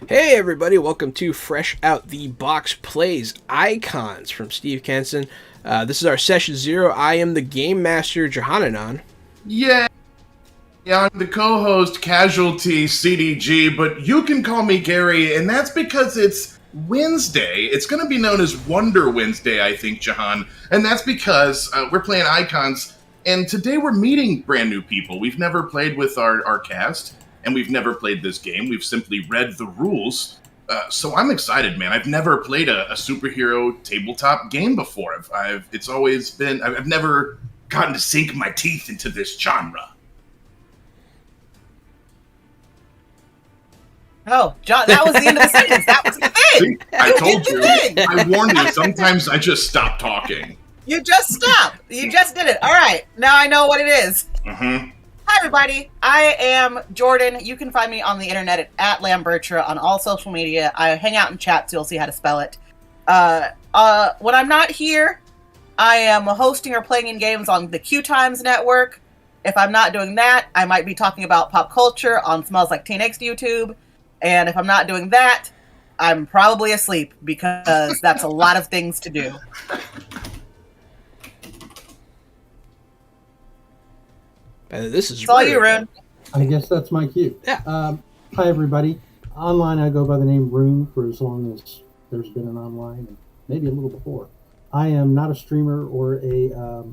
Hey everybody, welcome to Fresh Out the Box Plays Icons from Steve Kenson. This is our session 0. I am the Game Master, Johananon. Yeah, I'm the co-host Casualty CDG, but you can call me Gary, and that's because it's Wednesday. It's going to be known as Wonder Wednesday, I think, Jahan, and that's because we're playing Icons, and today we're meeting brand new people. We've never played with our cast, and we've never played this game. We've simply read the rules. So I'm excited, man. I've never played a superhero tabletop game before. I've never gotten to sink my teeth into this genre. Oh, John, that was the end of the sentence. That was the thing. See, I told you. I warned you. Sometimes I just stop talking. You just stopped. You just did it. All right. Now I know what it is. Mm-hmm. Hi, everybody. I am Jordan. You can find me on the internet at Lambertra on all social media. I hang out in chat, so you'll see how to spell it. When I'm not here, I am hosting or playing in games on the Q Times network. If I'm not doing that, I might be talking about pop culture on Smells Like Teen X YouTube. And if I'm not doing that, I'm probably asleep because that's a lot of things to do. This is all you, Rune. I guess that's my cue. Yeah. Hi, everybody. Online, I go by the name Rune for as long as there's been an online, and maybe a little before. I am not a streamer or a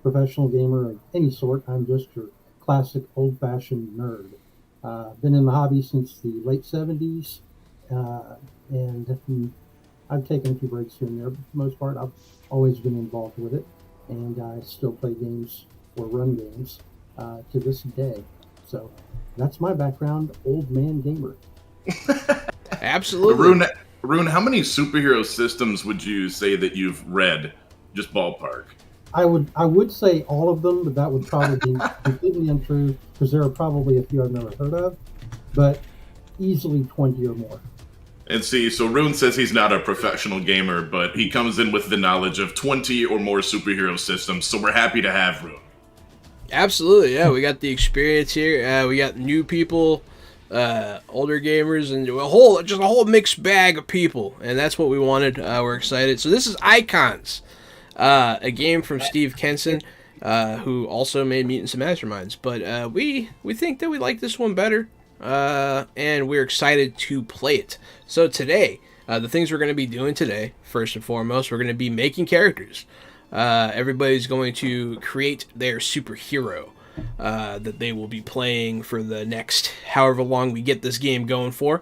professional gamer of any sort. I'm just your classic old-fashioned nerd. Been in the hobby since the late 70s, and I've taken a few breaks here and there, but for the most part, I've always been involved with it, and I still play games or run games to this day. So that's my background, old man gamer. Absolutely. Rune, how many superhero systems would you say that you've read? Just ballpark. I would say all of them, but that would probably be completely untrue because there are probably a few I've never heard of, but easily 20 or more. And see, so Rune says he's not a professional gamer, but he comes in with the knowledge of 20 or more superhero systems, so we're happy to have Rune. Absolutely, yeah. We got the experience here. We got new people, older gamers, and a whole mixed bag of people, and that's what we wanted. We're excited. So this is Icons. A game from Steve Kenson, who also made Mutants and Masterminds. But we think that we like this one better, and we're excited to play it. So today, the things we're going to be doing today, first and foremost, we're going to be making characters. Everybody's going to create their superhero that they will be playing for the next however long we get this game going for.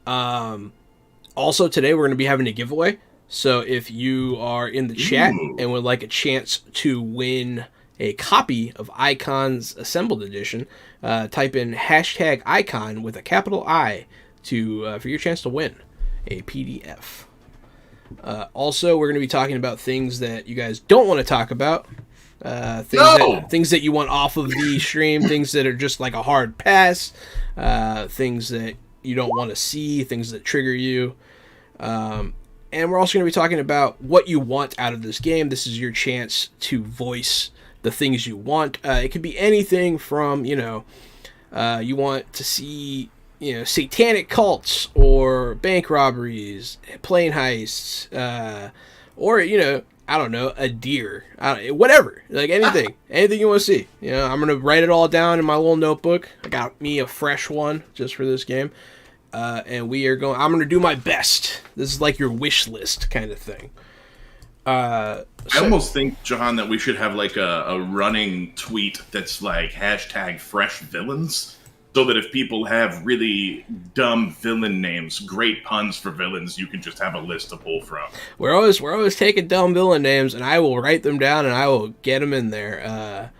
Also, today we're going to be having a giveaway. So if you are in the chat and would like a chance to win a copy of Icons Assembled Edition, type in #Icon with a capital I for your chance to win a PDF. Also, we're going to be talking about things that you guys don't want to talk about. Things that you want off of the stream, things that are just like a hard pass, things that you don't want to see, things that trigger you. And we're also going to be talking about what you want out of this game. This is your chance to voice the things you want. It could be anything from, you want to see, satanic cults or bank robberies, plane heists, or, I don't know, a deer, whatever, like anything, anything you want to see. I'm going to write it all down in my little notebook. I got me a fresh one just for this game. And I'm going to do my best. This is like your wish list kind of thing. I almost think, Jahan, that we should have like a running tweet that's like #FreshVillains, so that if people have really dumb villain names, great puns for villains, you can just have a list to pull from. We're always taking dumb villain names, and I will write them down, and I will get them in there.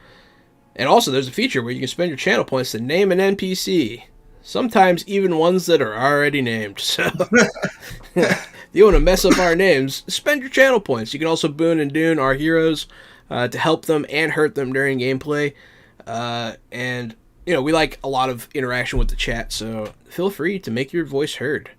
And also, there's a feature where you can spend your channel points to name an NPC. Sometimes even ones that are already named. So if you want to mess up our names, spend your channel points. You can also boon and doon our heroes to help them and hurt them during gameplay. And, we like a lot of interaction with the chat, so feel free to make your voice heard.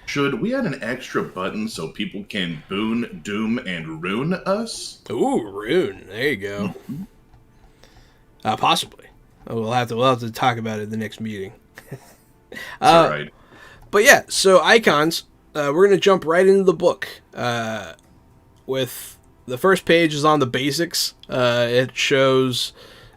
Should we add an extra button so people can boon, doom, and rune us? Ooh, rune. There you go. Mm-hmm. Possibly. We'll have to talk about it in the next meeting. All right. But yeah, so Icons, we're going to jump right into the book. With the first page is on the basics. It shows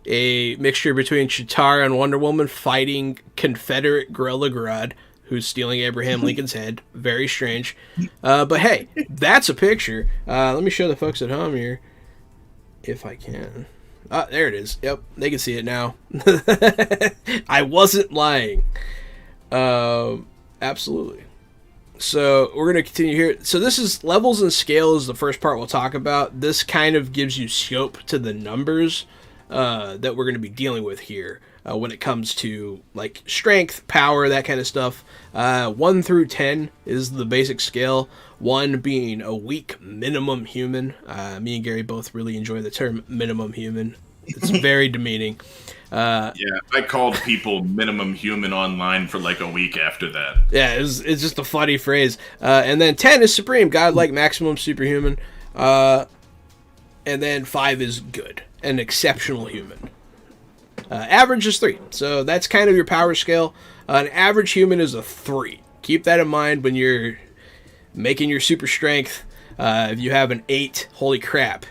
a mixture between Chitara and Wonder Woman fighting Confederate Gorilla Grodd, who's stealing Abraham Lincoln's head. Very strange. But hey, that's a picture. Let me show the folks at home here, if I can. There it is. Yep, they can see it now. I wasn't lying. Absolutely. So we're going to continue here. So this is levels and scales, the first part we'll talk about. This kind of gives you scope to the numbers that we're going to be dealing with here when it comes to like strength, power, that kind of stuff. 1 through 10 is the basic scale. 1 being a weak minimum human. Me and Gary both really enjoy the term minimum human. It's very demeaning. Yeah, I called people minimum human online for like a week after that. Yeah, it's just a funny phrase. And then 10 is supreme, godlike, maximum, superhuman. And then 5 is good, an exceptional human. Average is 3, so that's kind of your power scale. An average human is a 3. Keep that in mind when you're making your super strength. If you have an 8, holy crap.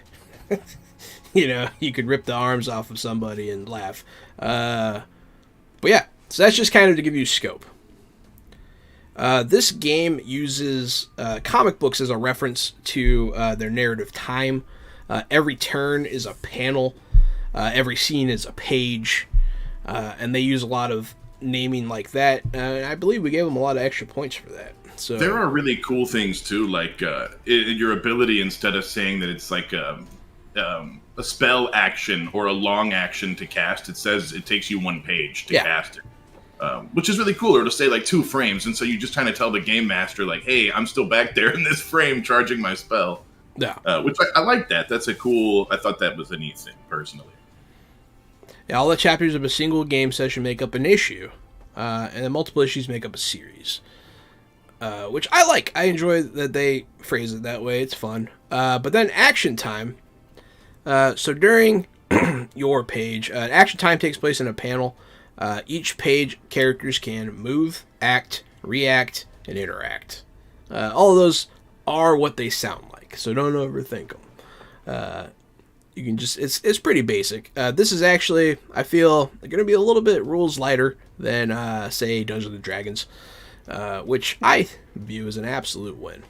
You know, you could rip the arms off of somebody and laugh. But yeah, so that's just kind of to give you scope. This game uses comic books as a reference to their narrative time. Every turn is a panel. Every scene is a page. And they use a lot of naming like that. I believe we gave them a lot of extra points for that. So there are really cool things too, like your ability, instead of saying that it's like a spell action or a long action to cast, it says it takes you 1 page to cast it, which is really cool. Or to say like 2 frames, and so you just kind of tell the game master like, hey, I'm still back there in this frame charging my spell. Yeah, which I like that. That's a cool. I thought that was a neat thing personally. Yeah, all the chapters of a single game session make up an issue, and then multiple issues make up a series, which I like. I enjoy that they phrase it that way. It's fun. But then action time. So during your page, action time takes place in a panel. Each page, characters can move, act, react, and interact. All of those are what they sound like, so don't overthink them. You can just, it's pretty basic. This is actually, I feel, going to be a little bit rules lighter than, say, Dungeons & Dragons, which I view as an absolute win.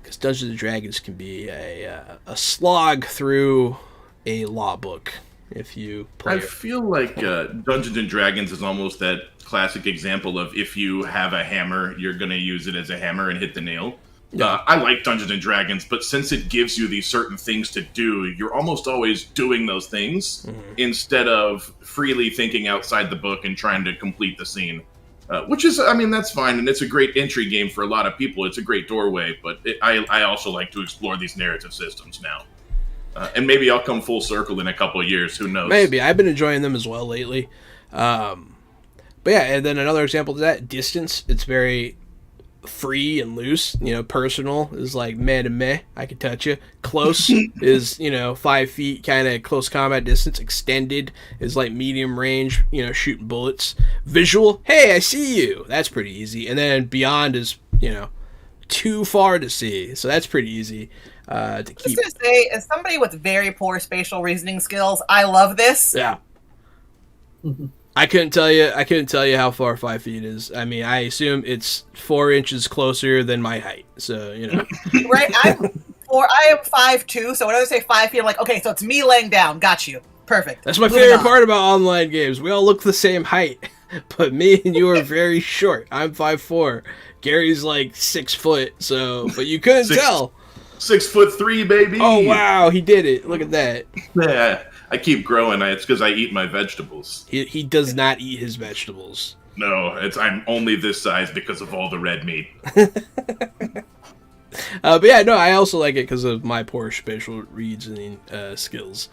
Because Dungeons & Dragons can be a slog through a law book if you play. I feel like Dungeons & Dragons is almost that classic example of if you have a hammer, you're going to use it as a hammer and hit the nail. Yeah. I like Dungeons & Dragons, but since it gives you these certain things to do, you're almost always doing those things instead of freely thinking outside the book and trying to complete the scene. Which is, I mean, that's fine, and it's a great entry game for a lot of people. It's a great doorway, but I also like to explore these narrative systems now. And maybe I'll come full circle in a couple of years, who knows? Maybe. I've been enjoying them as well lately. But yeah, and then another example of that, distance. It's very free and loose. You know, personal is like meh to meh, I can touch you. Close is, 5 feet, kind of close combat distance. Extended is like medium range, shooting bullets. Visual, hey, I see you. That's pretty easy. And then beyond is, too far to see. So that's pretty easy to keep. Just to say, as somebody with very poor spatial reasoning skills, I love this. Yeah. I couldn't tell you how far 5 feet is. I mean, I assume it's 4 inches closer than my height. So, Right, I am 5'2", so when I say 5 feet, I'm like, okay, so it's me laying down. Got you. Perfect. That's my favorite part about online games. We all look the same height, but me and you are very short. I'm 5'4". Gary's like 6 foot, but you couldn't tell. 6'3", baby. Oh, wow, he did it. Look at that. Yeah. I keep growing. It's because I eat my vegetables. He does not eat his vegetables. No, I'm only this size because of all the red meat. But yeah, no, I also like it because of my poor spatial reasoning skills.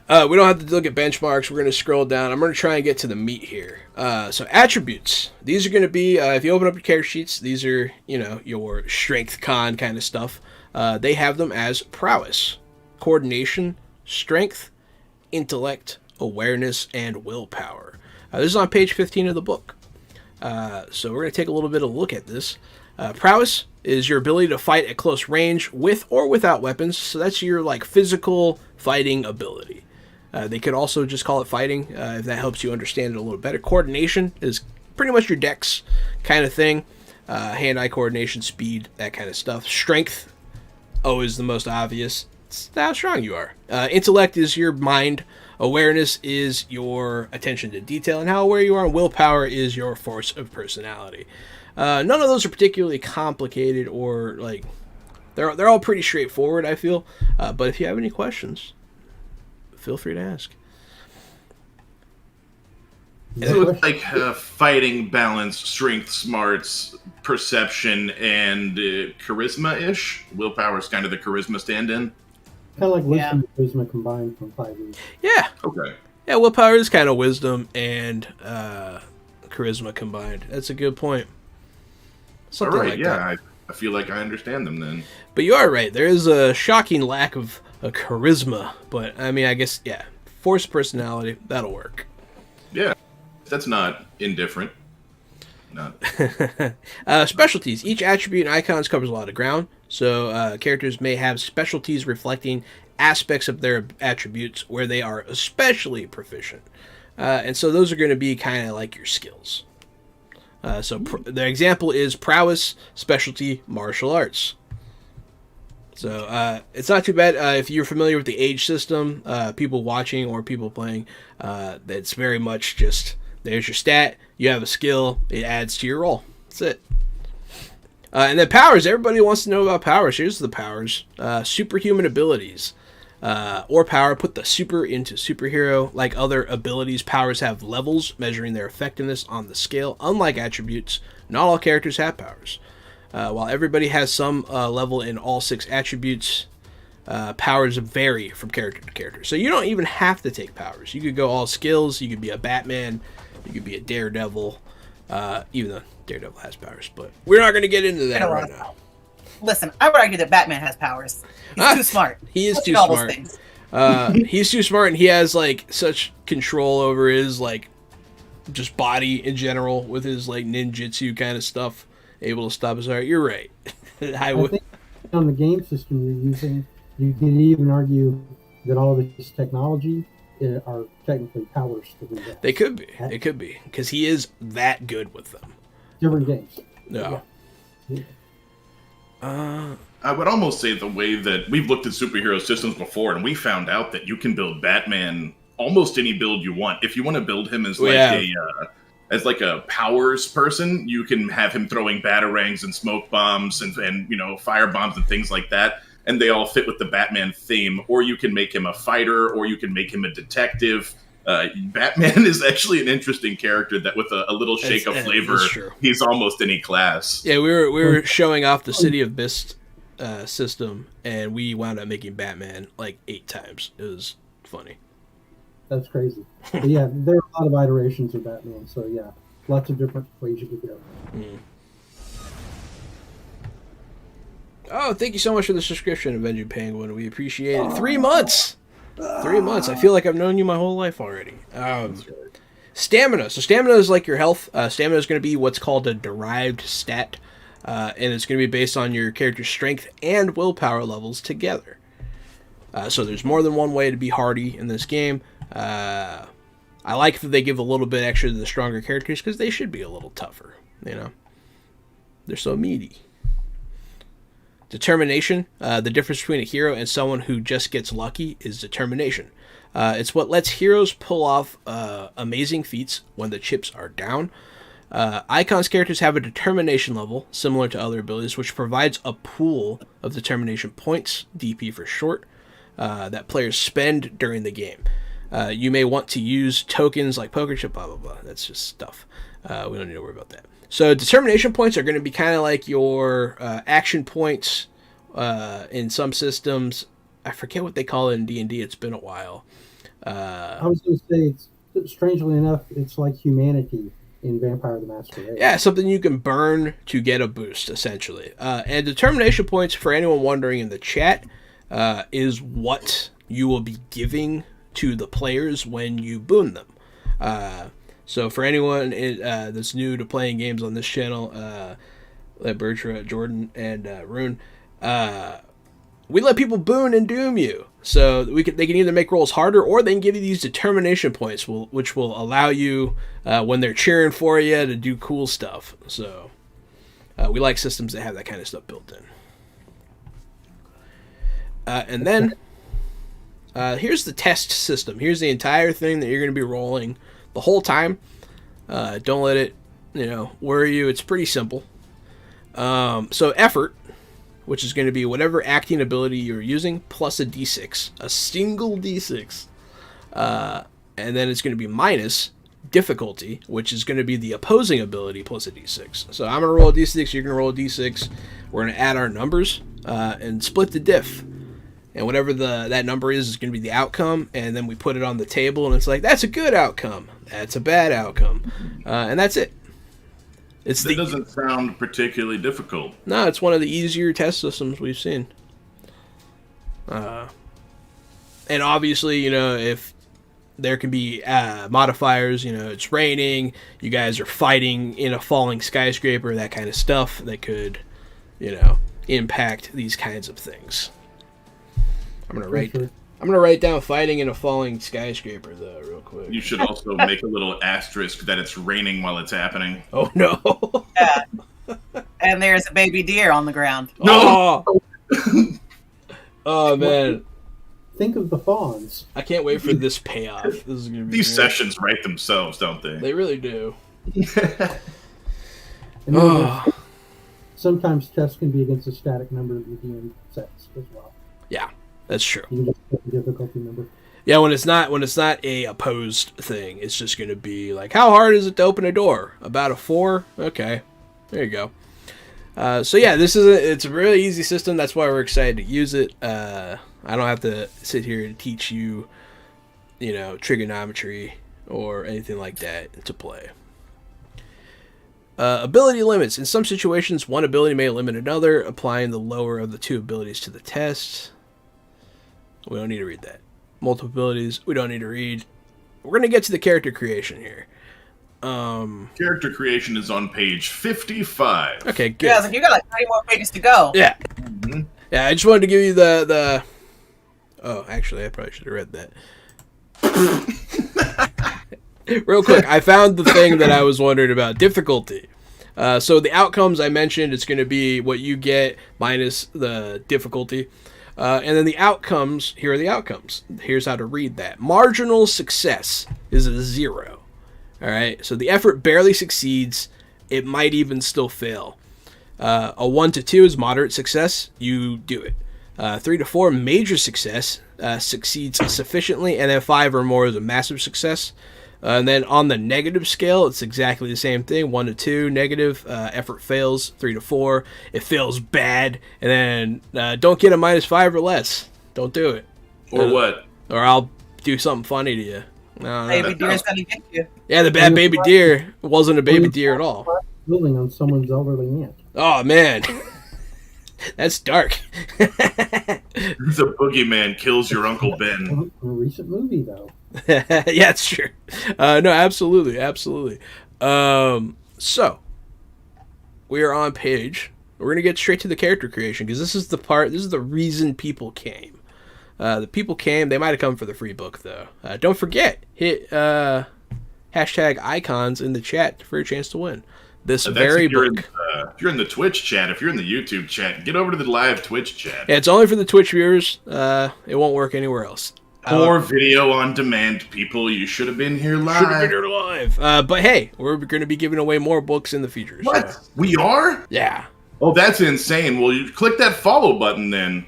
We don't have to look at benchmarks. We're going to scroll down. I'm going to try and get to the meat here. So attributes. These are going to be, if you open up your character sheets, these are, your strength con kind of stuff. They have them as prowess, coordination, strength, intellect, awareness, and willpower. This is on page 15 of the book. So we're going to take a little bit of a look at this. Prowess is your ability to fight at close range with or without weapons. So that's your physical fighting ability. They could also just call it fighting, if that helps you understand it a little better. Coordination is pretty much your dex kind of thing. Hand-eye coordination, speed, that kind of stuff. Strength, always the most obvious. It's how strong you are. Intellect is your mind. Awareness is your attention to detail and how aware you are. And willpower is your force of personality. None of those are particularly complicated or like they're all pretty straightforward, I feel. But if you have any questions, feel free to ask. So it's like fighting, balance, strength, smarts, perception, and charisma-ish. Willpower is kind of the charisma stand-in. Kind of like wisdom and charisma combined from 5e. Yeah. Okay. Yeah, willpower is kind of wisdom and charisma combined. That's a good point. Something all right, like yeah, that. I feel like I understand them then. But you are right. There is a shocking lack of charisma. But, I mean, I guess, yeah, force personality, that'll work. Yeah, that's not indifferent. Not. Specialties. Each attribute and icons covers a lot of ground. So characters may have specialties reflecting aspects of their attributes where they are especially proficient. And so those are going to be kind of like your skills. The example is prowess, specialty, martial arts. So it's not too bad if you're familiar with the age system, people watching or people playing, that's very much just, there's your stat, you have a skill, it adds to your roll. That's it. And then powers, everybody wants to know about powers. Here's the powers. Superhuman abilities. Or power, put the super into superhero. Like other abilities, powers have levels measuring their effectiveness on the scale. Unlike attributes, not all characters have powers. While everybody has some level in all 6 attributes, powers vary from character to character. So you don't even have to take powers. You could go all skills, you could be a Batman, you could be a Daredevil, even though Daredevil has powers, but we're not going to get into that right now. Listen, I would argue that Batman has powers. He's too smart. He is too smart. He's too smart, and he has like such control over his like just body in general with his like ninjutsu kind of stuff, able to stop his heart. You're right. I think on the game system you're using, you can even argue that all of this technology are technically powers to do that. They could be. It could be because he is that good with them. Different games. No. Yeah. I would almost say the way that we've looked at superhero systems before, and we found out that you can build Batman almost any build you want. If you want to build him as like a powers person, you can have him throwing batarangs and smoke bombs and you know, fire bombs and things like that, and they all fit with the Batman theme. Or you can make him a fighter, or you can make him a detective. Batman is actually an interesting character that with a little shake of flavor, he's almost any class. Yeah, we were showing off the City of Mist system, and we wound up making Batman like 8 times. It was funny. That's crazy. But yeah, there are a lot of iterations of Batman, so yeah, lots of different ways you could go. Mm. Oh, thank you so much for the subscription, Avenging Penguin. We appreciate it. 3 months! 3 months. I feel like I've known you my whole life already. Stamina. So stamina is like your health. Stamina is going to be what's called a derived stat. And it's going to be based on your character's strength and willpower levels together. So there's more than one way to be hardy in this game. I like that they give a little bit extra to the stronger characters because they should be a little tougher. You know, they're so meaty. Determination. The difference between a hero and someone who just gets lucky is determination. It's what lets heroes pull off amazing feats when the chips are down. Icon's characters have a determination level, similar to other abilities, which provides a pool of determination points, DP for short, that players spend during the game. You may want to use tokens like poker chip, blah, blah, blah. That's just stuff. We don't need to worry about that. So determination points are going to be kind of like your action points in some systems. I forget what they call it in D&D. It's been a while. I was going to say, strangely enough, it's like humanity in Vampire the Masquerade. Yeah, something you can burn to get a boost, essentially. And determination points, for anyone wondering in the chat, is what you will be giving to the players when you boon them. So for anyone that's new to playing games on this channel, like Birthright, Jordan, and Rune, we let people boon and doom you. So they can either make rolls harder, or they can give you these determination points, which will allow you, when they're cheering for you, to do cool stuff. So we like systems that have that kind of stuff built in. And then here's the test system. Here's the entire thing that you're going to be rolling the whole time. Don't let it, worry you. It's pretty simple. So effort, which is going to be whatever acting ability you're using, plus a d6. A single d6. And then it's going to be minus difficulty, which is going to be the opposing ability, plus a d6. So I'm going to roll a d6, you're going to roll a d6. We're going to add our numbers and split the diff. And whatever that number is going to be the outcome. And then we put it on the table, and it's like, that's a good outcome. That's a bad outcome. And that's it. That doesn't sound particularly difficult. No, it's one of the easier test systems we've seen. And obviously, if there can be modifiers, it's raining, you guys are fighting in a falling skyscraper, that kind of stuff that could, impact these kinds of things. I'm gonna write down fighting in a falling skyscraper, though, real quick. You should also make a little asterisk that it's raining while it's happening. Oh no! Yeah. And there's a baby deer on the ground. No! Oh man! Think of the fawns. I can't wait for this payoff. This is gonna be These sessions write themselves, don't they? They really do. And sometimes tests can be against a static number of the DM sets as well. Yeah, that's true. You can just set the difficulty number. Yeah, when it's not a opposed thing, it's just going to be like, how hard is it to open a door? About a 4? Okay, there you go. So yeah, it's a really easy system. That's why we're excited to use it. I don't have to sit here and teach you, trigonometry or anything like that to play. Ability limits. In some situations, one ability may limit another, applying the lower of the two abilities to the test. We don't need to read that. Multiple abilities, we don't need to read. We're going to get to the character creation here. Character creation is on page 55. Okay, good. Yeah, you got like 30 more pages to go. Yeah. Mm-hmm. Yeah, I just wanted to give you the... Oh, actually, I probably should have read that. Real quick, I found the thing that I was wondering about. Difficulty. So the outcomes I mentioned, it's going to be what you get minus the difficulty. And then the outcomes, here are the outcomes. Here's how to read that. Marginal success is a 0. All right, so the effort barely succeeds. It might even still fail. A 1 to 2 is moderate success. You do it. 3 to 4, major success, succeeds sufficiently. And then 5 or more is a massive success. And then on the negative scale, it's exactly the same thing. 1 to 2, negative. Effort fails. 3 to 4, it fails bad. And then don't get a -5 or less. Don't do it. Or what? Or I'll do something funny to you. No. Baby deer's gonna get you. Yeah, the bad baby deer wasn't a baby deer at all. Building on someone's elderly aunt. Oh, man. That's dark. The boogeyman kills your Uncle Ben. A recent movie, though. Yeah, it's true. No, absolutely. So, we are on page. We're going to get straight to the character creation, because this is the reason people came. The people came, they might have come for the free book, though. Don't forget, hit hashtag icons in the chat for a chance to win this very book. If you're in the Twitch chat, if you're in the YouTube chat, get over to the live Twitch chat. Yeah, it's only for the Twitch viewers. It won't work anywhere else. Or video on demand, people. You should have been here live. Should have been here live. But hey, we're going to be giving away more books in the future. What? So. We are? Yeah. Oh, that's insane. Well, you click that follow button then.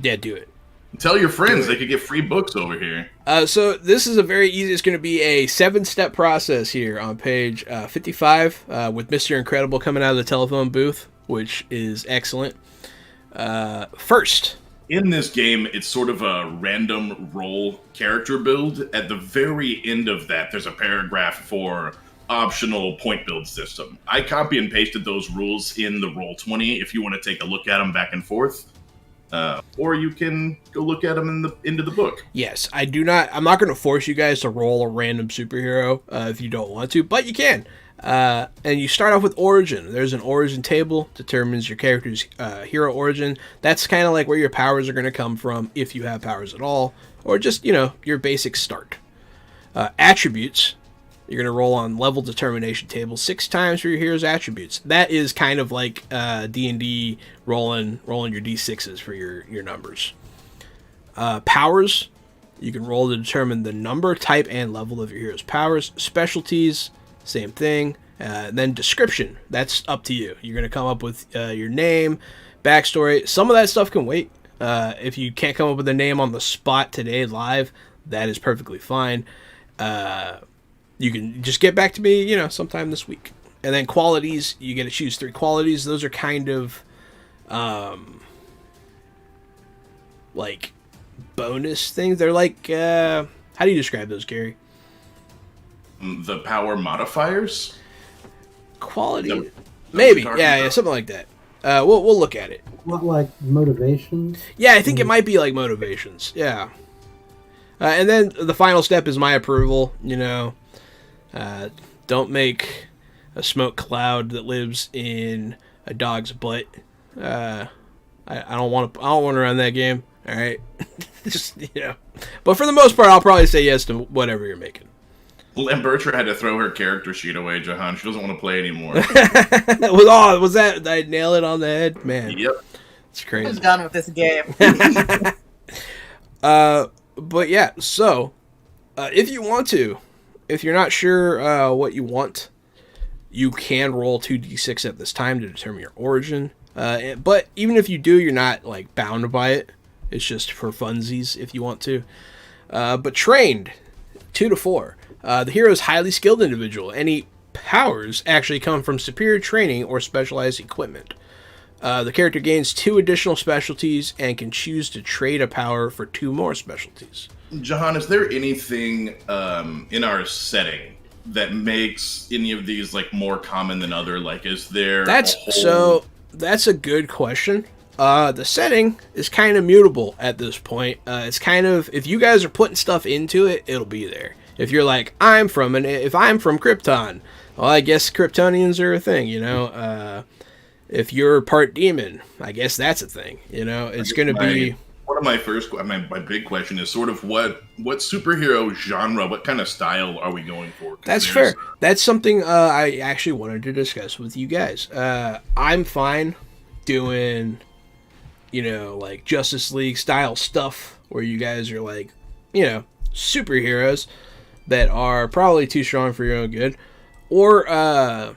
Yeah, do it. Tell your friends they could get free books over here. So this is a very easy, it's going to be a 7-step process here on page 55 with Mr. Incredible coming out of the telephone booth, which is excellent. First. In this game, it's sort of a random roll character build. At the very end of that, there's a paragraph for optional point build system. I copy and pasted those rules in the Roll20 if you want to take a look at them back and forth. Or you can go look at them into the book. Yes, I'm not going to force you guys to roll a random superhero if you don't want to, but you can. And you start off with origin. There's an origin table, determines your character's hero origin. That's kind of like where your powers are going to come from, if you have powers at all, or just, your basic start. Attributes, you're going to roll on level determination table 6 times for your hero's attributes. That is kind of like D&D rolling your D6s for your numbers. Powers, you can roll to determine the number, type, and level of your hero's powers. Specialties, same thing. Then description, that's up to you. You're going to come up with your name, backstory. Some of that stuff can wait. If you can't come up with a name on the spot today live, that is perfectly fine. You can just get back to me, sometime this week. And then qualities, you get to choose 3 qualities. Those are kind of like bonus things. They're like, how do you describe those, Gary? The power modifiers? Quality? Maybe. Yeah, something like that. We'll look at it. Not like motivations? Yeah, I think it might be like motivations. Yeah. And then the final step is my approval. Don't make a smoke cloud that lives in a dog's butt. I don't want to run that game. All right. Just, But for the most part, I'll probably say yes to whatever you're making. Lambertra had to throw her character sheet away, Jahan. She doesn't want to play anymore. Was that? Did I nail it on the head? Man. Yep. It's crazy. I'm done with this game. But yeah, so if you want to, if you're not sure what you want, you can roll 2d6 at this time to determine your origin. But even if you do, you're not like bound by it. It's just for funsies if you want to. But trained, 2 to 4. The hero is highly skilled individual. Any powers actually come from superior training or specialized equipment. The character gains 2 additional specialties and can choose to trade a power for 2 more specialties. Jahan, is there anything in our setting that makes any of these like more common than other? Like, is there? That's a good question. The setting is kind of mutable at this point. It's kind of, if you guys are putting stuff into it, it'll be there. If you're like, if I'm from Krypton, well, I guess Kryptonians are a thing, if you're part demon, I guess that's a thing, it's going to be... One of my big question is sort of what superhero genre, what kind of style are we going for? That's fair. That's something I actually wanted to discuss with you guys. I'm fine doing, like Justice League style stuff where you guys are like, superheroes that are probably too strong for your own good. Or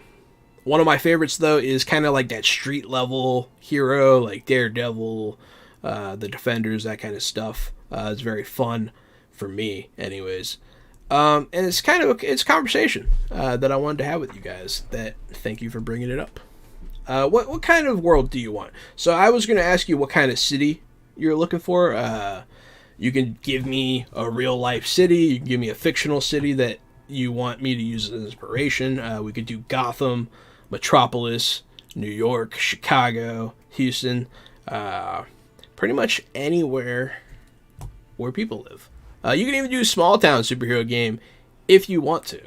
one of my favorites, though, is kind of like that street level hero, like Daredevil, the Defenders, that kind of stuff. It's very fun for me, anyways. And it's kind of it's conversation that I wanted to have with you guys. Thank you for bringing it up. What kind of world do you want? So I was going to ask you what kind of city you're looking for. You can give me a real life city. You can give me a fictional city that you want me to use as inspiration. We could do Gotham, Metropolis, New York, Chicago, Houston, pretty much anywhere where people live. You can even do a small town superhero game if you want to.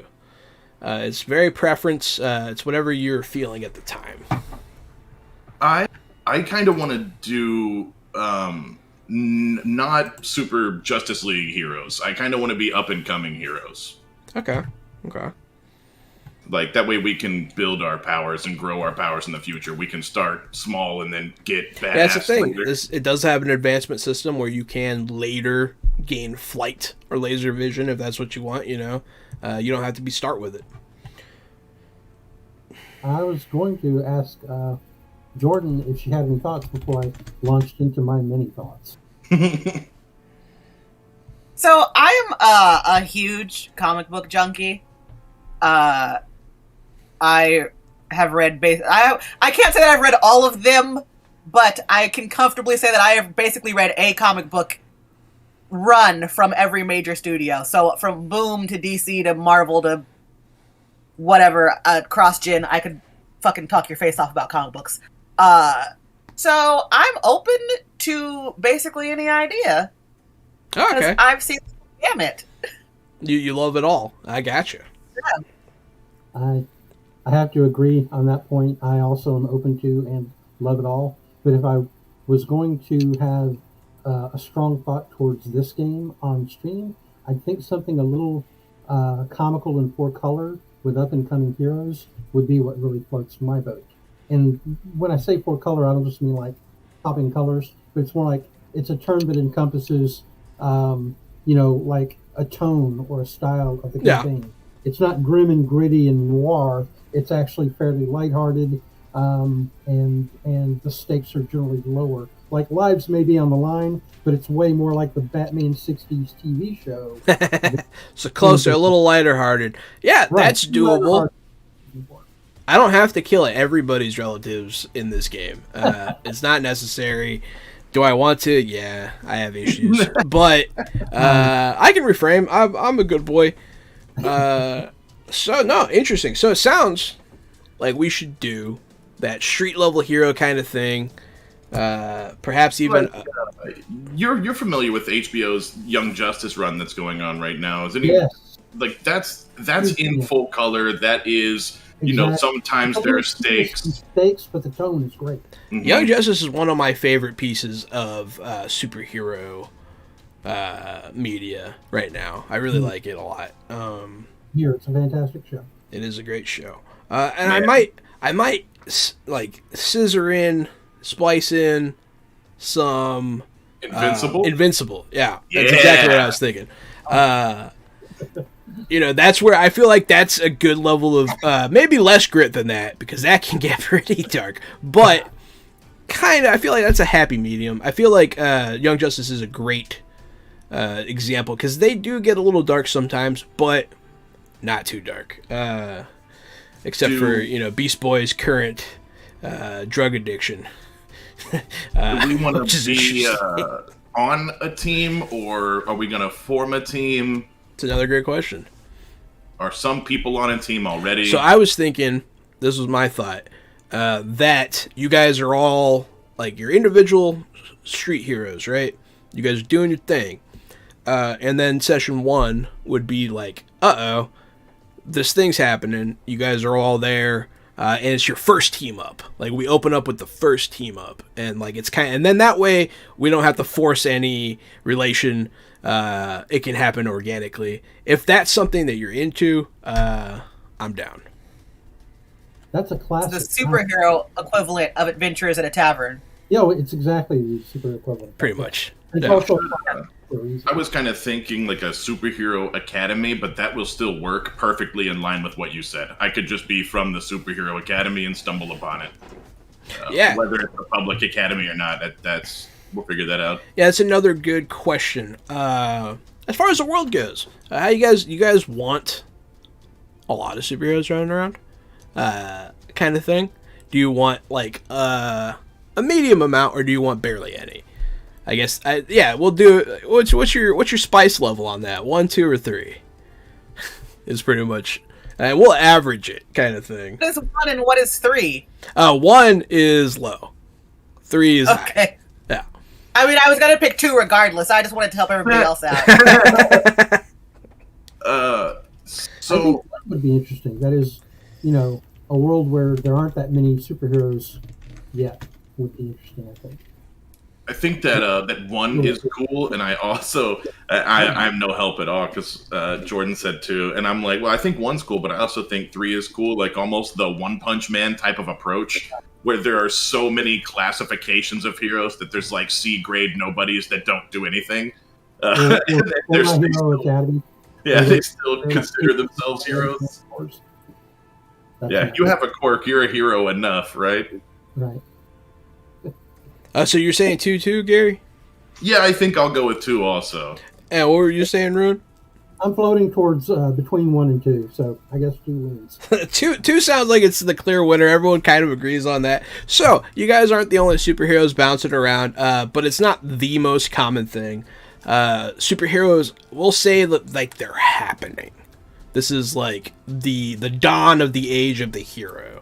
It's very preference. It's whatever you're feeling at the time. I kind of want to do not super Justice League heroes. I kind of want to be up and coming heroes. Okay. Like, that way we can build our powers and grow our powers in the future. We can start small and then get badass. That's the thing. later. It does have an advancement system where you can later gain flight or laser vision if that's what you want, you don't have to start with it. I was going to ask Jordan if she had any thoughts before I launched into my many thoughts. So I am a huge comic book junkie. I have read I can't say that I've read all of them, but I can comfortably say that I have basically read a comic book run from every major studio. So from Boom to DC to Marvel to whatever, cross-gen, I could fucking talk your face off about comic books. So I'm open to basically any idea. Oh, okay. I've seen the gamut. You love it all. I gotcha. Yeah. I I have to agree on that point. I also am open to and love it all. But if I was going to have a strong thought towards this game on stream, I think something a little comical and for color with up-and-coming heroes would be what really floats my boat. And when I say for color, I don't just mean like popping colors, but it's more like it's a term that encompasses, like a tone or a style of the campaign. It's not grim and gritty and noir. It's actually fairly lighthearted, and the stakes are generally lower. Like lives may be on the line, but it's way more like the Batman '60s TV show. So closer, a little lighter hearted. Yeah, right. That's doable. I don't have to kill everybody's relatives in this game. It's not necessary. Do I want to? Yeah, I have issues, but I can reframe. I'm a good boy. So no, interesting. So it sounds like we should do that street level hero kind of thing. Perhaps even you're familiar with HBO's Young Justice run that's going on right now, isn't it? Yes. Like that's in full color. That is, sometimes there are stakes, but the tone is great. Mm-hmm. Young Justice is one of my favorite pieces of superhero media right now. I really like it a lot. Here, it's a fantastic show. It is a great show, and I might like splice in some Invincible. Yeah, that's exactly what I was thinking. That's where I feel like that's a good level of maybe less grit than that, because that can get pretty dark. But kind of, I feel like that's a happy medium. I feel like Young Justice is a great example, because they do get a little dark sometimes, but not too dark. Except for Beast Boy's current drug addiction. Do we want to be on a team, or are we going to form a team? It's another great question. Are some people on a team already? So I was thinking, this was my thought, that you guys are all like your individual street heroes, right? You guys are doing your thing. And then session 1 would be like, this thing's happening. You guys are all there. And it's your first team up. Like, we open up with the first team up, and like it's and then that way we don't have to force any relation. It can happen organically. If that's something that you're into, I'm down. That's a classic. It's the superhero equivalent of Adventures at a Tavern. Yeah, it's exactly the super equivalent. Pretty much. It's also I was kind of thinking like a superhero academy, but that will still work perfectly in line with what you said. I could just be from the superhero academy and stumble upon it. Whether it's a public academy or not, we'll figure that out. Yeah, that's another good question. As far as the world goes, how you guys want a lot of superheroes running around, kind of thing? Do you want like a medium amount, or do you want barely any? I guess, we'll do. What's your spice level on that? 1, 2, or 3? Is pretty much, and we'll average it, kind of thing. What is 1 and what is 3? 1 is low, 3 is okay. High. Yeah. I mean, I was gonna pick 2 regardless. I just wanted to help everybody else out. So that would be interesting. That is, a world where there aren't that many superheroes yet would be interesting, I think. I think that 1 is cool, and I also I'm no help at all, because Jordan said 2, and I'm like, well, I think 1's cool, but I also think 3 is cool, like almost the One Punch Man type of approach, where there are so many classifications of heroes that there's like C-grade nobodies that don't do anything. They still consider themselves heroes. Yeah, you have a quirk, you're a hero enough, right? Right. So you're saying 2, Gary? Yeah, I think I'll go with 2 also. And what were you saying, Rune? I'm floating towards between 1 and 2, so I guess 2 wins. 2 sounds like it's the clear winner. Everyone kind of agrees on that. So you guys aren't the only superheroes bouncing around, but it's not the most common thing. Superheroes, we'll say that like they're happening. This is like the dawn of the age of the hero.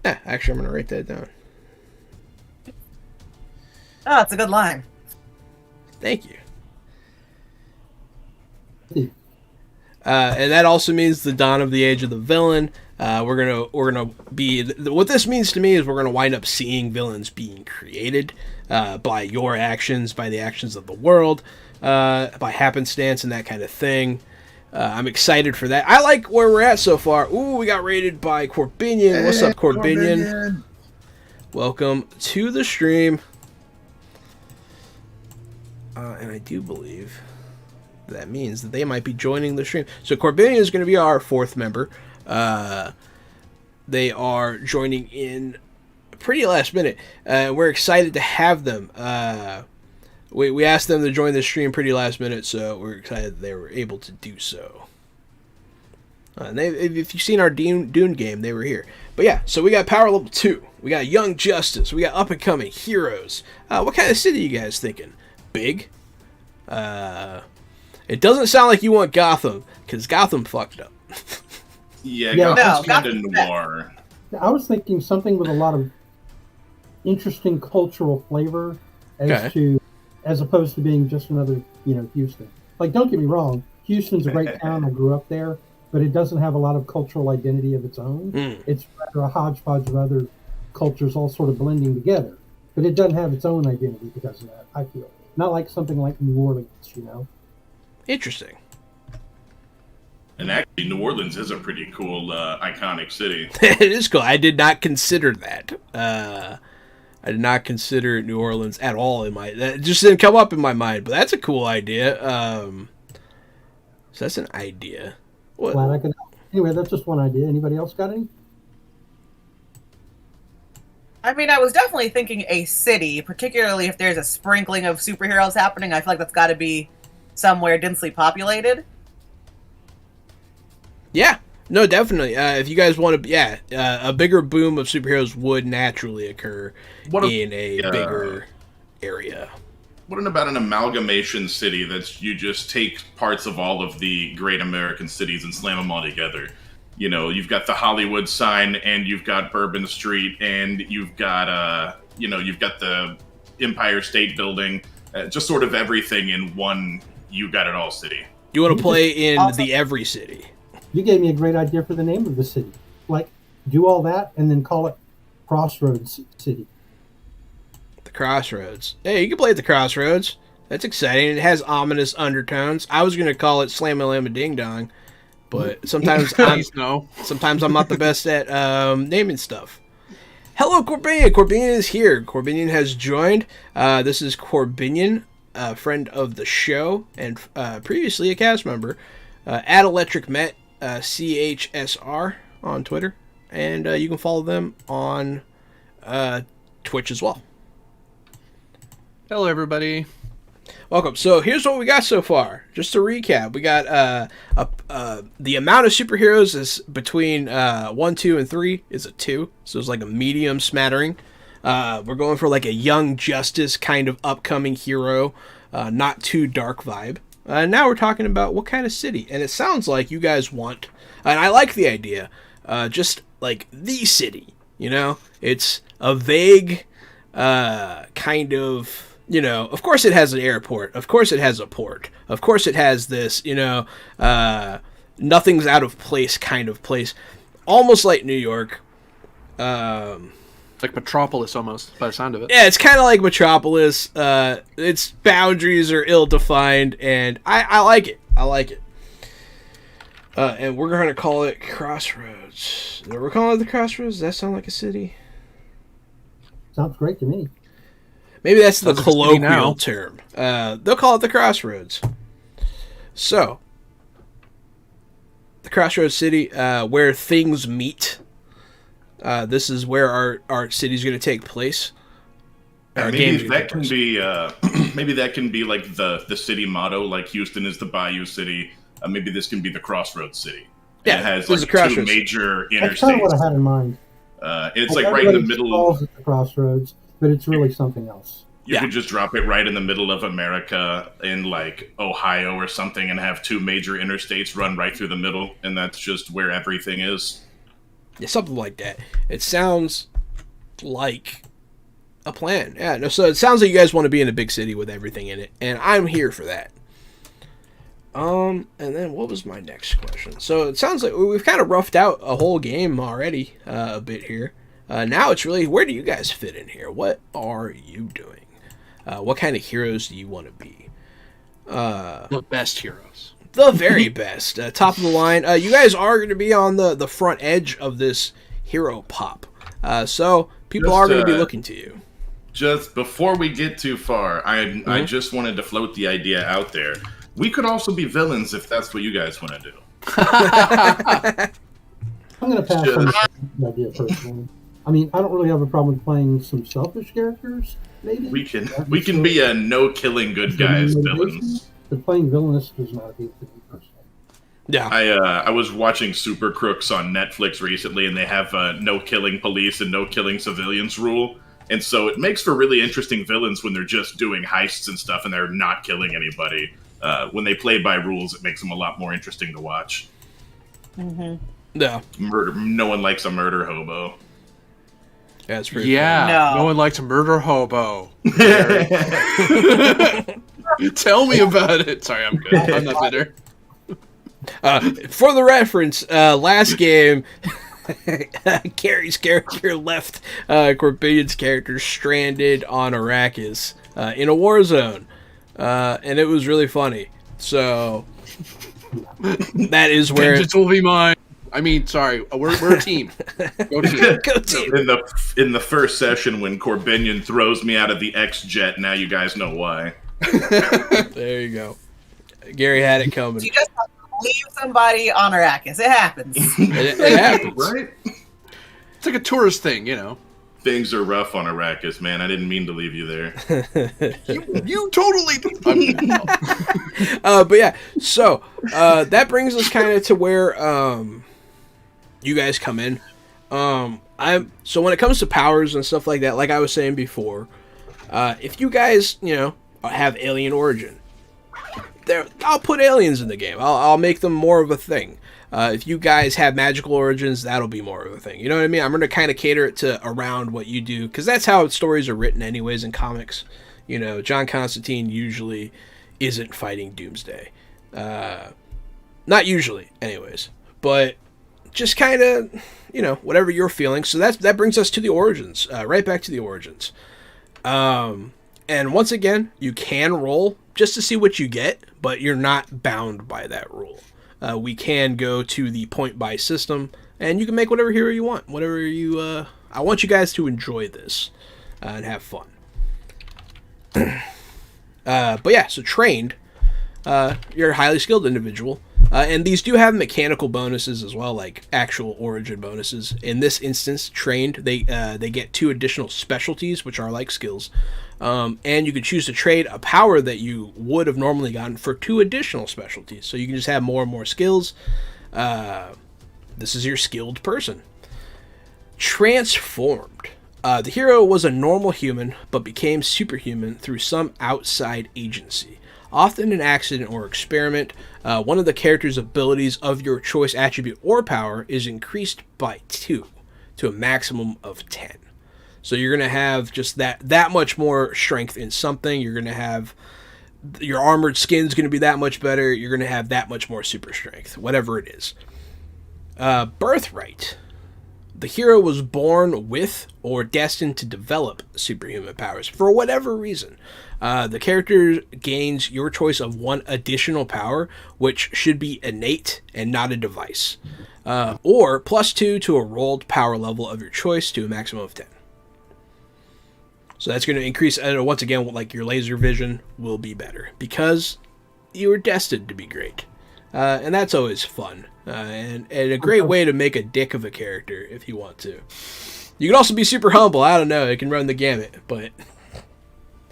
Actually, I'm gonna write that down. Oh, it's a good line. Thank you. And that also means the dawn of the age of the villain. We're gonna be, what this means to me is we're gonna wind up seeing villains being created by your actions, by the actions of the world, by happenstance and that kind of thing. I'm excited for that. I like where we're at so far. Ooh, we got raided by Corbinian. What's up, Corbinian? Welcome to the stream. And I do believe that means that they might be joining the stream. So Corbinian is going to be our 4th member. They are joining in pretty last minute. We're excited to have them. We asked them to join the stream pretty last minute, so we're excited that they were able to do so. And if you've seen our Dune game, they were here. But yeah, so we got Power Level 2. We got Young Justice. We got Up-and-Coming Heroes. What kind of city are you guys thinking? Big? It doesn't sound like you want Gotham, because Gotham fucked up. Yeah, Gotham's kind of noir. I was thinking something with a lot of interesting cultural flavor as opposed to being just another, Houston. Like, don't get me wrong, Houston's a great town. I grew up there, but it doesn't have a lot of cultural identity of its own. It's rather a hodgepodge of other cultures all sort of blending together. But it doesn't have its own identity because of that, I feel. Not like something like New Orleans, Interesting. And actually, New Orleans is a pretty cool, iconic city. It is cool. I did not consider that. I did not consider New Orleans at all that just didn't come up in my mind. But that's a cool idea. So that's an idea. What? Glad I could. Anyway, that's just one idea. Anybody else got any? I mean, I was definitely thinking a city, particularly if there's a sprinkling of superheroes happening. I feel like that's got to be somewhere densely populated. Yeah, no, definitely. If you guys want to, a bigger boom of superheroes would naturally occur in a bigger area. What about an amalgamation city that's you just take parts of all of the great American cities and slam them all together? You've got the Hollywood sign, and you've got Bourbon Street, and you've got you've got the Empire State Building, just sort of everything in one. You got it all city. You want to play in the every city? You gave me a great idea for the name of the city. Like, do all that and then call it Crossroads City. The Crossroads. Hey, you can play at the Crossroads. That's exciting. It has ominous undertones. I was going to call it Slam-a-Lam-a-Ding-Dong, but sometimes sometimes I'm not the best at naming stuff. Hello, Corbinian. Corbinian is here. Corbinian has joined. This is Corbinian, a friend of the show and previously a cast member. At Electric Met, CHSR on Twitter, and you can follow them on Twitch as well. Hello, everybody. Welcome. So here's what we got so far. Just to recap, we got the amount of superheroes is between 1, 2, and 3 is a 2, so it's like a medium smattering. We're going for like a Young Justice kind of upcoming hero, not too dark vibe. Now we're talking about what kind of city, and it sounds like you guys want, and I like the idea, just like the city, it's a vague kind of, of course it has an airport, of course it has a port, of course it has this, nothing's out of place kind of place, almost like New York. Like Metropolis, almost, by the sound of it. Yeah, it's kind of like Metropolis. Its boundaries are ill-defined, and I like it. I like it. And we're going to call it Crossroads. We're calling it the Crossroads? Does that sound like a city? Sounds great to me. Maybe that's the colloquial term. They'll call it the Crossroads. So, the Crossroads City, where things meet. This is where our city's going to take place. Maybe that can be maybe that can be like the city motto, like Houston is the Bayou City. Maybe this can be the Crossroads City. Yeah, it has like two major interstates. That's kind of what I had in mind. It's like right in the middle. Calls it the Crossroads, but it's really something else. You could just drop it right in the middle of America in like Ohio or something, and have two major interstates run right through the middle, and that's just where everything is. Yeah, something like that. It sounds like a plan. Yeah, no, so it sounds like you guys want to be in a big city with everything in it, and I'm here for that. And then what was my next question? So it sounds like we've kind of roughed out a whole game already, a bit here. Now it's really, where do you guys fit in here? What are you doing? What kind of heroes do you want to be? The best heroes. The very best. Top of the line. You guys are going to be on the front edge of this hero pop. So people are going to be looking to you. Just before we get too far, I just wanted to float the idea out there. We could also be villains if that's what you guys want to do. I'm going to pass on the idea personally. I mean, I don't really have a problem with playing some selfish characters, maybe. We can be a no-killing good guys villains. But playing villainous does not appeal to me personally. Yeah. I was watching Super Crooks on Netflix recently, and they have no-killing police and no-killing civilians rule. And so it makes for really interesting villains when they're just doing heists and stuff and they're not killing anybody. When they play by rules, it makes them a lot more interesting to watch. Mm-hmm. Yeah. Murder. No one likes a murder hobo. Yeah, it's pretty No one likes a murder hobo. Tell me about it. Sorry, I'm good. I'm not bitter. For the reference, last game, Carrie's character left Corbinion's character stranded on Arrakis in a war zone. And it was really funny. So that is where Vengeance will be mine. I mean, sorry, we're a team. Go team. Go team. In the first session when Corbinion throws me out of the X-Jet, now you guys know why. There you go. Gary had it coming. You just have to leave somebody on Arrakis. It happens. It happens. Right? It's like a tourist thing, you know. Things are rough on Arrakis, man. I didn't mean to leave you there. You totally did. But yeah, so that brings us kind of to where you guys come in. So when it comes to powers and stuff like that, like I was saying before, if you guys, have alien origin, I'll put aliens in the game. I'll make them more of a thing. If you guys have magical origins, that'll be more of a thing. You know what I mean? I'm going to kind of cater it to around what you do, because that's how stories are written anyways in comics. John Constantine usually isn't fighting Doomsday. Not usually, anyways. But just kind of, whatever you're feeling. So that brings us to the origins, right back to the origins. And once again, you can roll just to see what you get, but you're not bound by that rule. We can go to the point-buy system, and you can make whatever hero you want. Whatever you... I want you guys to enjoy this and have fun. But yeah, so trained, you're a highly skilled individual. And these do have mechanical bonuses as well, like actual origin bonuses. In this instance, trained, they get 2 additional specialties, which are like skills. And you can choose to trade a power that you would have normally gotten for 2 additional specialties. So you can just have more and more skills. This is your skilled person. Transformed. The hero was a normal human, but became superhuman through some outside agency. Often an accident or experiment, one of the character's abilities of your choice attribute or power is increased by 2 to a maximum of 10. So you're going to have just that much more strength in something. You're going to have your armored skin's going to be that much better. You're going to have that much more super strength, whatever it is. Birthright. The hero was born with or destined to develop superhuman powers for whatever reason. The character gains your choice of 1 additional power, which should be innate and not a device. Or +2 to a rolled power level of your choice to a maximum of 10. So that's going to increase, once again, like your laser vision will be better because you were destined to be great. And that's always fun. And a great way to make a dick of a character if you want to. You can also be super humble. I don't know. It can run the gamut. But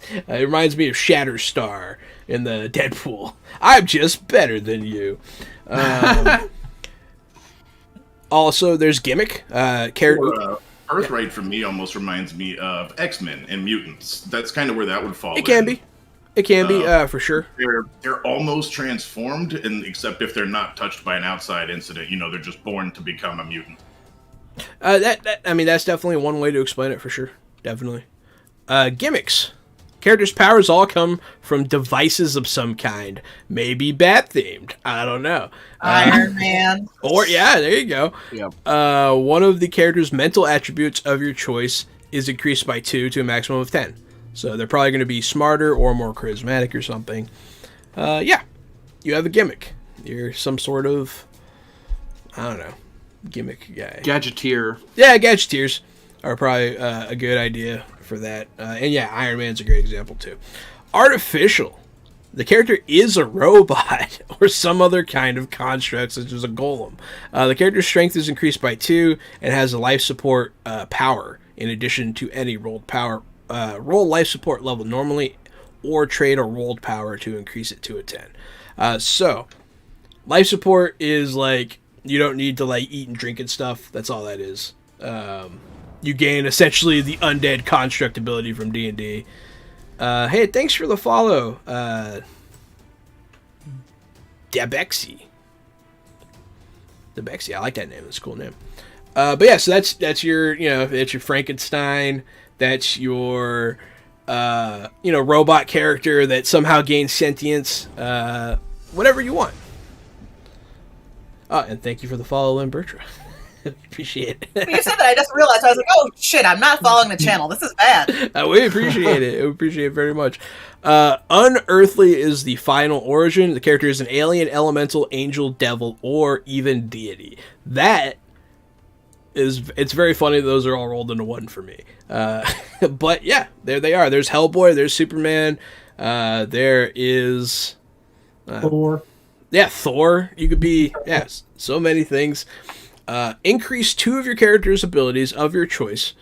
it reminds me of Shatterstar in the Deadpool. I'm just better than you. Also, there's gimmick. Birthright for me almost reminds me of X-Men and mutants. That's kind of where that would fall. It can be. It can be, for sure. They're almost transformed, except if they're not touched by an outside incident. They're just born to become a mutant. That's definitely one way to explain it for sure. Definitely. Gimmicks. Characters' powers all come from devices of some kind. Maybe bat-themed. I don't know. Iron Man. Or, yeah, there you go. Yeah. One of the character's mental attributes of your choice is increased by 2 to a maximum of 10. So they're probably going to be smarter or more charismatic or something. Yeah, you have a gimmick. You're some sort of, I don't know, gimmick guy. Gadgeteer. Yeah, gadgeteers are probably a good idea for that. And yeah, Iron Man's a great example too. Artificial. The character is a robot or some other kind of construct, such as a golem. The character's strength is increased by 2 and has a life support power in addition to any rolled power. Roll life support level normally or trade a rolled power to increase it to a 10. So, life support is like, you don't need to like eat and drink and stuff. That's all that is. You gain essentially the undead construct ability from D&D. Hey, thanks for the follow, Debexy. I like that name. That's a cool name. But yeah, so that's your, it's your Frankenstein. That's your, robot character that somehow gains sentience. Whatever you want. And thank you for the follow, Lynn Bertra. Appreciate it. When you said that, I just realized, I was like, oh shit, I'm not following the channel. This is bad. We appreciate it. We appreciate it very much. Unearthly is the final origin. The character is an alien, elemental, angel, devil, or even deity. It's very funny that those are all rolled into one for me. But yeah, there they are. There's Hellboy, there's Superman, there is Thor. Yeah, Thor. You could be, yes, so many things. Increase 2 of your character's abilities of your choice,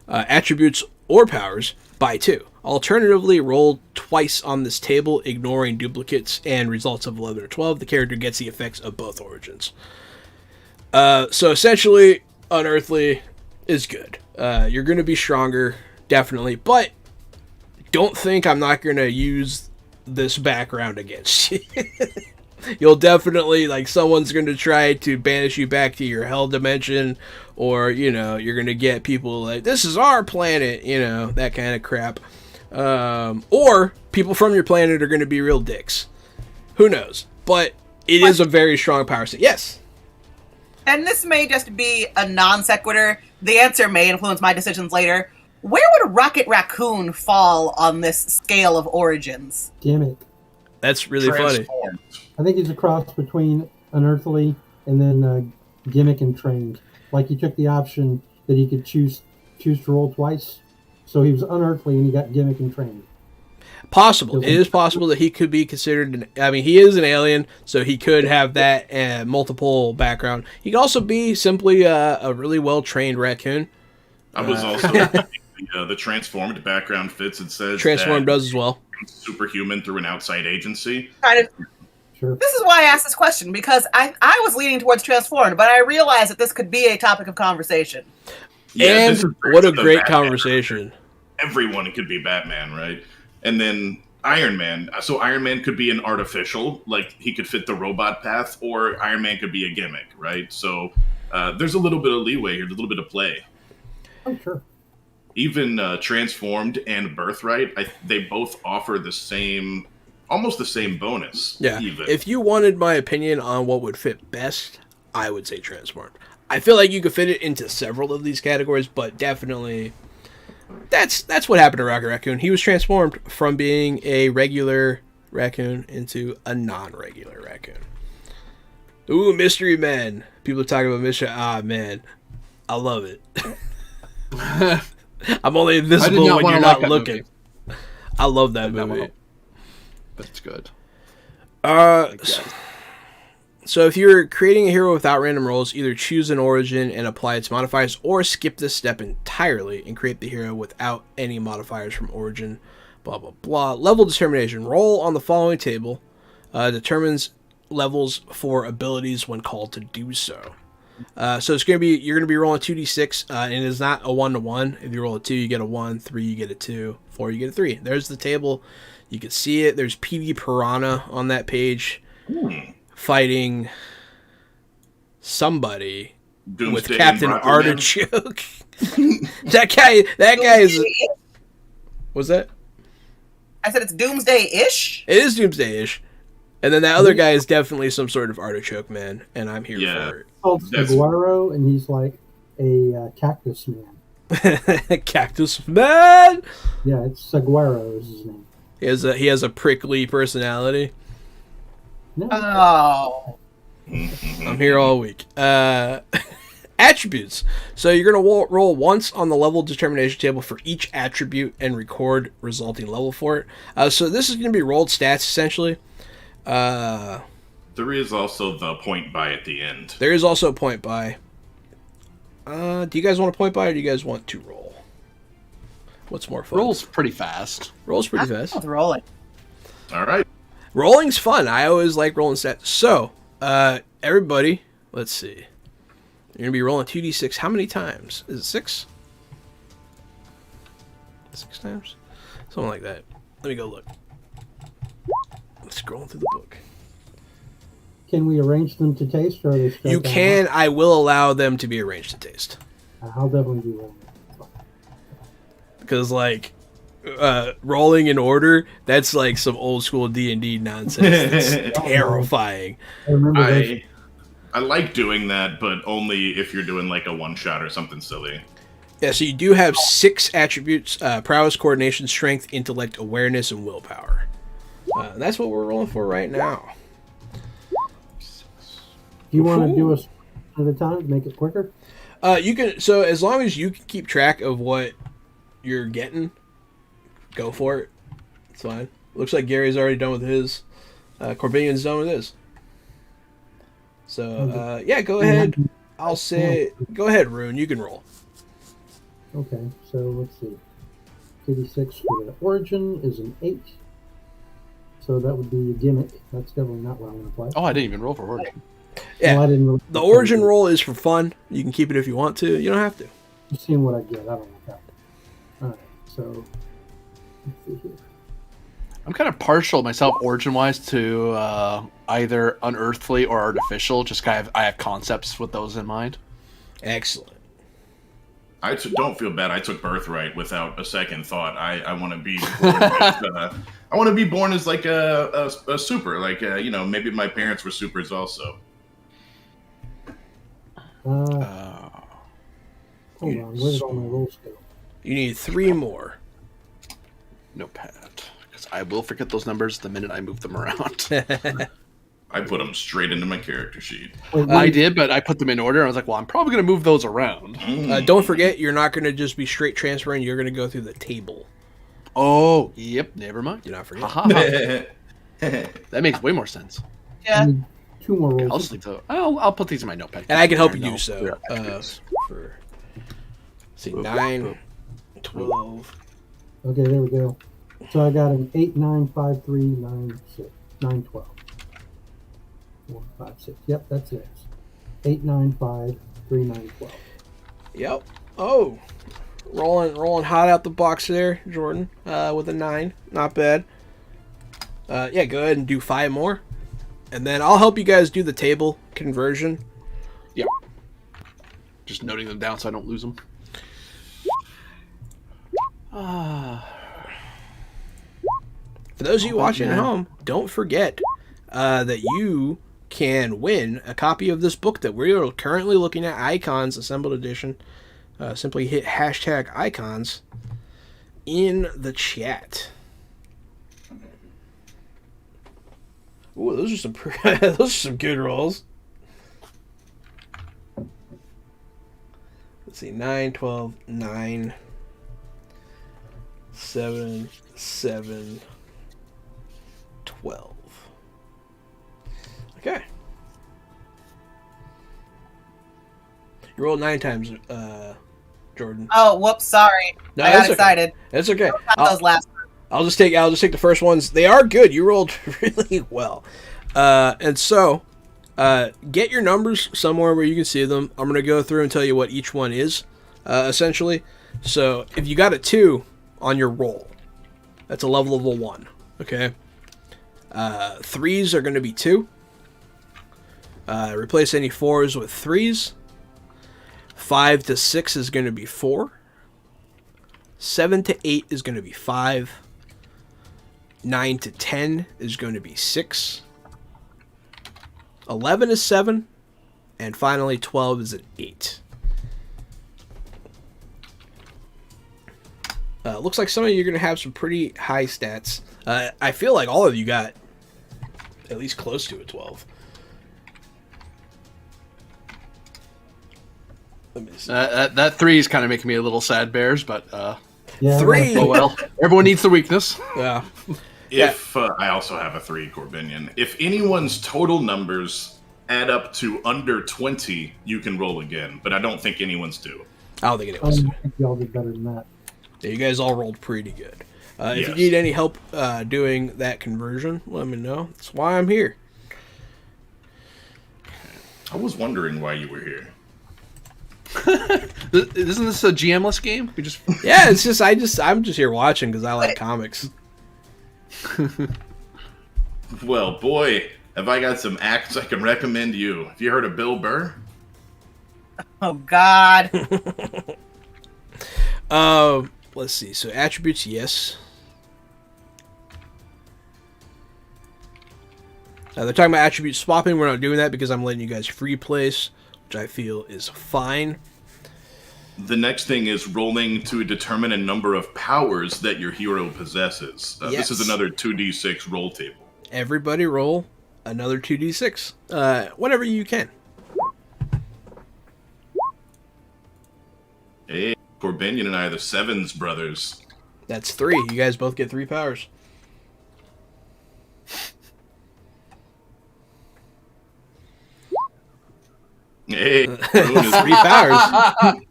attributes or powers, by 2. Alternatively, roll twice on this table, ignoring duplicates and results of 11 or 12. The character gets the effects of both origins. So essentially, Unearthly is good. You're going to be stronger, definitely, but don't think I'm not going to use this background against you. You'll definitely, like, someone's going to try to banish you back to your hell dimension, or, you're going to get people like, this is our planet, that kind of crap. Or people from your planet are going to be real dicks. Who knows? But it is a very strong power set. Yes. And this may just be a non sequitur. The answer may influence my decisions later. Where would Rocket Raccoon fall on this scale of origins? Gimmick. That's really funny. I think he's a cross between Unearthly and then Gimmick and Trained. Like he took the option that he could choose to roll twice. So he was Unearthly and he got Gimmick and Trained. Possible. It is possible that he could be considered he is an alien, so he could have that multiple background. He could also be simply a really well-trained raccoon. I was also the transformed background fits. It says Transformed does as well. Superhuman through an outside agency. Kind of. Sure. This is why I asked this question, because I was leaning towards transformed, but I realized that this could be a topic of conversation. Yeah, and what a great conversation. Everyone could be Batman, right? And then Iron Man. So Iron Man could be an artificial, like he could fit the robot path, or Iron Man could be a gimmick, right? So there's a little bit of leeway here, a little bit of play. Oh, sure. Even Transformed and Birthright, they both offer almost the same bonus. Yeah. Even. If you wanted my opinion on what would fit best, I would say Transformed. I feel like you could fit it into several of these categories, but definitely that's what happened to Rocket Raccoon. He was transformed from being a regular raccoon into a non-regular raccoon. Ooh, Mystery Men. People are talking about Mystery. Ah, man. I love it. I'm only invisible when you're not looking. Movie. I love that movie. That's good. So if you're creating a hero without random rolls, either choose an origin and apply its modifiers, or skip this step entirely and create the hero without any modifiers from origin. Blah, blah, blah. Level determination. Roll on the following table. Determines levels for abilities when called to do so. So you're gonna be rolling 2d6, and it's not a 1-to-1. If you roll a 2, you get a 1. 3, you get a 2. 4, you get a 3. There's the table. You can see it. There's PD Piranha on that page, fighting somebody Doomsday with Captain Artichoke. that guy is. What's that? I said it's doomsday-ish. It is doomsday-ish. And then that other guy is definitely some sort of artichoke man, and I'm here for it. Called Saguaro, and he's like a cactus man. Cactus man. Yeah, it's Saguaro is his name. He has a prickly personality. No. Oh. I'm here all week. Attributes. So you're going to roll once on the level determination table for each attribute and record resulting level for it. So this is going to be rolled stats, essentially. There is also the point by at the end. There is also a point by. Do you guys want to point by, or do you guys want to roll? What's more fun? Rolls pretty fast. Rolls pretty fast. It's rolling. All right. Rolling's fun. I always like rolling stats. So, everybody, let's see. You're going to be rolling 2d6 how many times? Is it 6? 6 times? Something like that. Let me go look. Scrolling through the book. Can we arrange them to taste, or are they straight You down? can. I will allow them to be arranged to taste. I'll definitely do one. Because, like, rolling in order, that's like some old school D&D nonsense. It's terrifying. I remember those. I like doing that, but only if you're doing like a one-shot or something silly. Yeah, so you do have 6 attributes: prowess, coordination, strength, intellect, awareness, and willpower. That's what we're rolling for right now. Do you want to do us at a time to make it quicker? You can. So as long as you can keep track of what you're getting, go for it. It's fine. Looks like Gary's already done with his. Corbinian's done with his. So yeah, go ahead. I'll say, go ahead, Rune. You can roll. Okay, so let's see. 86 for the origin is an 8. So that would be a gimmick. That's definitely not what I'm going to play. Oh, I didn't even roll for origin. Yeah, Well, I didn't really the origin roll is for fun. You can keep it if you want to. You don't have to. Just seeing what I get. I don't know that. Alright, so let's see here. I'm kind of partial myself, origin-wise, to either unearthly or artificial. Just kind of, I have concepts with those in mind. Excellent. Don't feel bad. I took Birthright without a second thought. I want to be born as, I want to be born as like a super, like maybe my parents were supers also. Hold on, where did all my rolls go? You need 3 more. Notepad. Because I will forget those numbers the minute I move them around. I put them straight into my character sheet. Wait, I did, but I put them in order. I was like, well, I'm probably going to move those around. Don't forget, you're not going to just be straight transferring. You're going to go through the table. Oh, yep, never mind. Do not forget. That makes way more sense. Yeah. I need 2 more rolls. I'll just leave those. I'll put these in my notepad. And I can help you No, do so. they're attributes. For see, 9, 12. Okay, there we go. So I got an 8, 9, 5, 3, 9, 6, 9, 12. 4, 5, 6. Yep, that's it. 8, 9, 5, 3, 9, 12. Yep. Oh, rolling hot out the box there, Jordan. With a 9, not bad. Yeah, go ahead and do 5 more, and then I'll help you guys do the table conversion. Yep. Just noting them down so I don't lose them. For those of you watching at home, don't forget that you can win a copy of this book that we're currently looking at, Icons Assembled Edition. Simply hit hashtag icons in the chat. Ooh, those are some those are some good rolls. Let's see, 9, 12, 9, 7, 7, 12. Okay. You rolled 9 times, Jordan. Oh, whoops, sorry. No, I that's got excited. That's okay. Not those last. I'll just take the first ones. They are good. You rolled really well. And so, get your numbers somewhere where you can see them. I'm going to go through and tell you what each one is, essentially. So, if you got a 2 on your roll, that's a level of a 1. Okay? 3s are going to be 2. Replace any 4s with 3s. 5 to 6 is going to be 4. 7 to 8 is going to be 5. 9 to 10 is going to be 6. 11 is 7. And finally, 12 is an 8. Looks like some of you are going to have some pretty high stats. I feel like all of you got at least close to a 12. Let me see. That 3 is kind of making me a little sad, Bears, but Yeah, 3! oh well. Everyone needs the weakness. Yeah. If I also have a 3, Corbinian. If anyone's total numbers add up to under 20, you can roll again. But I don't think anyone's do. I don't think anyone's. I think y'all did better than that. Yeah, you guys all rolled pretty good. If you Yes. need any help doing that conversion, let me know. That's why I'm here. I was wondering why you were here. Isn't this a GM-less game? We just Yeah, it's just I'm just here watching because I like comics. Well, boy, have I got some acts I can recommend you. Have you heard of Bill Burr? Oh God. Let's see. So attributes, yes. They're talking about attribute swapping. We're not doing that because I'm letting you guys free place, which I feel is fine. The next thing is rolling to determine a number of powers that your hero possesses. Yes. This is another 2d6 roll table. Everybody roll another 2d6 whenever you can. Hey, Corbinian and I are the Sevens brothers. That's 3. You guys both get 3 powers. Hey, 3 powers.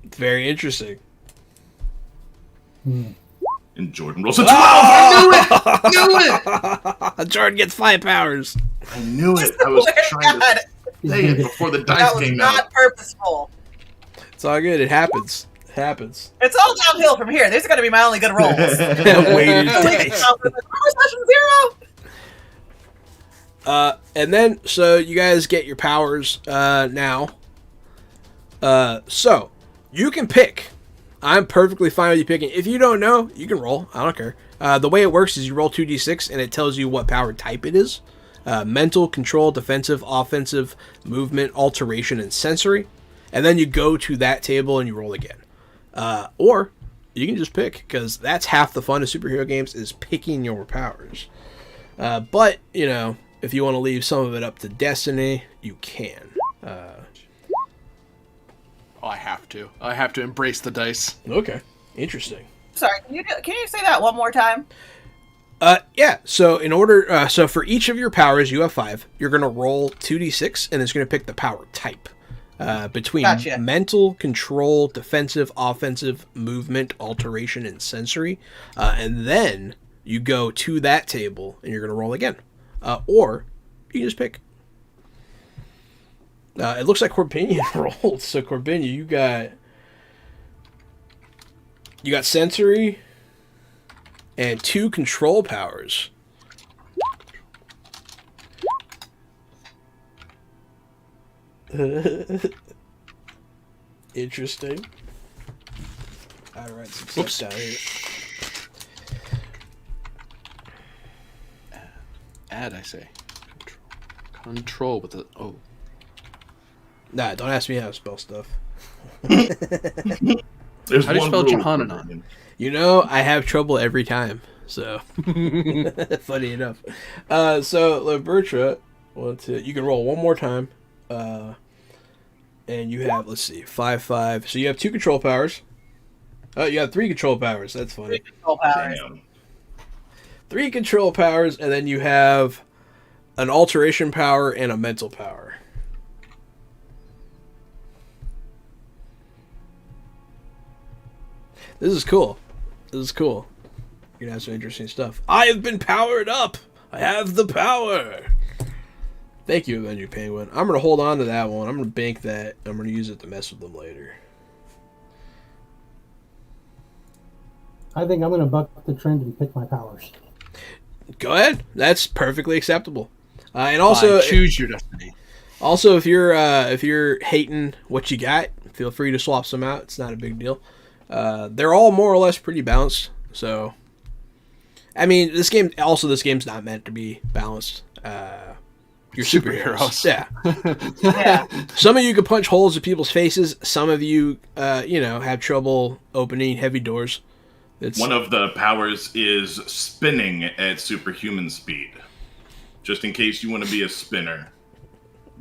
It's very interesting. Hmm. and Jordan rolls a 12. I knew it! Jordan gets 5 powers. I knew it. I was trying to say it before the That dice was came not out. purposeful. It's all good. It happens. It happens. It's all downhill from here. These are going to be my only good rolls. Weighted Session dice. 0. And then, so you guys get your powers now. So, you can pick. I'm perfectly fine with you picking. If you don't know, you can roll. I don't care. The way it works is you roll 2d6 and it tells you what power type it is. Mental, control, defensive, offensive, movement, alteration, and sensory. And then you go to that table and you roll again. Or you can just pick, because that's half the fun of superhero games is picking your powers. But, you know, if you want to leave some of it up to destiny, you can. I have to. I have to embrace the dice. Okay. Interesting. Sorry, can you say that one more time? Yeah. So in order, so for each of your powers, you have 5. You're going to roll 2d6, and it's going to pick the power type. Between Gotcha. mental, control, defensive, offensive, movement, alteration, and sensory. And then you go to that table, and you're going to roll again. Or you can just pick. It looks like Corbinian rolled. So Corbinian, you got sensory and 2 control powers. Interesting. I write some stuff down here. Add, I say. Control with the... Oh. Nah, don't ask me how to spell stuff. There's How do you one spell rule, Johanan? Corbinian. You know, I have trouble every time. So, funny enough. So, Libertra, you can roll one more time. And you have, let's see, 5, 5. So you have 2 control powers. Oh, you have 3 control powers. That's funny. Control powers. Damn. 3 control powers, and then you have an alteration power and a mental power. This is cool. This is cool. You're gonna have some interesting stuff. I have been powered up. I have the power. Thank you, Avenger Penguin. I'm gonna hold on to that one. I'm gonna bank that. I'm gonna use it to mess with them later. I think I'm going to buck the trend and pick my powers. Go ahead. That's perfectly acceptable. And also, choose your destiny. Also, if you're hating what you got, feel free to swap some out. It's not a big deal. They're all more or less pretty balanced, so I mean, this game's not meant to be balanced. You're superheroes. Yeah. Some of you can punch holes in people's faces. Some of you, have trouble opening heavy doors. One of the powers is spinning at superhuman speed. Just in case you want to be a spinner.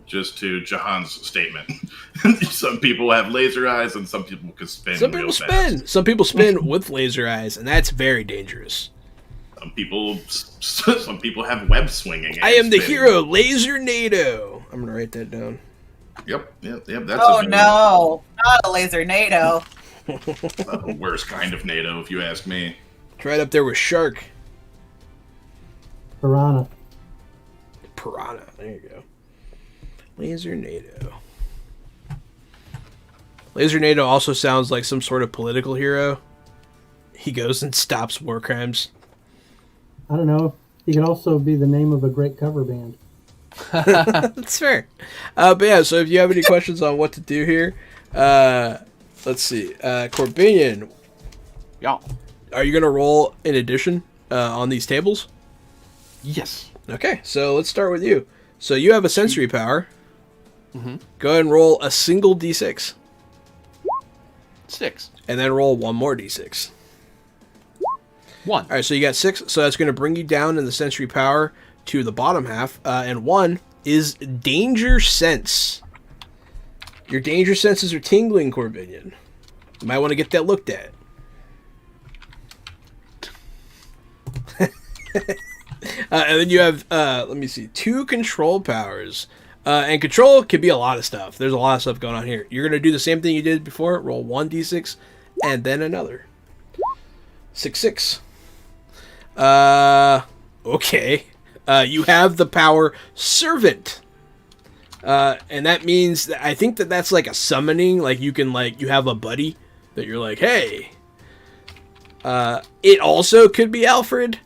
Just to Jahan's statement. Some people have laser eyes and some people can spin. Some people spin. Some people spin with laser eyes, and that's very dangerous. Some people have web swinging. I am the hero, Laser NATO. I'm gonna write that down. Yep. That's no, not a laser NATO. The worst kind of NATO, if you ask me. It's right up there with Shark. Piranha. There you go. Laser NATO. Laser NATO also sounds like some sort of political hero. He goes and stops war crimes. I don't know. He could also be the name of a great cover band. That's fair. But yeah, so if you have any questions on what to do here, let's see. Corbinian. Yeah. Are you going to roll in addition on these tables? Yes. Okay, so let's start with you. So you have a sensory power. Mm-hmm. Go ahead and roll a single d6. 6. And then roll one more d6. 1. All right, so you got 6. So that's going to bring you down in the sensory power to the bottom half. And 1 is danger sense. Your danger senses are tingling, Corbinian. You might want to get that looked at. And then you have, 2 control powers. And control can be a lot of stuff. There's a lot of stuff going on here. You're going to do the same thing you did before. Roll 1d6 and then another. 6. Okay. You have the power Servant. And that means that I think that's like a summoning. Like you can you have a buddy that you're like, hey. It also could be Alfred.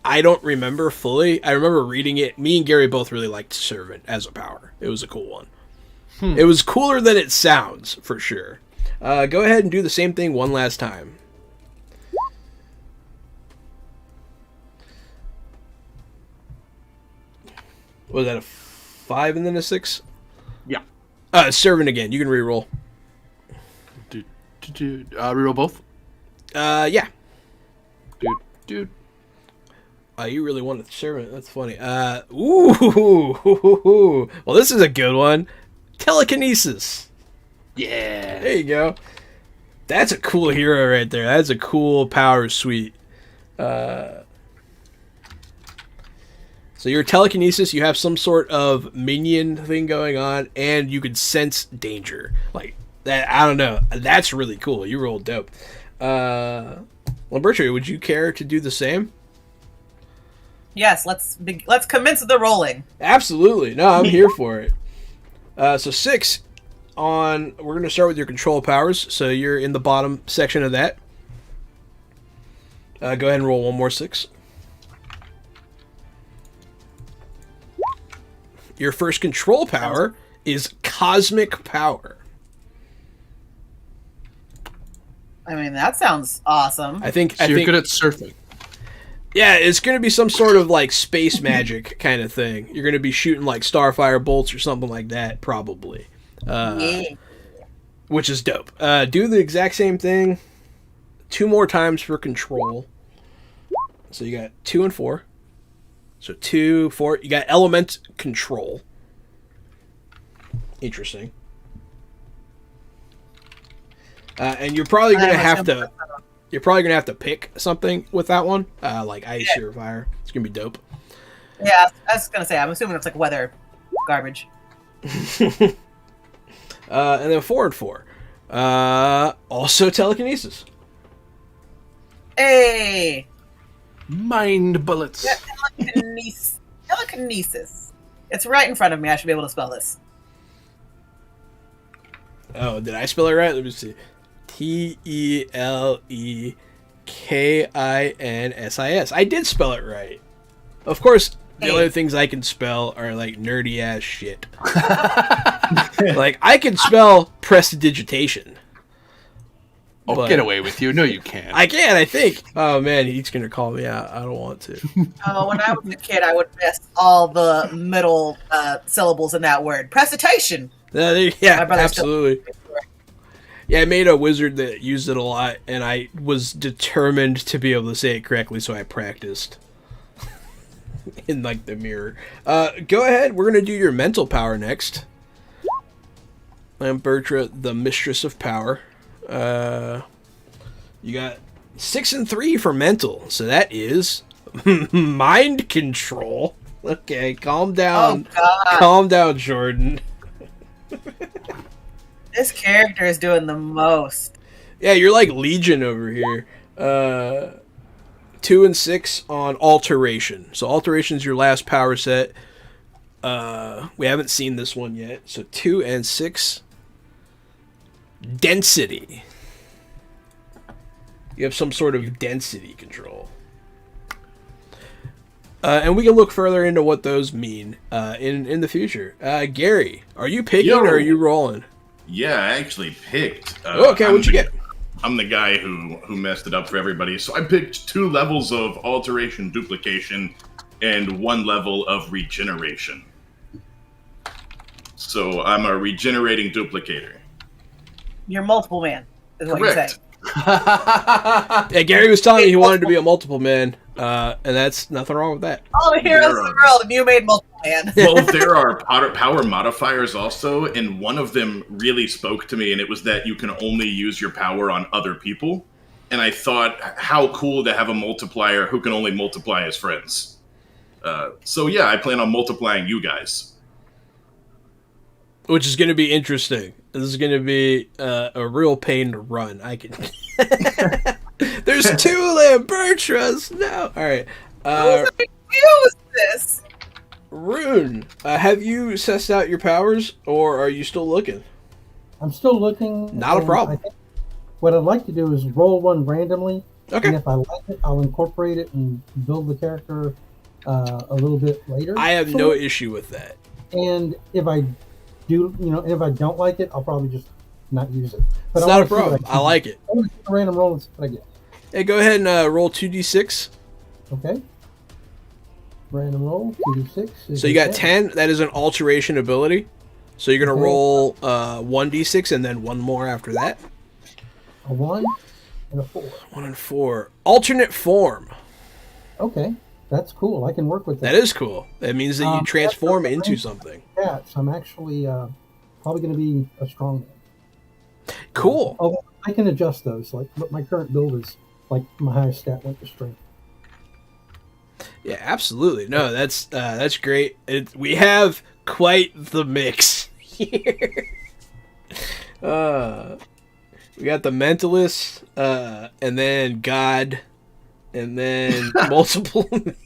I don't remember fully. I remember reading it. Me and Gary both really liked Servant as a power. It was a cool one. It was cooler than it sounds, for sure. Go ahead and do the same thing one last time. Was that a 5 and then a 6? Yeah. Servant again. You can reroll. Reroll both? Yeah. Dude. You really wanted Servant. That's funny. Ooh. Well, this is a good one. Telekinesis. Yeah. There you go. That's a cool hero right there. That's a cool power suite. So your telekinesis, you have some sort of minion thing going on, and you can sense danger. Like that, I don't know. That's really cool. You rolled dope. Lamberto, would you care to do the same? Yes, let's commence the rolling. Absolutely. No, I'm here for it. So 6 on. We're going to start with your control powers. So you're in the bottom section of that. Go ahead and roll one more 6. Your first control power is cosmic power. I mean, that sounds awesome. I think you're good at surfing. Yeah, it's going to be some sort of like space magic kind of thing. You're going to be shooting like starfire bolts or something like that, probably. Which is dope. Do the exact same thing 2 more times for control. So you got 2 and 4. So 2, 4. You got element control. Interesting. And you're probably going to have to... You're probably going to have to pick something with that one, like ice or fire. It's going to be dope. Yeah, I was going to say, I'm assuming it's like weather garbage. And then 4 and 4. Also telekinesis. Hey! Mind bullets. Yeah, telekinesis. It's right in front of me. I should be able to spell this. Oh, did I spell it right? Let me see. Telekinesis. I did spell it right. Of course, the only things I can spell are like nerdy ass shit. Like I can spell prestidigitation. Oh, But get away with you. No, you can't. I can, I think. Oh, man, he's going to call me out. I don't want to. Oh, when I was a kid, I would miss all the middle syllables in that word. Precipitation. Yeah, My brother absolutely. Yeah, I made a wizard that used it a lot, and I was determined to be able to say it correctly, so I practiced. In, like, the mirror. Go ahead. We're going to do your mental power next. Lambertra, the Mistress of Power. You got 6 and 3 for mental, so that is mind control. Okay, calm down. Oh, God. Calm down, Jordan. This character is doing the most. Yeah, you're like Legion over here. 2 and 6 on alteration. So alteration's your last power set. We haven't seen this one yet. So 2 and 6. Density. You have some sort of density control. And we can look further into what those mean in the future. Gary, are you picking or are you rolling? Yeah, I actually picked. Okay, what'd you get? I'm the guy who messed it up for everybody. So I picked 2 levels of alteration duplication and 1 level of regeneration. So I'm a regenerating duplicator. You're multiple man, is what Correct. you're saying. Yeah, Gary was telling me he wanted to be a multiple man, and that's nothing wrong with that. All the heroes of the world, and you made multiple man. Well, there are power modifiers also, and one of them really spoke to me, and it was that you can only use your power on other people. And I thought, how cool to have a multiplier who can only multiply his friends. So yeah, I plan on multiplying you guys. Which is going to be interesting. This is going to be a real pain to run. I can. There's 2 Lambertras. No. All right. What is this? Rune, have you assessed out your powers, or are you still looking? I'm still looking. Not a problem. I think what I'd like to do is roll one randomly. Okay. And if I like it, I'll incorporate it and build the character a little bit later. I have no issue with that. And if I do, if I don't like it, I'll probably just not use it. But It's not a problem. I like it. I want to take a random roll and see what I get. Hey, go ahead and roll 2d6. Okay. Random roll, 2d6. So you got 10. That is an alteration ability. So you're going to roll 1d6 and then 1 more after that. A 1 and a 4. 1 and 4. Alternate form. Okay. That's cool. I can work with that. That is cool. That means that you transform into something. Yeah, so I'm actually probably going to be a strong man. Cool. Although I can adjust those. But my current build is my highest stat went to strength. Yeah, absolutely. No, that's great. We have quite the mix here. We got the mentalist, and then God, and then multiple men.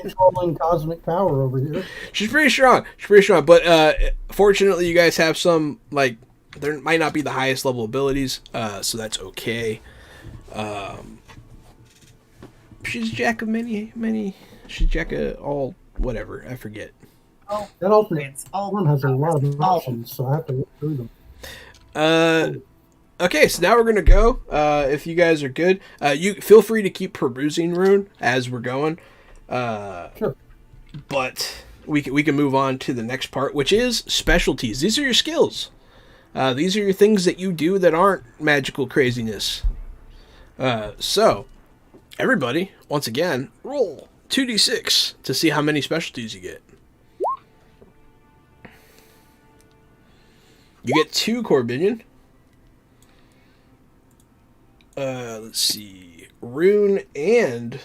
Controlling cosmic power over here. She's pretty strong. But fortunately, you guys have some, there might not be the highest level abilities, so that's okay. She's jack of many. She's jack of all, whatever. I forget. Oh, That alternate it's all form has a lot of options, so I have to look through them. Okay, so now we're gonna go. If you guys are good, you feel free to keep perusing Rune as we're going. Sure. But we can move on to the next part, which is specialties. These are your skills. These are your things that you do that aren't magical craziness. So, everybody, once again, roll 2d6 to see how many specialties you get. You get 2, Corbinian. Let's see. Rune and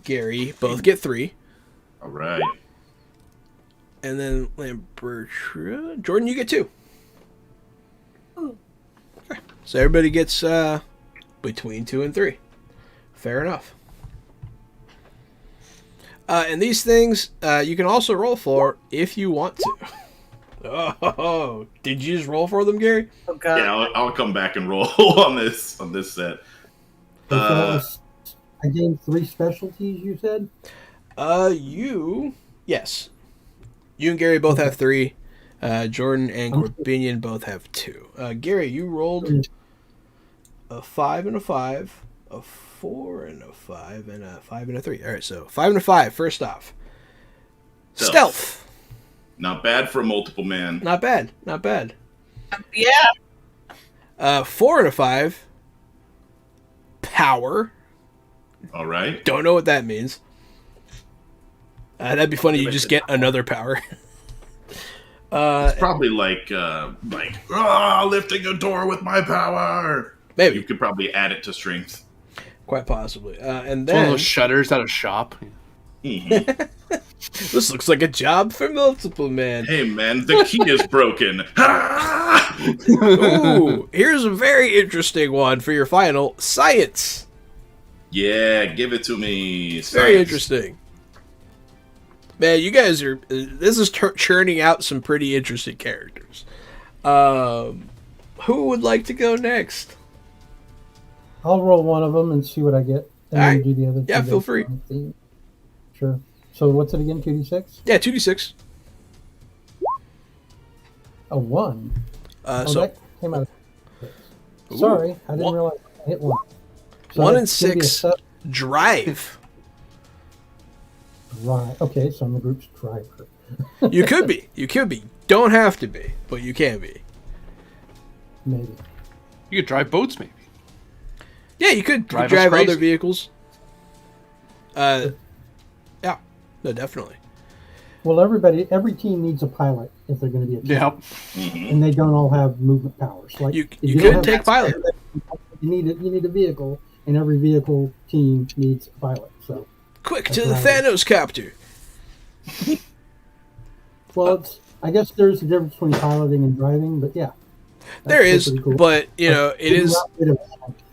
Gary both get 3. All right. And then Lambertra. Jordan, you get 2. Okay. So everybody gets between 2 and 3. Fair enough. And these things you can also roll for if you want to. Oh, did you just roll for them, Gary? Oh, God. Yeah, I'll come back and roll on this set. I gained 3 specialties, you said? Yes. You and Gary both have 3. Jordan and Corbinian both have 2. Gary, you rolled a 5 and a 5, a 4 and a 5, and a 5 and a 3. All right, so 5 and a 5. First off, stealth. Not bad for a multiple man. Not bad. Not bad. Yeah. 4 and a 5. Power. All right. Don't know what that means. That'd be funny. You just get another power. It's probably like lifting a door with my power. Maybe You could probably add it to strength. quite possibly. And It's one of then those shutters at a shop. Mhm. this looks like a job for multiple man. Hey, man, the key is broken. Ooh, here's a very interesting one for your final science. Yeah, give it to me. Very Science. interesting. Man, you guys are. This is churning out some pretty interesting characters. Who would like to go next? I'll roll one of them and see what I get, and All then right. do the other. Yeah, two feel based free. on the theme. Sure. So what's it again? 2d6. Yeah, 2d6. A 1. So that came out of 6. Ooh. Sorry, I didn't One- realize I hit 1. So 1 and that's gonna be a 6. 7. Drive. Right. Okay, so I'm the group's driver. You could be. You could be. Don't have to be, but you can be. Maybe. You could drive boats, maybe. Yeah, you could Drive us drive crazy. other vehicles. Yeah, no, definitely. Well, every team needs a pilot if they're going to be a team, Yep. Mhm. and they don't all have movement powers. Like You if could don't have- take pilot. You need a vehicle, and every vehicle team needs a pilot. So, Quick That's to the right. Thanos copter. well, I guess there's a difference between piloting and driving, but yeah, There that's is, pretty cool. but you know, it is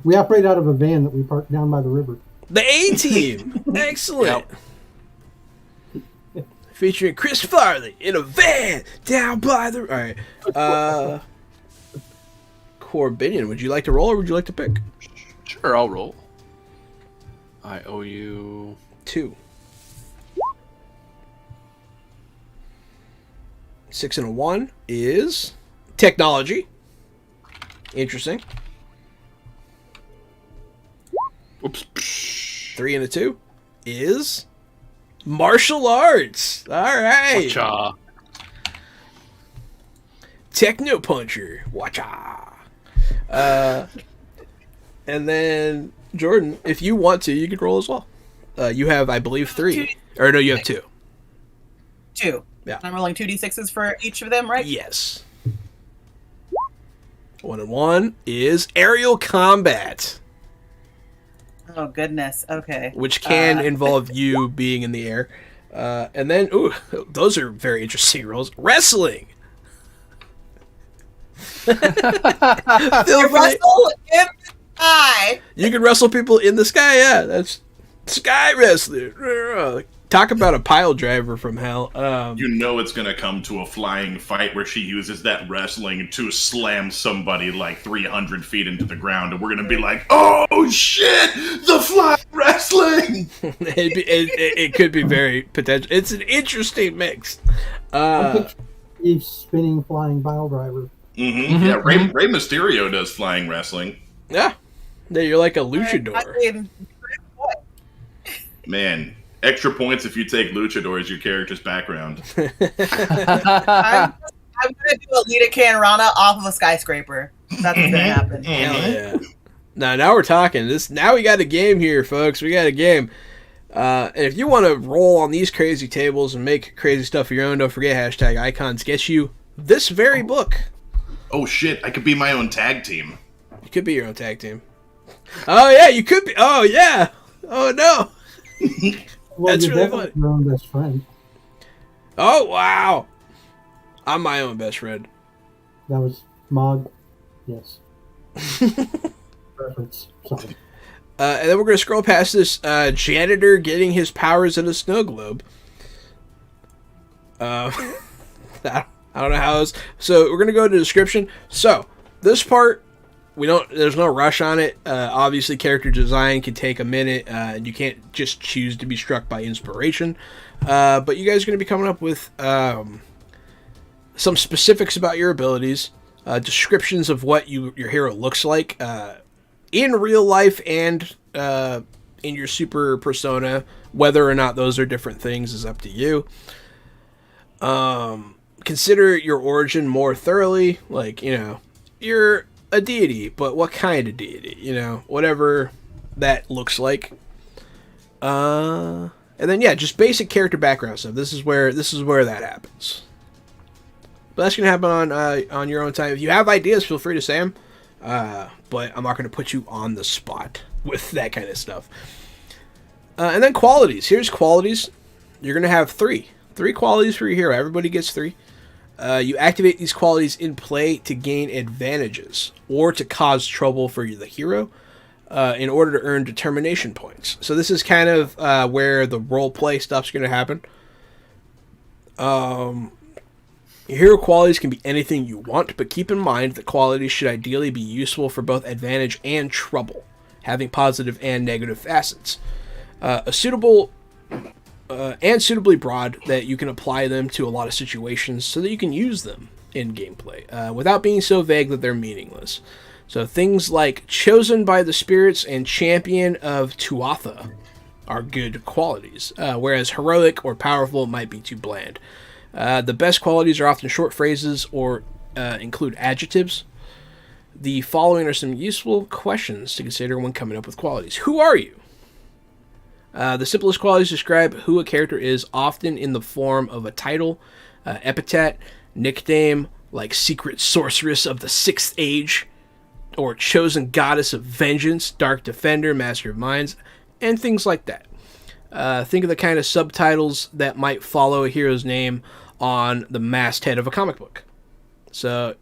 We operate out of a van that we parked down by the river. the A Team. Excellent. Featuring Chris Farley in a van down by the. All right. Corbinian, would you like to roll or would you like to pick? Sure, I'll roll. I owe you 2. 6 and a 1 is technology. Interesting. Oops. 3 and a 2 is martial arts. All right. Cha. Techno puncher. Watcha. And then Jordan, if you want to, you can roll as well. You have, I believe, 3. Or no, you have 2. 2. Yeah. I'm rolling 2d6s for each of them, right? Yes. 1 and 1 is aerial combat, Oh, goodness. Okay. which can involve you being in the air. And then, ooh, those are very interesting rolls. Wrestling. Feel You free- wrestle in the sky. You can wrestle people in the sky. Yeah, that's sky wrestling. Talk about a pile driver from hell. You know it's going to come to a flying fight where she uses that wrestling to slam somebody like 300 feet into the ground, and we're going to be like, oh shit, the flying wrestling! it could be very potential. It's an interesting mix. I'm picturing Steve spinning flying pile driver. Mm-hmm. Yeah, Rey Mysterio does flying wrestling. Yeah, you're like a I luchador. mean, Man, extra points if you take luchador as your character's background. I'm gonna do a Lita Canrana off of a skyscraper. That's what's gonna happen. Hell yeah. Now we're talking. Now we got a game here, folks. We got a game. And if you want to roll on these crazy tables and make crazy stuff of your own, don't forget hashtag icons gets you this very book. Oh shit, I could be my own tag team. You could be your own tag team. Oh yeah, you could be. Oh yeah. Oh no. Well, That's you're really definitely funny. your own best friend. Oh wow. I'm my own best friend. That was Mog. Yes. Reference. Sorry. And then we're going to scroll past this janitor getting his powers in a snow globe. I don't know how it's... So we're going to go to the description. So this part, there's no rush on it. Obviously, character design can take a minute. And you can't just choose to be struck by inspiration. But you guys are going to be coming up with some specifics about your abilities. Descriptions of what your hero looks like. in real life and in your super persona. Whether or not those are different things is up to you. Consider your origin more thoroughly. Like, you're a deity, but what kind of deity? Whatever that looks like. And then just basic character background stuff. This is where that happens. But that's gonna happen on your own time. If you have ideas, feel free to say them. But I'm not gonna put you on the spot with that kind of stuff. And then qualities. Here's qualities. You're gonna have three qualities for your hero. Everybody gets 3. You activate these qualities in play to gain advantages or to cause trouble for the hero. In order to earn determination points. So this is kind of where the roleplay stuff's going to happen. Your hero qualities can be anything you want, but keep in mind that qualities should ideally be useful for both advantage and trouble, having positive and negative facets. Suitably broad that you can apply them to a lot of situations so that you can use them in gameplay without being so vague that they're meaningless. So things like chosen by the spirits and champion of Tuatha are good qualities, whereas heroic or powerful might be too bland. The best qualities are often short phrases or include adjectives. The following are some useful questions to consider when coming up with qualities. Who are you? The simplest qualities describe who a character is, often in the form of a title, epithet, nickname, like Secret Sorceress of the Sixth Age, or Chosen Goddess of Vengeance, Dark Defender, Master of Minds, and things like that. Think of the kind of subtitles that might follow a hero's name on the masthead of a comic book. So,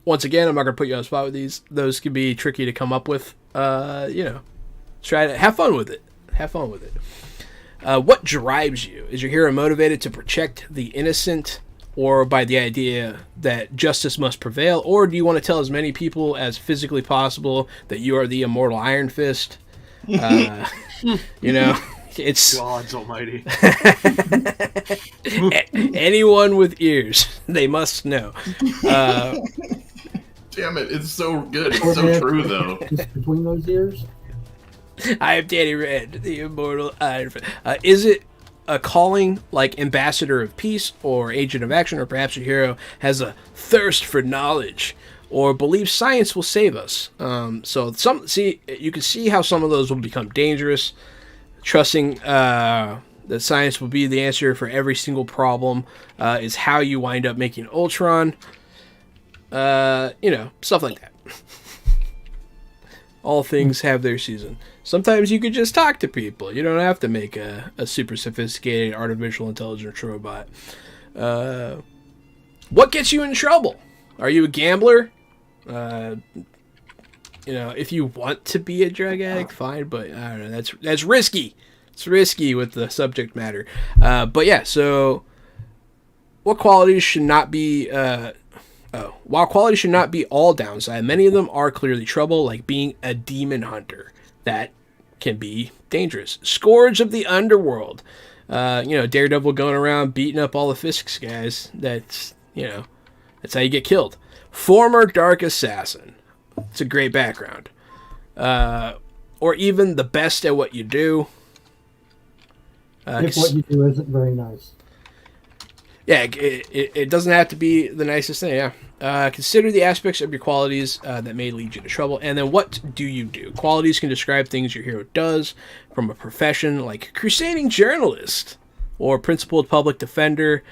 once again, I'm not going to put you on the spot with these. Those can be tricky to come up with. Try to have fun with it. What drives you? Is your hero motivated to protect the innocent, or by the idea that justice must prevail, or do you want to tell as many people as physically possible that you are the immortal Iron Fist? It's God's almighty. Anyone with ears, they must know. Damn it, it's so good. It's so true, though. Just between those ears? I am Danny Red, the immortal Iron Fist. Is it a calling like Ambassador of Peace or Agent of Action, or perhaps your hero has a thirst for knowledge or believes science will save us? You can see how some of those will become dangerous. Trusting that science will be the answer for every single problem is how you wind up making Ultron. Stuff like that. All things have their season. Sometimes you could just talk to people. You don't have to make a super sophisticated artificial intelligence robot. What gets you in trouble? Are you a gambler? If you want to be a drug addict, fine, but I don't know. That's risky. It's risky with the subject matter. So what qualities should not be... while qualities should not be all downside, many of them are clearly trouble, like being a demon hunter. That can be dangerous. Scourge of the underworld. Daredevil going around beating up all the Fisk's guys. That's how you get killed. Former dark assassin. It's a great background. Or even the best at what you do. If what you do isn't very nice. Yeah, it doesn't have to be the nicest thing, yeah. Consider the aspects of your qualities that may lead you to trouble. And then what do you do? Qualities can describe things your hero does from a profession like crusading journalist or principled public defender.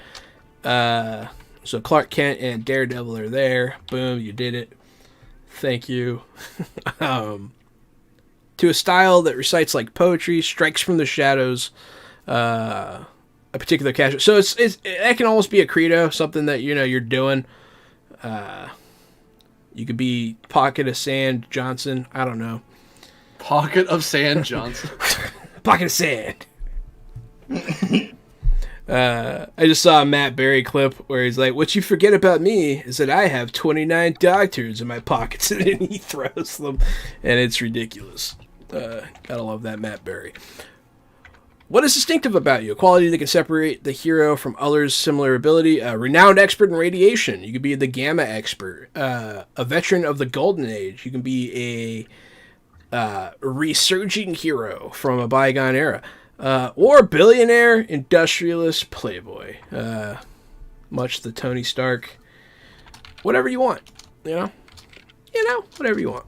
So Clark Kent and Daredevil are there. Boom, you did it. Thank you. To a style that recites like poetry, strikes from the shadows, a particular casual. So that can almost be a credo, something that you're doing. You could be Pocket of Sand Johnson. I don't know. Pocket of Sand Johnson. Pocket of Sand. I just saw a Matt Berry clip where he's like, "What you forget about me is that I have 29 dog turds in my pockets," and then he throws them, and it's ridiculous. Gotta love that Matt Berry. What is distinctive about you? A quality that can separate the hero from others' similar ability. A renowned expert in radiation. You could be the gamma expert. A veteran of the golden age. You can be a resurging hero from a bygone era. Or billionaire, industrialist, playboy. Much the Tony Stark. Whatever you want, whatever you want.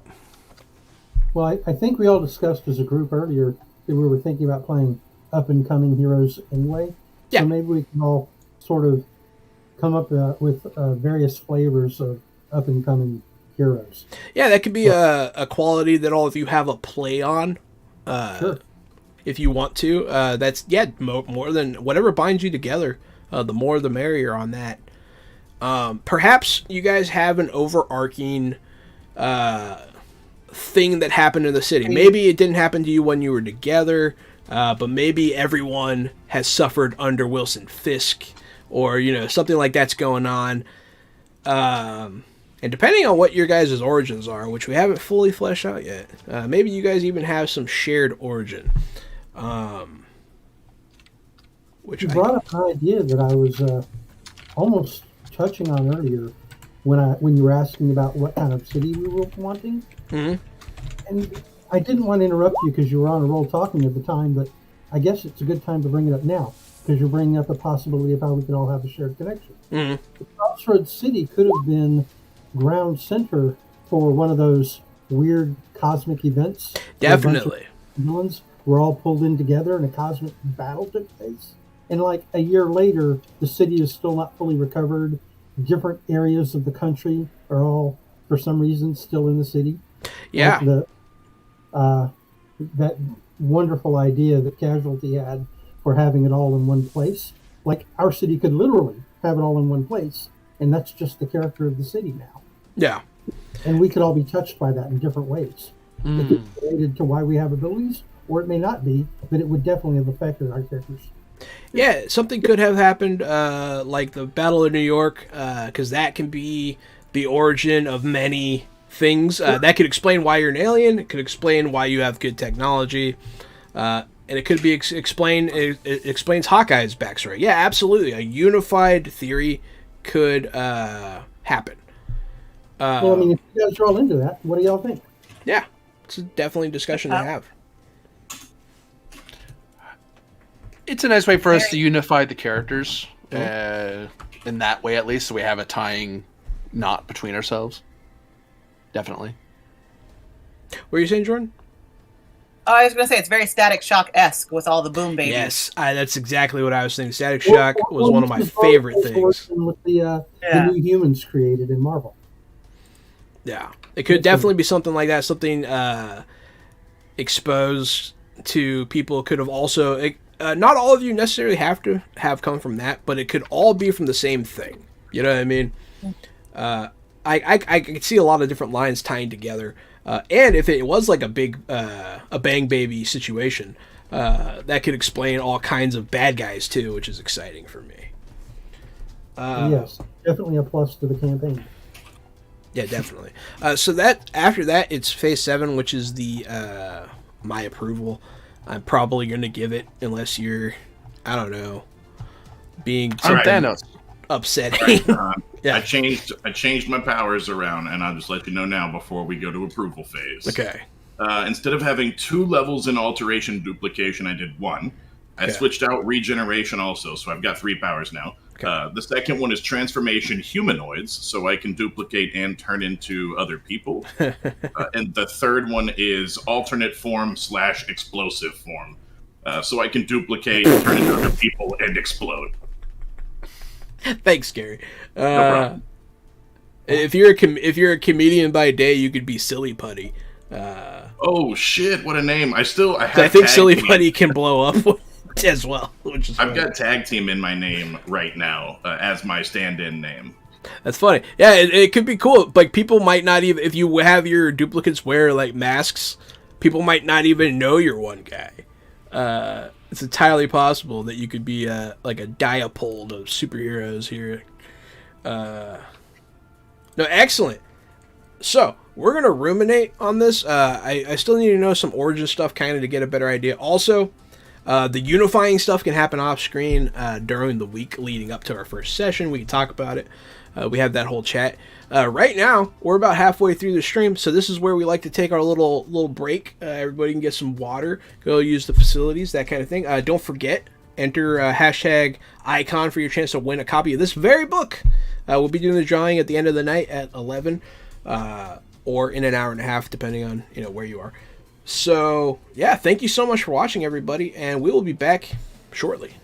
Well, I think we all discussed as a group earlier that we were thinking about playing up-and-coming heroes anyway. Yeah. So maybe we can all sort of come up with various flavors of up-and-coming heroes. Yeah, that could be a quality that all of you have a play on. Sure. If you want to. That's, more than whatever binds you together. The more the merrier on that. Perhaps you guys have an overarching thing that happened in the city. Maybe it didn't happen to you when you were together, but maybe everyone has suffered under Wilson Fisk, or something like that's going on. And depending on what your guys' origins are, which we haven't fully fleshed out yet, maybe you guys even have some shared origin. Which you brought up an idea that I was almost touching on earlier when you were asking about what kind of city we were wanting. Mm-hmm. And I didn't want to interrupt you because you were on a roll talking at the time, but I guess it's a good time to bring it up now because you're bringing up the possibility of how we could all have a shared connection. Mm-hmm. The Crossroads City could have been ground center for one of those weird cosmic events. Definitely. Villains were all pulled in together and a cosmic battle took place. And like a year later, the city is still not fully recovered. Different areas of the country are all, for some reason, still in the city. Yeah. Like that wonderful idea that Casualty had for having it all in one place. Like our city could literally have it all in one place, and that's just the character of the city now. Yeah. And we could all be touched by that in different ways. It could be related to why we have abilities, or it may not be, but it would definitely have affected our characters. Yeah, something could have happened, like the Battle of New York, because that can be the origin of many things. That could explain why you're an alien. It could explain why you have good technology, and it could be explained. It explains Hawkeye's backstory. Yeah, absolutely. A unified theory could happen. Well, I mean, if you guys are all into that, what do y'all think? Yeah, it's definitely a discussion to have. It's a nice way for us to unify the characters in that way, at least, so we have a tying knot between ourselves. Definitely. What were you saying, Jordan? Oh, I was going to say it's very Static Shock-esque with all the boom babies. Yes, that's exactly what I was thinking. Static Shock was one of my favorite things. With the new humans created in Marvel. Yeah, it could definitely be something like that. Something exposed to people could have also... not all of you necessarily have to have come from that, but it could all be from the same thing. You know what I mean? I could see a lot of different lines tying together. And if it was like a big, a Bang Baby situation, that could explain all kinds of bad guys too, which is exciting for me. Yes, definitely a plus to the campaign. Yeah, definitely. So that after that, it's Phase 7, which is the my approval. I'm probably going to give it, unless you're, I don't know, being Thanos upsetting. Right, Yeah. I changed my powers around, and I'll just let you know now before we go to approval phase. Okay. Instead of having 2 levels in alteration duplication, I did 1. I switched out regeneration also, so I've got 3 powers now. Okay. The second one is transformation humanoids, so I can duplicate and turn into other people. And the third one is alternate form / explosive form, so I can duplicate, turn into other people, and explode. Thanks, Gary. No problem. If you're a comedian by day, you could be Silly Putty. Oh shit! What a name! I think Silly Putty can blow up as well. Which is I've got tag team in my name right now as my stand-in name. That's funny. Yeah, it could be cool. Like, people might not even, if you have your duplicates wear like masks, people might not even know you're one guy. It's entirely possible that you could be like a diapole of superheroes here. No, excellent. So we're gonna ruminate on this. I still need to know some origin stuff, kind of, to get a better idea. Also, The unifying stuff can happen off screen during the week leading up to our first session. We can talk about it. We have that whole chat. Right now, we're about halfway through the stream, so this is where we like to take our little break. Everybody can get some water, go use the facilities, that kind of thing. Don't forget, enter hashtag icon for your chance to win a copy of this very book. We'll be doing the drawing at the end of the night at 11, or in an hour and a half, depending on where you are. So, yeah, thank you so much for watching, everybody, and we will be back shortly.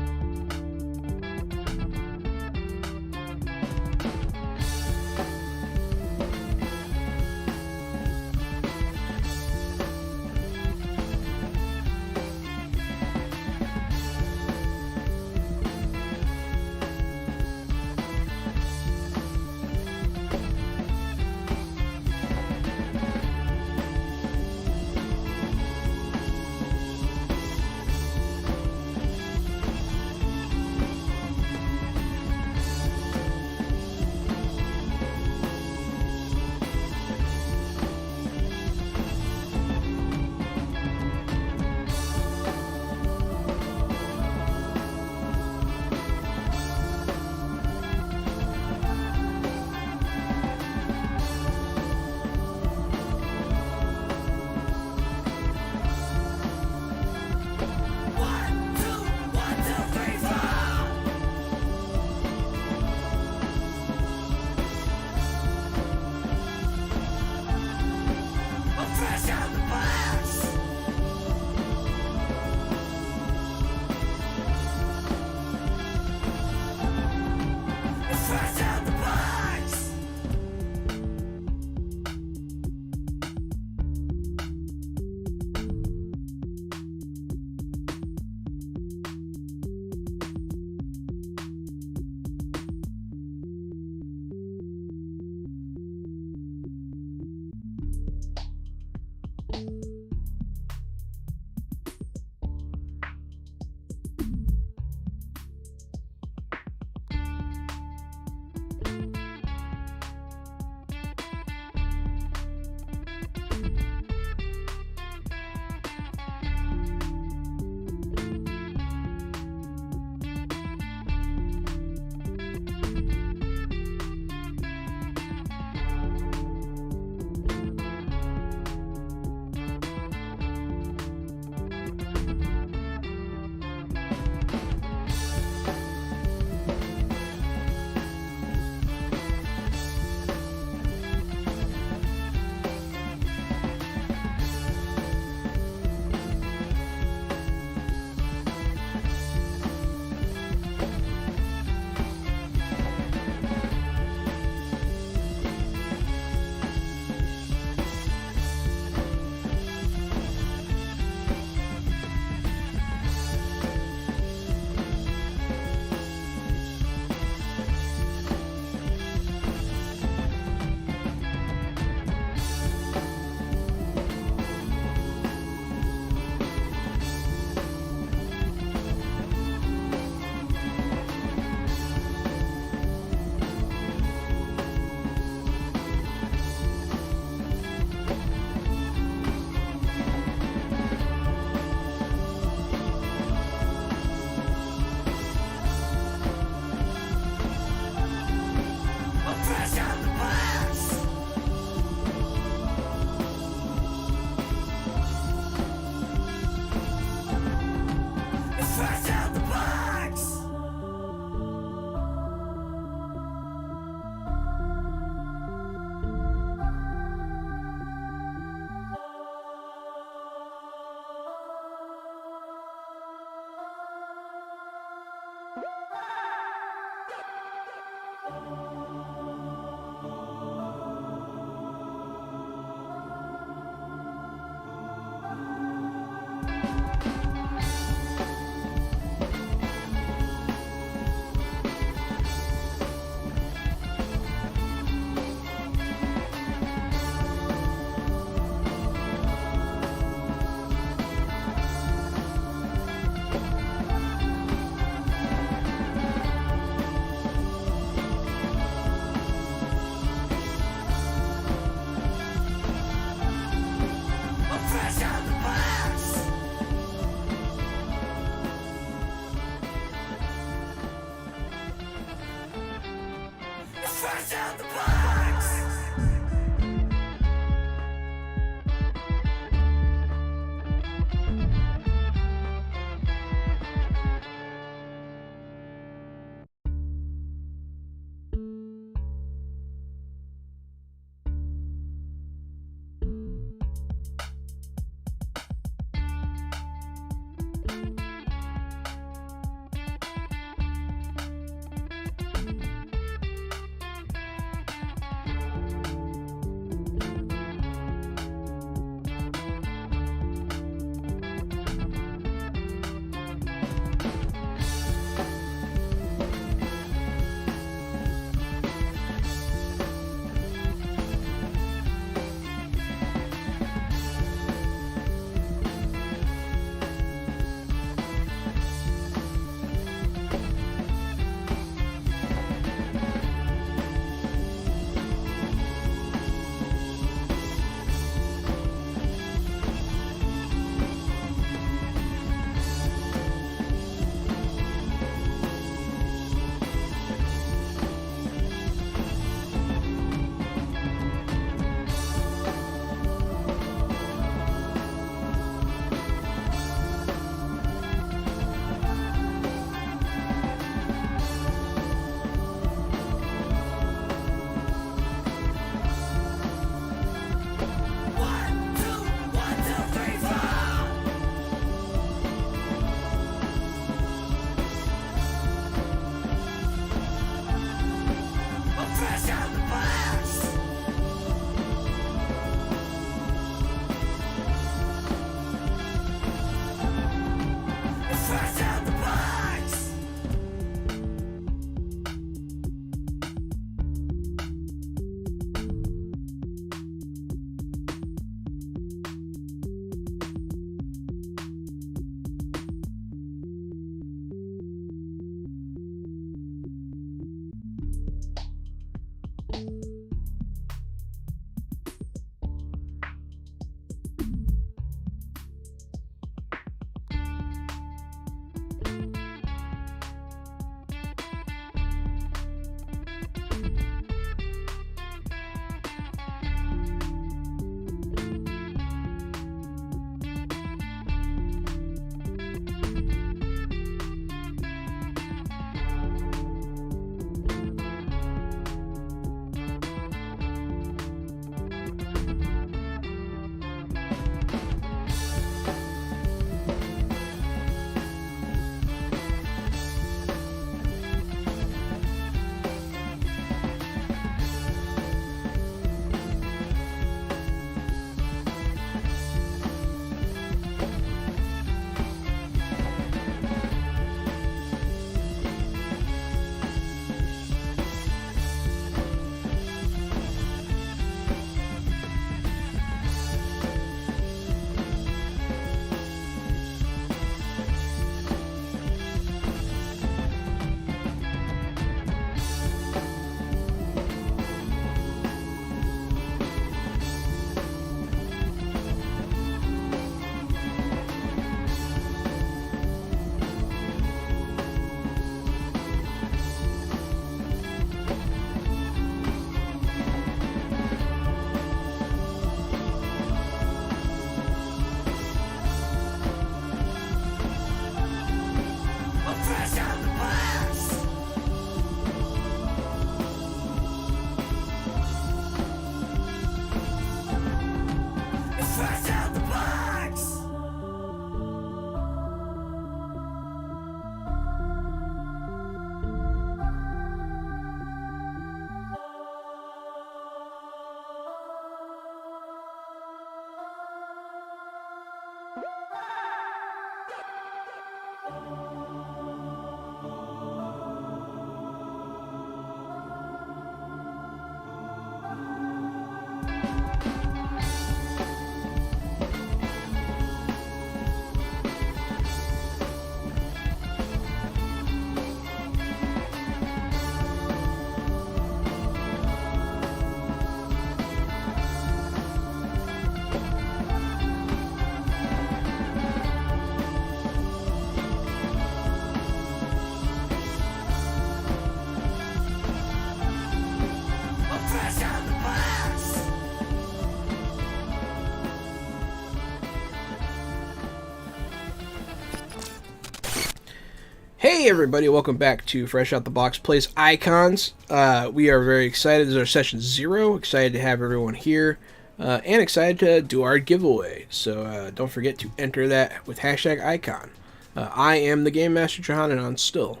Hey everybody, welcome back to Fresh Out the Box Plays Icons. We are very excited. This is our session 0. Excited to have everyone here. And excited to do our giveaway. So don't forget to enter that with hashtag icon. I am the Game Master Jahan, and I'm still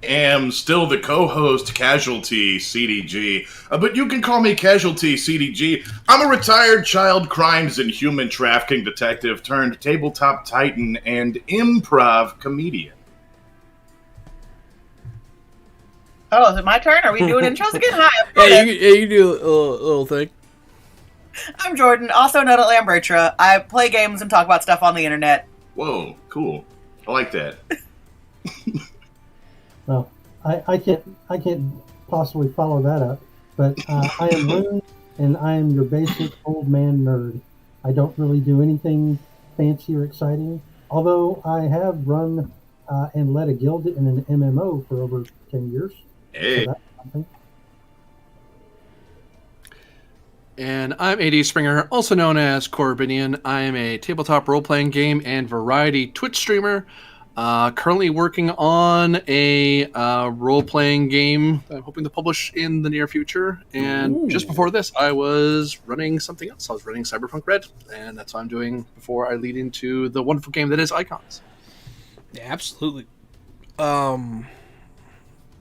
Am still the co-host Casualty CDG, but you can call me Casualty CDG. I'm a retired child crimes and human trafficking detective turned tabletop titan and improv comedian. Oh, is it my turn? Are we doing intros again? Hi, Yeah, you do a little thing. I'm Jordan, also known at Lambertra. I play games and talk about stuff on the internet. Whoa, cool. I like that. Well, I can't possibly follow that up, but I am Loon, and I am your basic old man nerd. I don't really do anything fancy or exciting, although I have run and led a guild in an MMO for over 10 years. Hey. So that's something. And I'm AD Springer, also known as Corbinian. I am a tabletop role-playing game and variety Twitch streamer. Currently working on a role-playing game that I'm hoping to publish in the near future. And just before this, I was running something else. I was running Cyberpunk Red, and that's what I'm doing before I lead into the wonderful game that is Icons. Yeah, absolutely.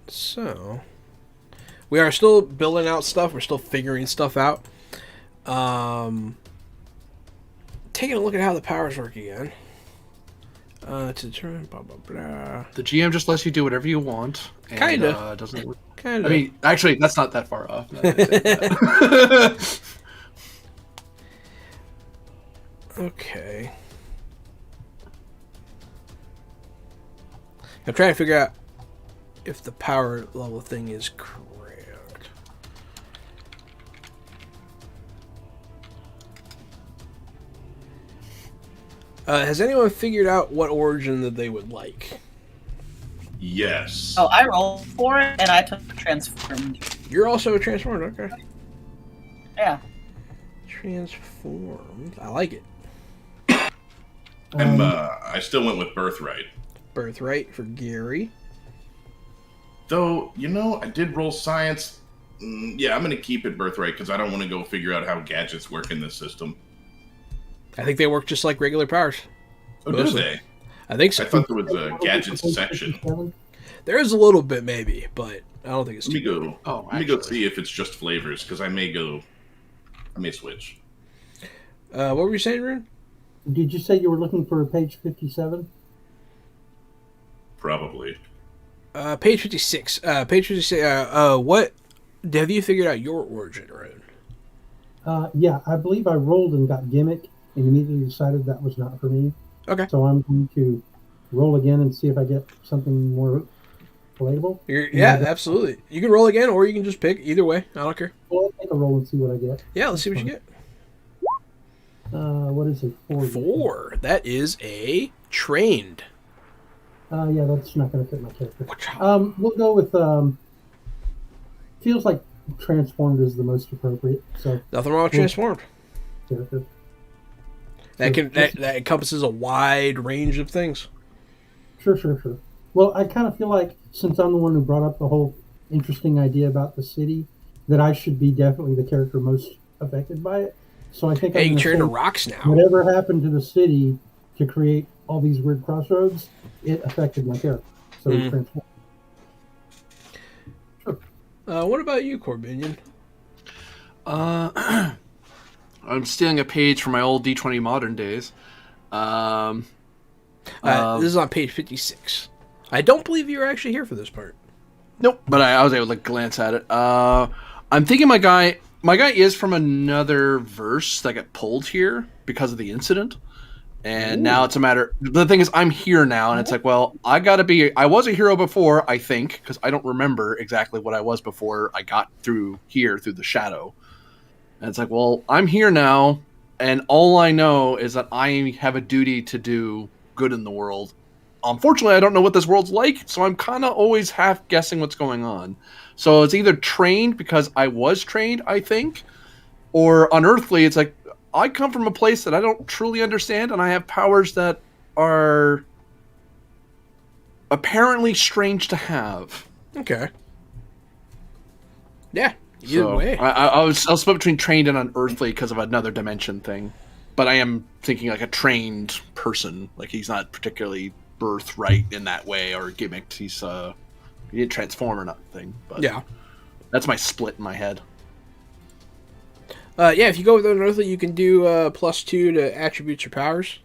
So we are still building out stuff. We're still figuring stuff out. Taking a look at how the powers work again. To turn blah blah blah. The GM just lets you do whatever you want. And, Kinda. Doesn't. Kind I of. mean, actually, that's not that far off. Okay. I'm trying to figure out if the power level thing is correct. Has anyone figured out what origin that they would like? Yes. Oh, I rolled for it, and I took transformed. You're also a transformed, okay. Yeah. Transformed. I like it. I still went with Birthright. Birthright for Gary. Though, I did roll science. Yeah, I'm going to keep it Birthright because I don't want to go figure out how gadgets work in this system. I think they work just like regular powers. Oh, do Mostly. they? I think so. I thought there was a gadgets section. There is a little bit, maybe, but I don't think it's Let me too go. Oh, Let me go actually. see if it's just flavors because I may switch. What were you saying, Rune? Did you say you were looking for page 57? Probably. Page 56. Page 56. What have you figured out your origin, Rune? Yeah, I believe I rolled and got gimmick and immediately decided that was not for me. Okay. So I'm going to roll again and see if I get something more relatable. Yeah, absolutely. You can roll again, or you can just pick. Either way, I don't care. Well, I'll take a roll and see what I get. Yeah, let's see what you get. What is it? 4. 4. That is a trained. Yeah, that's not going to fit my character. Watcha. We'll go with, feels like transformed is the most appropriate. So Nothing wrong with transformed. character. That encompasses a wide range of things. Sure. Well, I kind of feel like since I'm the one who brought up the whole interesting idea about the city, that I should be definitely the character most affected by it. So I think Hey, you I'm can turn gonna to say rocks now. whatever happened to the city to create all these weird crossroads, it affected my character. So Mhm. transform. What about you, Corbinian? I'm stealing a page from my old D20 Modern days. This is on page 56. I don't believe you were actually here for this part. Nope, but I was able to glance at it. I'm thinking my guy is from another verse that got pulled here because of the incident. And now it's a matter... The thing is, I'm here now, and it's like, well, I gotta be... I was a hero before, I think, because I don't remember exactly what I was before I got through the shadow. And it's like, well, I'm here now, and all I know is that I have a duty to do good in the world. Unfortunately, I don't know what this world's like, so I'm kind of always half guessing what's going on. So it's either trained because I was trained, I think, or unearthly. It's like, I come from a place that I don't truly understand, and I have powers that are apparently strange to have. Okay. Yeah. Either So, way. I was split between trained and unearthly because of another dimension thing. But I am thinking like a trained person. Like he's not particularly birthright in that way or gimmicked. He didn't transform or nothing. But Yeah. that's my split in my head. Yeah, if you go with unearthly, you can do +2 to attributes or powers.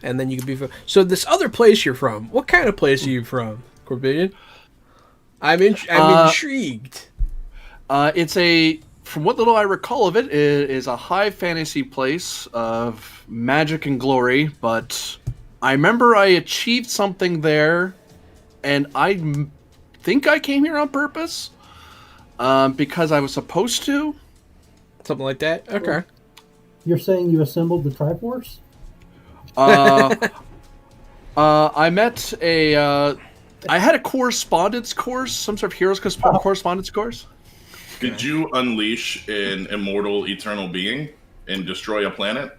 And then you can be... So this other place you're from, what kind of place are you from, Corbinian? I'm intrigued. It's a... From what little I recall of it, it is a high fantasy place of magic and glory, but I remember I achieved something there, and I think I came here on purpose, because I was supposed to. Something like that? Okay. You're saying you assembled the Triforce? I met I had a correspondence course, some sort of heroes correspondence course. Did you unleash an immortal, eternal being and destroy a planet?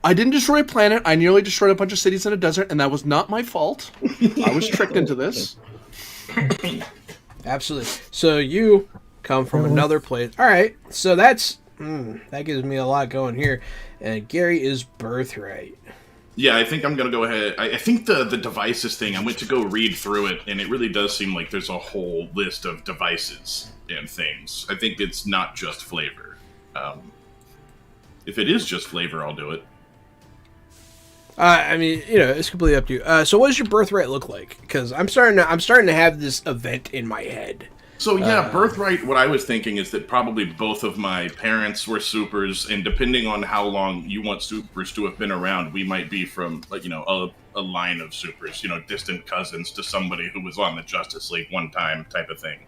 I didn't destroy a planet. I nearly destroyed a bunch of cities in a desert, and that was not my fault. I was tricked into this. Absolutely. So you come from another place. All right. So that gives me a lot going here. And Gary is Birthright. Yeah, I think I'm going to go ahead. I think the devices thing, I went to go read through it, and it really does seem like there's a whole list of devices and things. I think it's not just flavor. If it is just flavor, I'll do it. I mean, it's completely up to you. So what does your Birthright look like? Because I'm starting to have this event in my head. So yeah, Birthright, what I was thinking is that probably both of my parents were supers, and depending on how long you want supers to have been around, we might be from, like, a line of supers, distant cousins to somebody who was on the Justice League one time type of thing.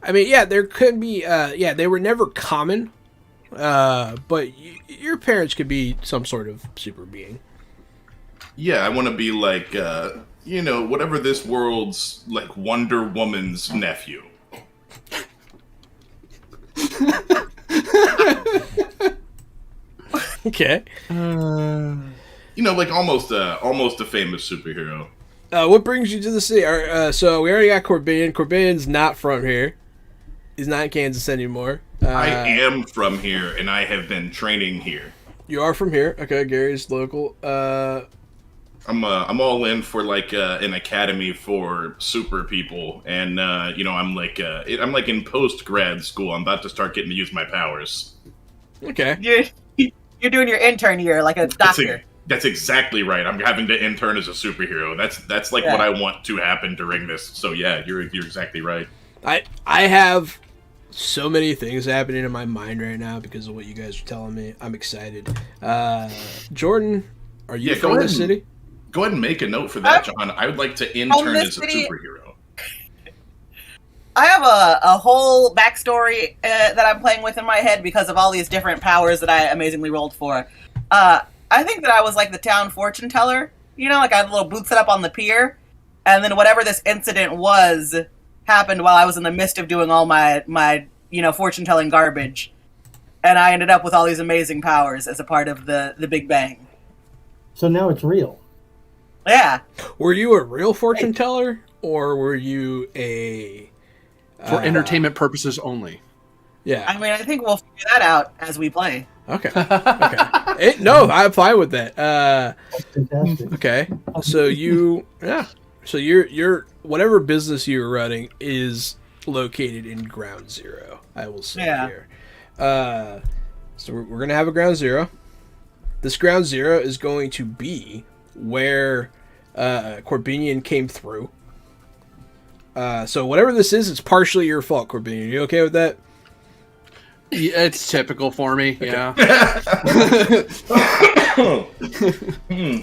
I mean, yeah, there could be, they were never common, but your parents could be some sort of super being. Yeah, I want to be like, whatever this world's, like, Wonder Woman's nephew. Okay. Like almost a famous superhero. What brings you to the city? So we already got Corbinian. Corbinian's not from here. He's not in Kansas anymore. I am from here, and I have been training here. You are from here. Okay, Gary's local. I'm all in for like an academy for super people, and I'm like in post grad school. I'm about to start getting to use my powers. Okay. You're doing your intern year like a doctor. That's exactly right. I'm having to intern as a superhero. That's like what I want to happen during this. So yeah, you're exactly right. I have so many things happening in my mind right now because of what you guys are telling me. I'm excited. Jordan, are you from this city? Go ahead and make a note for that, John. I would like to intern as a superhero. I have a whole backstory that I'm playing with in my head because of all these different powers that I amazingly rolled for. I think that I was like the town fortune teller. Like I had a little booth set up on the pier, and then whatever this incident was happened while I was in the midst of doing all my fortune telling garbage, and I ended up with all these amazing powers as a part of the Big Bang. So now it's real. Yeah. Were you a real fortune teller, or were you a... For entertainment purposes only. Yeah. I mean, I think we'll figure that out as we play. Okay. No, I'm fine with that. That's fantastic. Okay. So you're whatever business you're running is located in Ground Zero. I will say here. So we're gonna have a Ground Zero. This Ground Zero is going to be where Corbinian came through. So whatever this is, it's partially your fault, Corbinian. You okay with that? Yeah, it's typical for me. Okay. Yeah.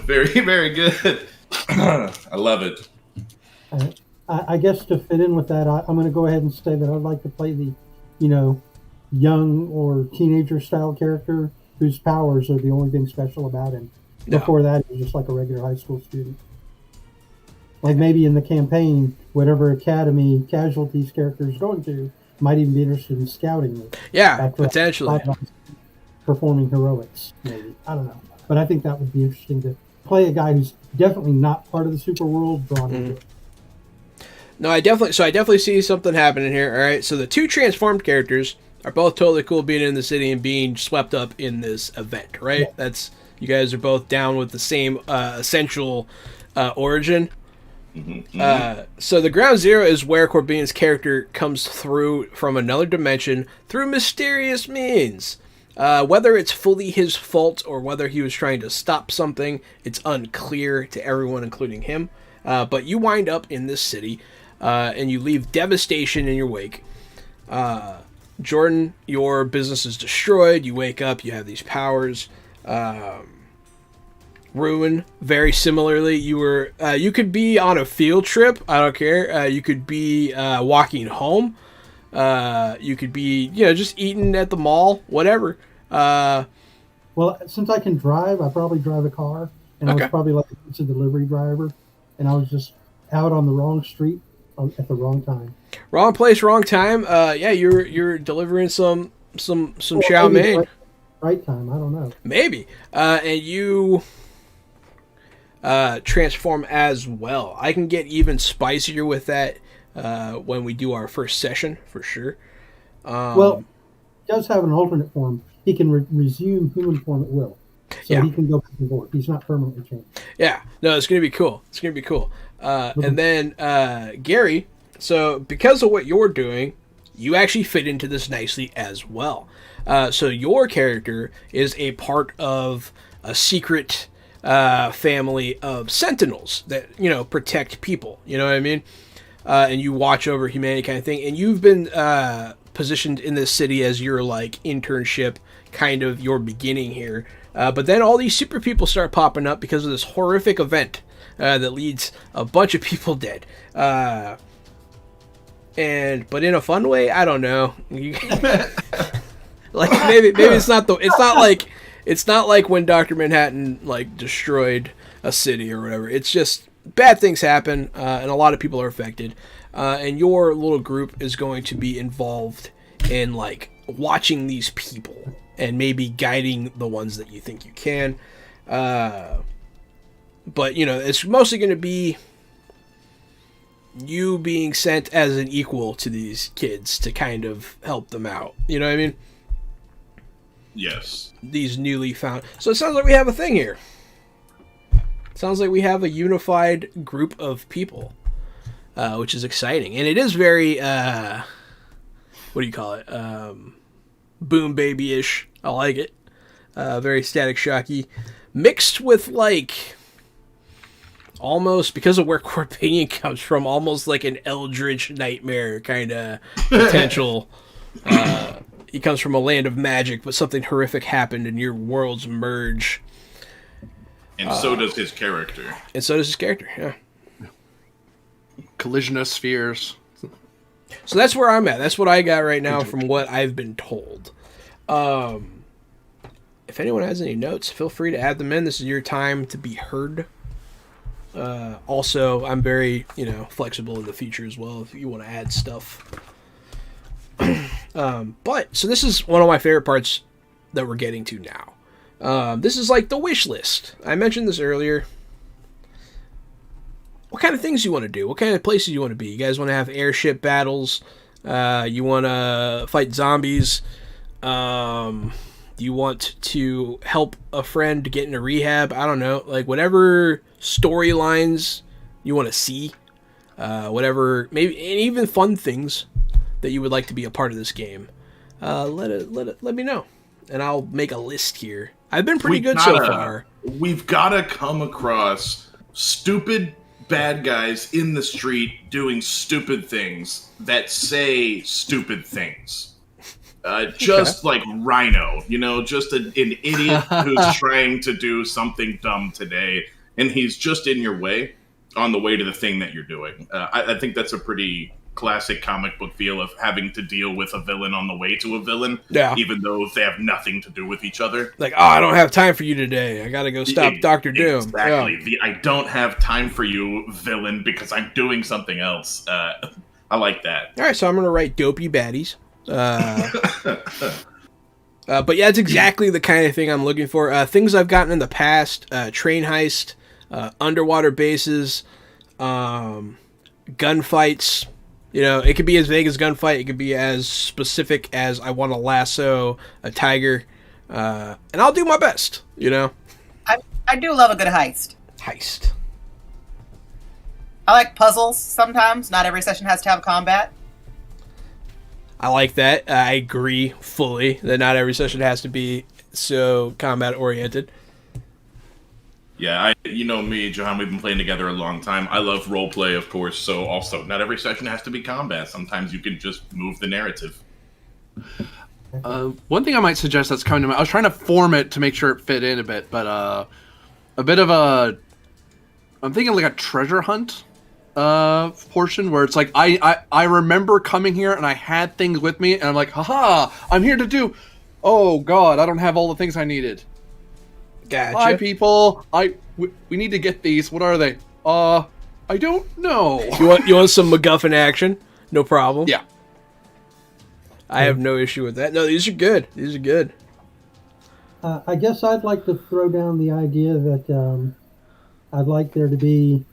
Very, very good. I love it. I guess to fit in with that, I'm going to go ahead and say that I'd like to play the, young or teenager style character whose powers are the only thing special about him. Yeah. Before that, he was just like a regular high school student. Like maybe in the campaign, whatever academy Casualties character is going to might even be interested in scouting me. Yeah, potentially. Performing heroics, maybe. I don't know. But I think that would be interesting play a guy who's definitely not part of the super world drawn into it. No, I definitely see something happening here. All right, so the two transformed characters are both totally cool being in the city and being swept up in this event, right? Yeah. That's you guys are both down with the same essential origin. So the ground zero is where Corbin's character comes through from another dimension through mysterious means. Whether it's fully his fault or whether he was trying to stop something, it's unclear to everyone, including him. But you wind up in this city, and you leave devastation in your wake. Jordan, your business is destroyed. You wake up, you have these powers. Ruin, very similarly, you could be on a field trip. I don't care. You could be walking home. You could be, just eating at the mall, whatever. Well, since I can drive, I probably drive a car, and I was probably like a pizza delivery driver, and I was just out on the wrong street at the wrong time. Wrong place, wrong time. You're delivering some chow mein. Right time, I don't know. Maybe. And you transform as well. I can get even spicier with that when we do our first session, for sure. Well, he does have an alternate form. He can resume human form at will. So he can go back and forth. He's not permanently changed. Yeah. No, it's going to be cool. And then Gary, so because of what you're doing, you actually fit into this nicely as well. So your character is a part of a secret family of sentinels that, protect people. You know what I mean? And you watch over humanity kind of thing. And you've been positioned in this city as your, internship, kind of your beginning here. But then all these super people start popping up because of this horrific event that leads a bunch of people dead. But in a fun way, I don't know. Maybe it's not like when Dr. Manhattan destroyed a city or whatever. It's just bad things happen, and a lot of people are affected. And your little group is going to be involved in watching these people and maybe guiding the ones that you think you can. But it's mostly going to be you being sent as an equal to these kids to kind of help them out. You know what I mean? Yes. These newly found. So it sounds like we have a thing here. Sounds like we have a unified group of people, which is exciting. And it is very, what do you call it? Boom baby-ish. I like it. Very Static Shocky. Mixed with almost, because of where Corbinian comes from, almost like an Eldritch Nightmare kind of potential. He comes from a land of magic, but something horrific happened and your worlds merge. And so does his character. Yeah. Collision of spheres. So that's where I'm at. That's what I got right now from what I've been told. If anyone has any notes, feel free to add them in. This is your time to be heard. Also, I'm very, flexible in the future as well if you want to add stuff. But so this is one of my favorite parts that we're getting to now. This is the wish list. I mentioned this earlier. What kind of things you want to do? What kind of places you want to be? You guys want to have airship battles? You want to fight zombies? You want to help a friend get into rehab? I don't know. Whatever storylines you want to see. Whatever, maybe, and even fun things that you would like to be a part of this game. Let me know. And I'll make a list here. I've been pretty good so far. We've got to come across stupid bad guys in the street doing stupid things that say stupid things. Just like Rhino, just an idiot who's trying to do something dumb today, and he's just in your way on the way to the thing that you're doing. I think that's a pretty classic comic book feel of having to deal with a villain on the way to a villain, even though they have nothing to do with each other. I don't have time for you today. I gotta go stop Dr. Doom. Exactly. Yeah. I don't have time for you, villain, because I'm doing something else. I like that. All right, so I'm gonna write dopey baddies. But yeah, it's exactly the kind of thing I'm looking for. Things I've gotten in the past: train heist, underwater bases, gunfights. You know, it could be as vague as gunfight. It could be as specific as I want to lasso a tiger, and I'll do my best. You know, I do love a good heist. Heist. I like puzzles sometimes. Not every session has to have combat. I like that. I agree fully that not every session has to be so combat oriented. Yeah, you know me, Johan, we've been playing together a long time. I love roleplay, of course, so also not every session has to be combat. Sometimes you can just move the narrative. One thing I might suggest that's coming to mind, I was trying to form it to make sure it fit in a bit, but a bit of a, I'm thinking like a treasure hunt portion where it's like I remember coming here and I had things with me and I'm like, haha, I'm here to do, oh god, I don't have all the things I needed. Gotcha. Hi people, we need to get these. What are they? I don't know. You want some MacGuffin action? No problem. Yeah. I have no issue with that. No, these are good. These are good. I guess I'd like to throw down the idea that I'd like there to be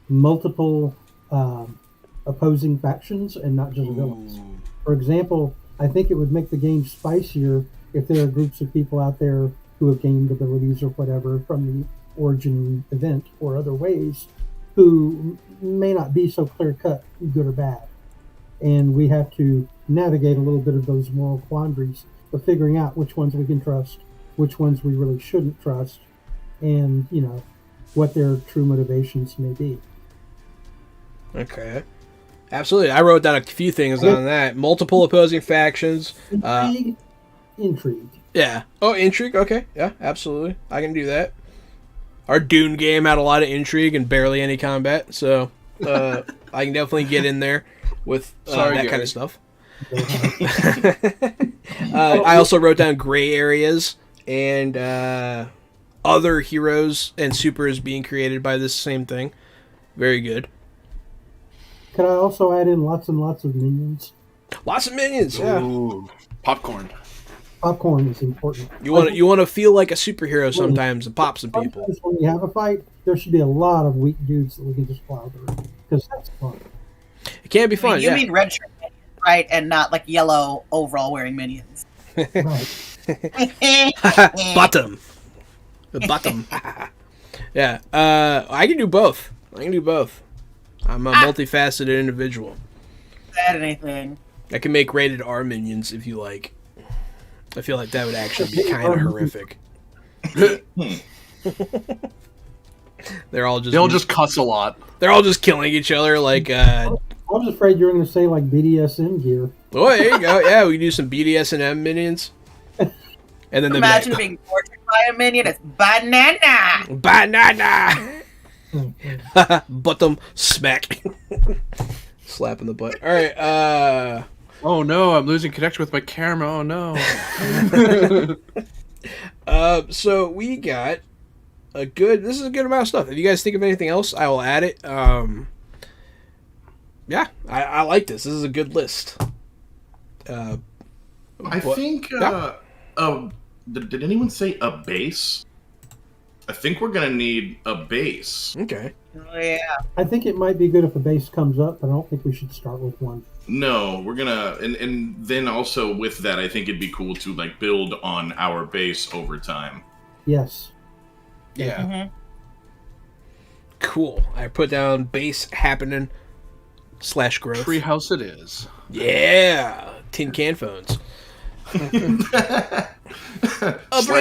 multiple opposing factions and not just villains. For example, I think it would make the game spicier if there are groups of people out there who have gained abilities or whatever from the origin event or other ways who may not be so clear-cut, good or bad. And we have to navigate a little bit of those moral quandaries of figuring out which ones we can trust, which ones we really shouldn't trust, and, you know, what their true motivations may be. Okay. Absolutely. I wrote down a few things on that. Multiple opposing factions. Intrigue. Yeah. Oh, intrigue. Okay. Yeah, absolutely. I can do that. Our Dune game had a lot of intrigue and barely any combat, so I can definitely get in there with that kind of stuff. I also wrote down gray areas and other heroes and supers being created by this same thing. Very good. Could I also add in lots and lots of minions? Lots of minions, yeah. Ooh, popcorn. Popcorn is important. You want to feel like a superhero sometimes and pop some people. When we have a fight, there should be a lot of weak dudes that we can just plow through, because that's fun. It can be fun. You mean red shirt minions, right? And not like yellow overall wearing minions. Right. Bottom. Yeah. I can do both. I'm a multifaceted individual. Add anything. I can make rated R minions if you like. I feel like that would actually be kind of horrific. They'll just cuss a lot. They're all just killing each other like. I was afraid you were going to say like BDSM gear. Oh, there you go. Yeah, we can do some BDSM minions. And then imagine being tortured by a minion. It's banana. Bottom smack. Slap in the butt. All right. Oh no, I'm losing connection with my camera. Oh no. So we got this is a good amount of stuff. If you guys think of anything else, I will add it. Yeah, I like this. This is a good list. I think, did anyone say a base? I think we're going to need a base. Okay. Oh, yeah. I think it might be good if a base comes up, but I don't think we should start with one. No, we're going to, and then also with that, I think it'd be cool to like build on our base over time. Yes. Yeah. Mm-hmm. Cool. I put down base happening / growth. Treehouse it is. Yeah. Tin can phones. Slide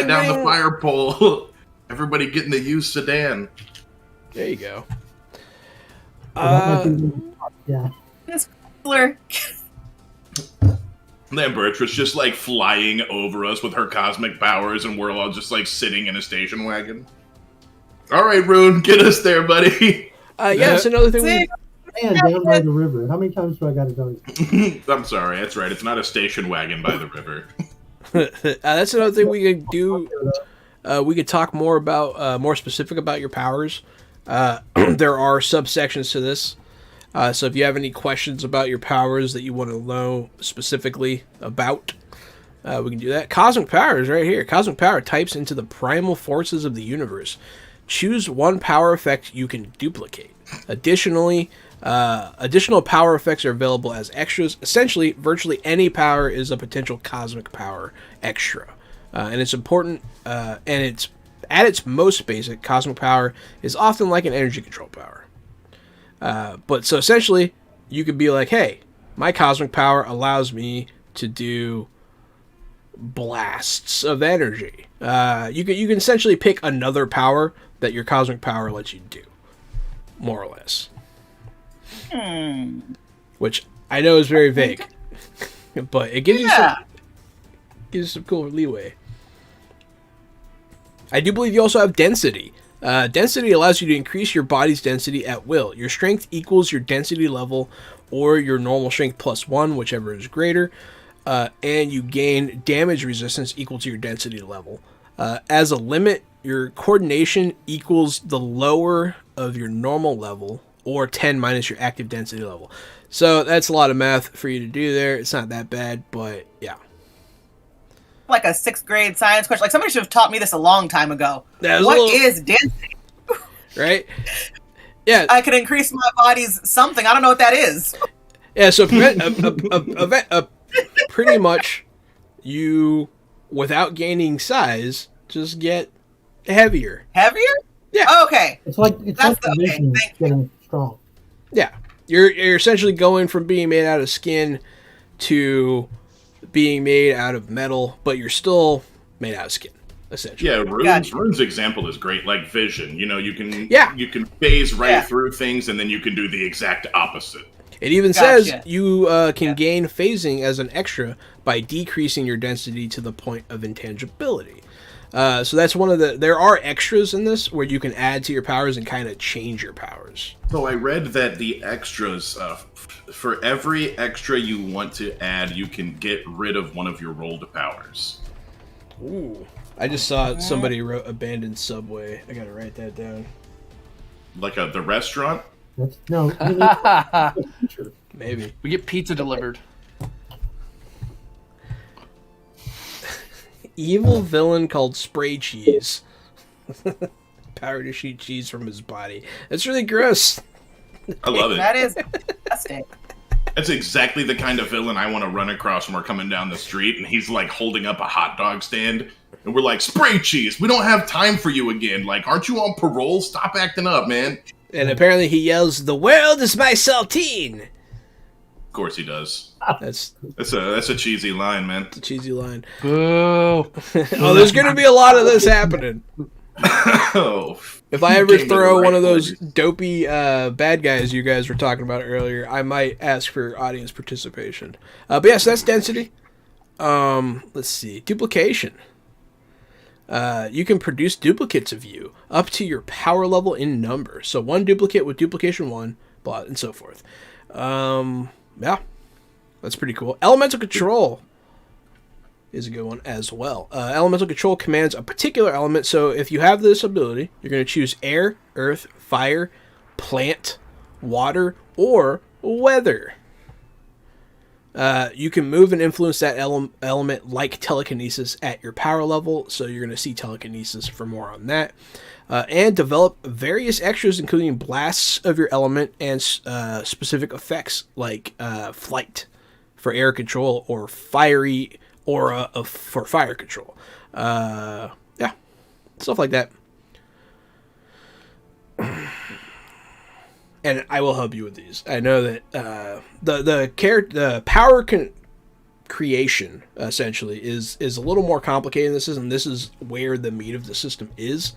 down the fire pole. Everybody get in the used sedan. There you go. Yeah. It's cooler. Then Bertra's just like flying over us with her cosmic powers, and we're all just like sitting in a station wagon. All right, Rune, get us there, buddy. Yeah, that's another thing. And down by the river. How many times do I got to tell you? I'm sorry, that's right. It's not a station wagon by the river. That's another thing we could do. We could talk more about, more specific about your powers. There are subsections to this. So if you have any questions about your powers that you want to know specifically about, We can do that. Cosmic Power is right here. Cosmic Power types into the primal forces of the universe. Choose one power effect you can duplicate. Additionally, additional power effects are available as extras. Essentially, virtually any power is a potential cosmic power extra. And it's important, and it's at its most basic, cosmic power is often like an energy control power. But so essentially, you could be like, hey, my cosmic power allows me to do blasts of energy. You can essentially pick another power that your cosmic power lets you do, more or less. Which I know is very vague, but it gives you some cool leeway. I do believe you also have density. Density allows you to increase your body's density at will. Your strength equals your density level or your normal strength plus 1, whichever is greater. And you gain damage resistance equal to your density level. As a limit, your coordination equals the lower of your normal level or 10 minus your active density level. So that's a lot of math for you to do there. It's not that bad, but yeah. Like a 6th grade science question. Like somebody should have taught me this a long time ago. What is density? Right? Yeah. I could increase my body's something. I don't know what that is. Yeah, so pretty much you, without gaining size, just get heavier. Heavier? Yeah. Okay. It's like getting strong. Yeah. You're essentially going from being made out of skin to being made out of metal, but you're still made out of skin, essentially. Yeah, Rune's example is great, like vision. You know, you can phase right through things, and then you can do the exact opposite. It even says you can gain phasing as an extra by decreasing your density to the point of intangibility. So that's one of the... There are extras in this where you can add to your powers and kind of change your powers. So I read that the extras, for every extra you want to add, you can get rid of one of your rolled powers. Ooh. I just saw somebody wrote abandoned subway. I gotta write that down. Like the restaurant? No. Maybe. We get pizza delivered. Evil villain called Spray Cheese. Power to shoot cheese from his body. That's really gross. I love it. That is disgusting. That's exactly the kind of villain I want to run across when we're coming down the street, and he's like holding up a hot dog stand, and we're like, Spray Cheese, we don't have time for you again. Like, aren't you on parole? Stop acting up, man. And apparently he yells, "The world is my saltine!" Of course he does. That's a cheesy line, man. a cheesy line. Boo. Oh, there's going to be a lot of this happening. Oh, If I ever came to throw the one right of those place. dopey bad guys you guys were talking about earlier, I might ask for audience participation. But yes, that's density. Let's see. Duplication. You can produce duplicates of you up to your power level in number. So one duplicate with duplication 1, blah, and so forth. Yeah, that's pretty cool. Elemental control is a good one as well. Elemental control commands a particular element. So if you have this ability, you're going to choose air, earth, fire, plant, water, or weather. You can move and influence that element like telekinesis at your power level, so you're going to see telekinesis for more on that. And develop various extras, including blasts of your element and specific effects like flight for air control or fiery aura for fire control. Yeah, stuff like that. And I will help you with these. I know that the power creation essentially is a little more complicated in the system. This is where the meat of the system is.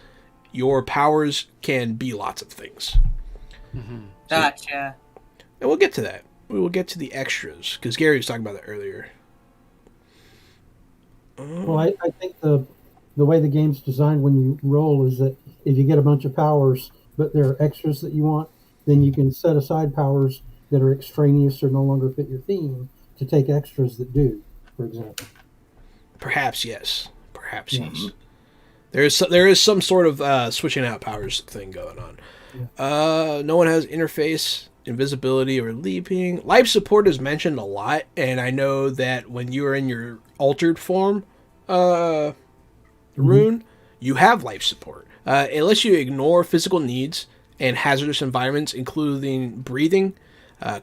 Your powers can be lots of things. Mm-hmm. Gotcha. And we'll get to that. We will get to the extras because Gary was talking about that earlier. Well, I think the way the game's designed when you roll is that if you get a bunch of powers, but there are extras that you want, then you can set aside powers that are extraneous or no longer fit your theme to take extras that do, for example. Perhaps yes. Yes. There is some sort of switching out powers thing going on. Yeah. No one has interface, invisibility, or leaping. Life support is mentioned a lot, and I know that when you are in your altered form rune, you have life support. It lets you ignore physical needs and hazardous environments, including breathing,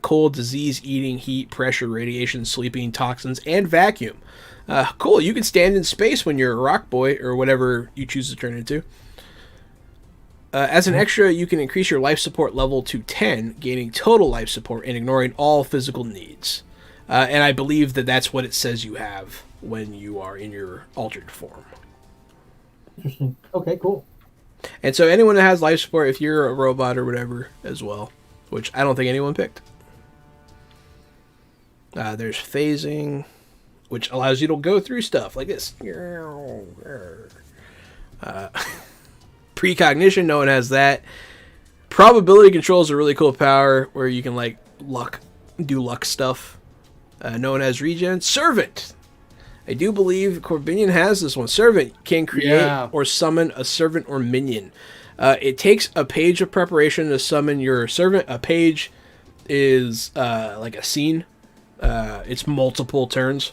cold, disease, eating, heat, pressure, radiation, sleeping, toxins, and vacuum. Cool, you can stand in space when you're a rock boy, or whatever you choose to turn into. As an extra, you can increase your life support level to 10, gaining total life support and ignoring all physical needs. And I believe that that's what it says you have when you are in your altered form. Interesting. Okay, cool. And so anyone that has life support, if you're a robot or whatever as well, which I don't think anyone picked. There's phasing, which allows you to go through stuff like this. Precognition, no one has that. Probability control is a really cool power where you can like do luck stuff. No one has regen. Servant. I do believe Corbinian has this one. Servant can create or summon a servant or minion. It takes a page of preparation to summon your servant. A page is like a scene. It's multiple turns,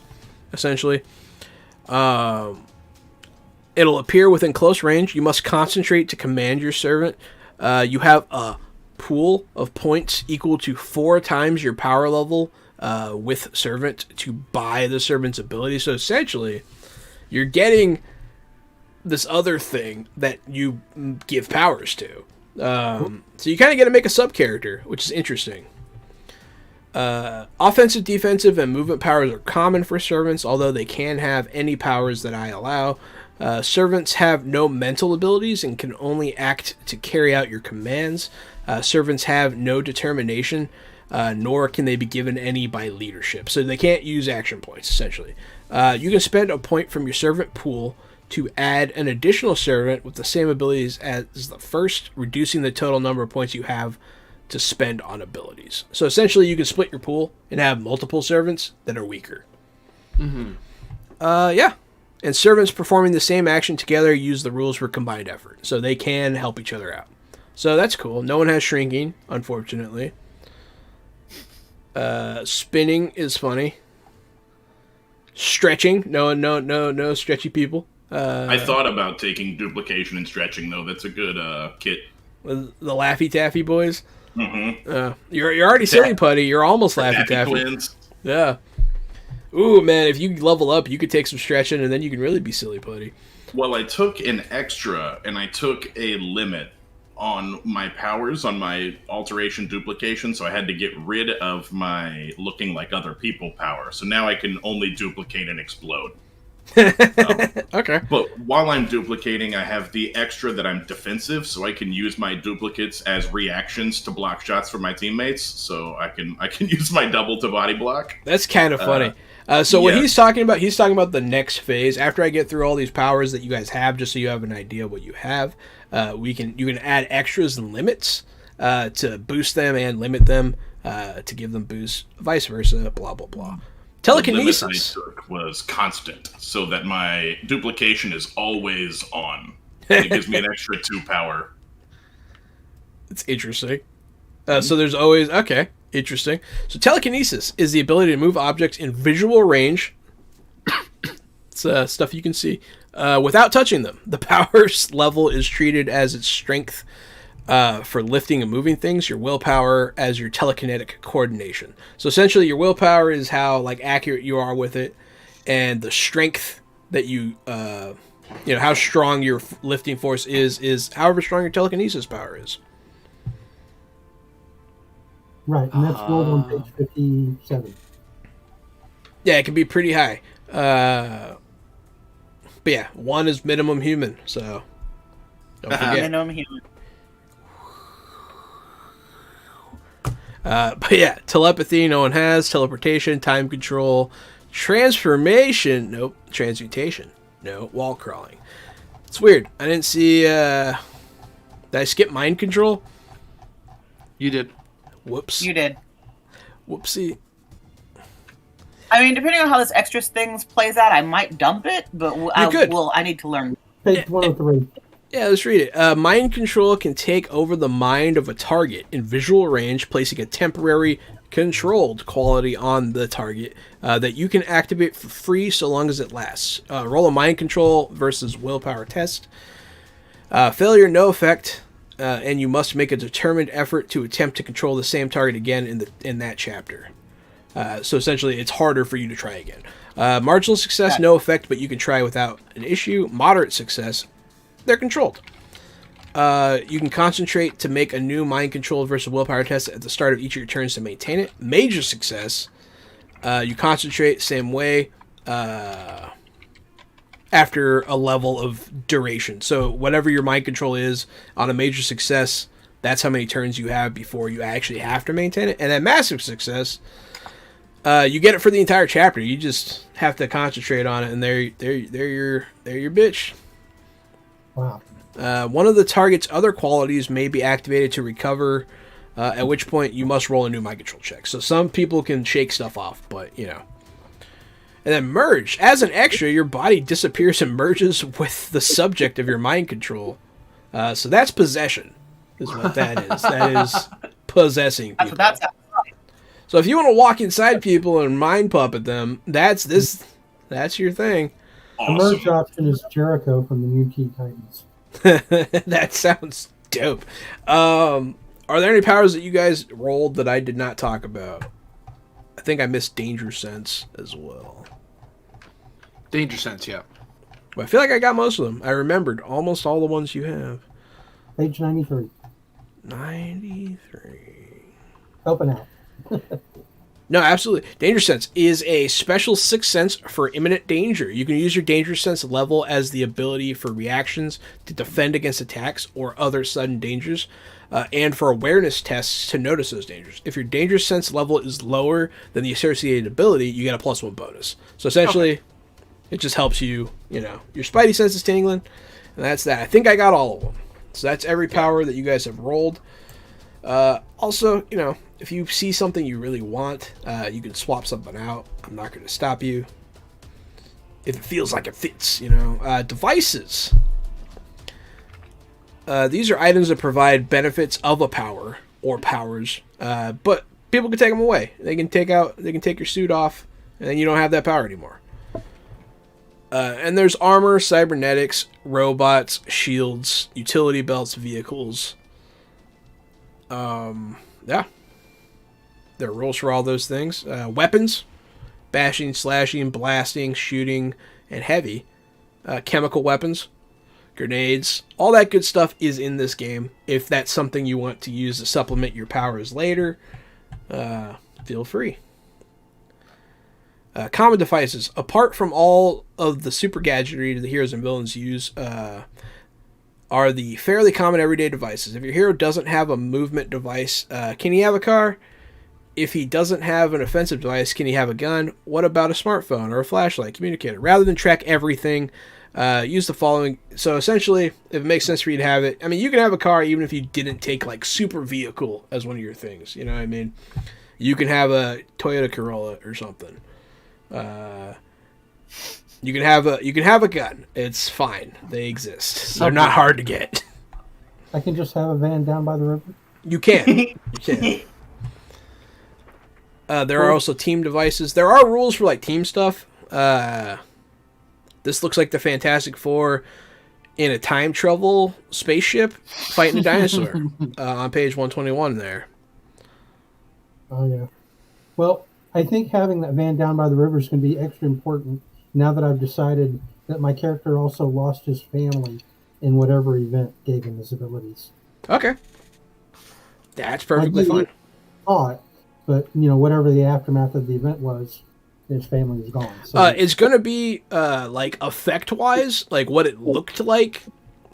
essentially. It'll appear within close range. You must concentrate to command your servant. You have a pool of points equal to 4 times your power level with servant to buy the servant's ability. So essentially, you're getting this other thing that you give powers to. So you kind of get to make a sub-character, which is interesting. Offensive, defensive, and movement powers are common for servants, although they can have any powers that I allow. Servants have no mental abilities and can only act to carry out your commands. Servants have no determination, nor can they be given any by leadership. So they can't use action points, essentially. You can spend a point from your servant pool to add an additional servant with the same abilities as the first, reducing the total number of points you have to spend on abilities. So essentially, you can split your pool and have multiple servants that are weaker. Yeah. And servants performing the same action together use the rules for combined effort. So they can help each other out. So that's cool. No one has shrinking, unfortunately. Spinning is funny. Stretching. No stretchy people. I thought about taking duplication and stretching, though. That's a good kit. The Laffy Taffy boys. You're already silly putty. You're almost Laffy Taffy. Twins. Yeah. Ooh, man, if you level up, you could take some stretching, and then you can really be silly putty. Well, I took an extra, and I took a limit on my powers, on my alteration duplication, so I had to get rid of my looking like other people power. So now I can only duplicate and explode. Okay. But while I'm duplicating, I have the extra that I'm defensive, so I can use my duplicates as reactions to block shots from my teammates. So I can use my double to body block. That's kind of funny. So what he's talking about the next phase. After I get through all these powers that you guys have, just so you have an idea what you have, you can add extras and limits to boost them and limit them to give them boosts, vice versa, blah, blah, blah. Telekinesis. The limit I took was constant, so that my duplication is always on. It gives me an extra 2 power. It's interesting. So there's always... Okay, interesting. So telekinesis is the ability to move objects in visual range. It's stuff you can see without touching them. The power level is treated as its strength for lifting and moving things, your willpower as your telekinetic coordination. So essentially your willpower is how like accurate you are with it, and the strength that you how strong your lifting force is however strong your telekinesis power is. Right, and that's rolled on page 57. Yeah, it can be pretty high. But yeah, 1 is minimum human, so don't forget. Minimum human. But yeah, telepathy, no one has. Teleportation, time control, transformation, nope. Transmutation, no. Wall crawling. It's weird. I didn't see. Did I skip mind control? You did. Whoops. You did. Whoopsie. I mean, depending on how this extras things plays out, I might dump it, but I need to learn. Page 103. Yeah, let's read it. Mind control can take over the mind of a target in visual range, placing a temporary controlled quality on the target that you can activate for free so long as it lasts. Roll a mind control versus willpower test. Failure, no effect, and you must make a determined effort to attempt to control the same target again in that chapter. So essentially, it's harder for you to try again. Marginal success, no effect, but you can try without an issue. Moderate success, they're controlled. You can concentrate to make a new mind control versus willpower test at the start of each of your turns to maintain it. Major success, you concentrate same way after a level of duration. So whatever your mind control is on a major success, that's how many turns you have before you actually have to maintain it. And then massive success, you get it for the entire chapter. You just have to concentrate on it, and they're your bitch. Wow. One of the target's other qualities may be activated to recover, at which point you must roll a new mind control check. So some people can shake stuff off, but, you know. And then merge. As an extra, your body disappears and merges with the subject of your mind control. So that's possession, is what that is. That is possessing people. That's So if you want to walk inside people and mind puppet them, that's your thing. The merge option is Jericho from the New Teen Titans. That sounds dope. Are there any powers that you guys rolled that I did not talk about? I think I missed Danger Sense as well. Danger Sense, yeah. But I feel like I got most of them. I remembered almost all the ones you have. Page 93. 93. Helping out. No, absolutely. Danger Sense is a special sixth sense for imminent danger. You can use your Danger Sense level as the ability for reactions to defend against attacks or other sudden dangers, and for awareness tests to notice those dangers. If your Danger Sense level is lower than the associated ability, you get a +1 bonus. So essentially, it just helps you, your Spidey sense is tingling, and that's that. I think I got all of them. So that's every power that you guys have rolled. Also, if you see something you really want, you can swap something out. I'm not going to stop you if it feels like it fits, Devices. These are items that provide benefits of a power or powers, but people can take them away. They can take your suit off, and then you don't have that power anymore. And there's armor, cybernetics, robots, shields, utility belts, vehicles. Yeah. There are rules for all those things. Weapons, bashing, slashing, blasting, shooting, and heavy. Chemical weapons, grenades, all that good stuff is in this game. If that's something you want to use to supplement your powers later, feel free. Common devices. Apart from all of the super gadgetry the heroes and villains use, are the fairly common everyday devices. If your hero doesn't have a movement device, can he have a car? If he doesn't have an offensive device, can he have a gun? What about a smartphone or a flashlight, communicator? Rather than track everything, use the following. So essentially, if it makes sense for you to have it, you can have a car even if you didn't take like super vehicle as one of your things. You know what I mean? You can have a Toyota Corolla or something. You can have a gun. It's fine. They exist. They're not hard to get. I can just have a van down by the river? You can. You can. There are also team devices. There are rules for like team stuff. This looks like the Fantastic Four in a time travel spaceship fighting a dinosaur on page 121 there. Oh, yeah. Well, I think having that van down by the river is going to be extra important now that I've decided that my character also lost his family in whatever event gave him his abilities. Okay. That's perfectly fine. But, whatever the aftermath of the event was, his family was gone. So it's going to be, like, effect-wise, like, what it looked like.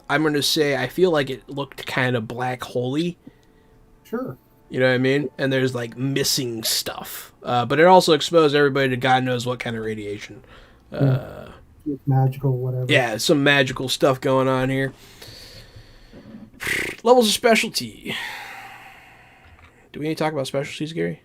I'm going to say I feel like it looked kind of black holy. Sure. You know what I mean? And there's, like, missing stuff. But it also exposed everybody to God knows what kind of radiation. Magical, whatever. Yeah, some magical stuff going on here. Levels of specialty. Do we need to talk about specialties, Gary?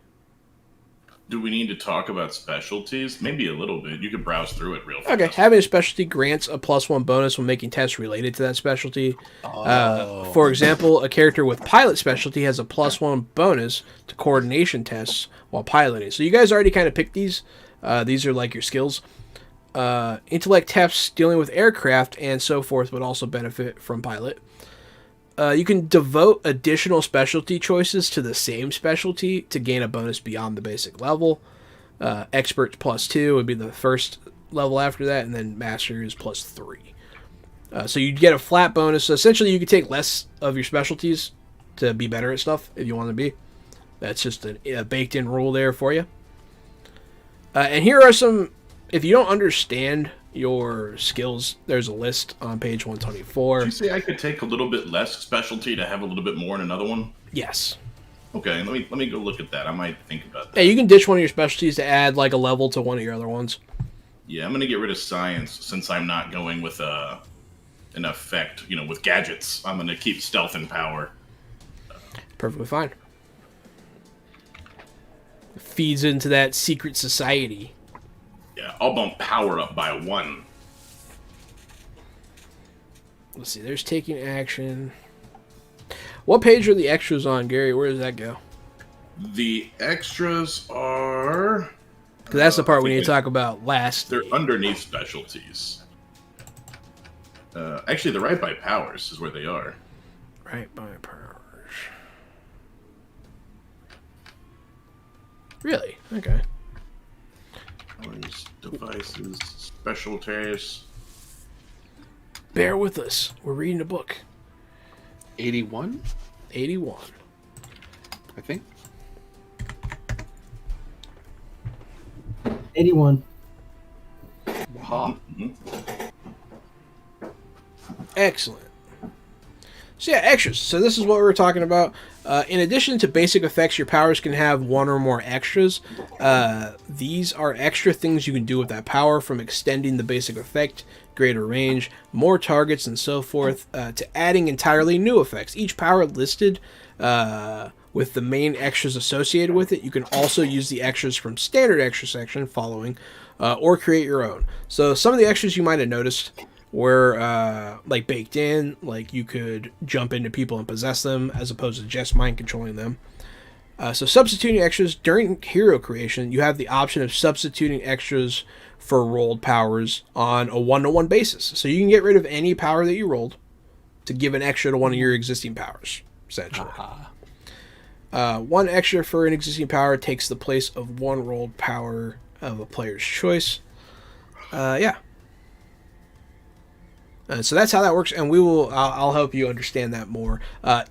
Do we need to talk about specialties? Maybe a little bit. You could browse through it real fast. Okay, having a specialty grants a +1 bonus when making tests related to that specialty. For example, a character with pilot specialty has a +1 bonus to coordination tests while piloting. So you guys already kind of picked these. These are like your skills. Intellect tests dealing with aircraft and so forth would also benefit from pilot. You can devote additional specialty choices to the same specialty to gain a bonus beyond the basic level. Expert +2 would be the first level after that, and then Master is +3. So you'd get a flat bonus. So essentially, you could take less of your specialties to be better at stuff if you want to be. That's just a baked-in rule there for you. And here are some... If you don't understand your skills, there's a list on page 124. Did you say I could take a little bit less specialty to have a little bit more in another one? Yes. Okay, let me go look at that. I might think about that. Yeah, you can ditch one of your specialties to add like a level to one of your other ones. Yeah, I'm gonna get rid of science since I'm not going with an effect. With gadgets, I'm gonna keep stealth and power. Perfectly fine. Feeds into that secret society. Yeah, I'll bump power up by 1. Let's see, there's taking action. What page are the extras on, Gary? Where does that go? The extras are... Because that's the part we need to talk about last. They're underneath specialties. Actually, they're right by powers is where they are. Right by powers. Really? Okay. Devices, specialties. Bear with us. We're reading a book. 81, 81. I think. 81. Aha. Excellent. So yeah, extras. So this is what we were talking about. In addition to basic effects, your powers can have one or more extras. These are extra things you can do with that power, from extending the basic effect, greater range, more targets, and so forth, to adding entirely new effects. Each power listed with the main extras associated with it. You can also use the extras from standard extra section following, or create your own. So some of the extras you might have noticed were like baked in, like you could jump into people and possess them as opposed to just mind controlling them. So substituting extras during hero creation, you have the option of substituting extras for rolled powers on a 1-to-1 basis. So you can get rid of any power that you rolled to give an extra to one of your existing powers, essentially. One extra for an existing power takes the place of one rolled power of a player's choice. Yeah. So that's how that works, and I'll help you understand that more.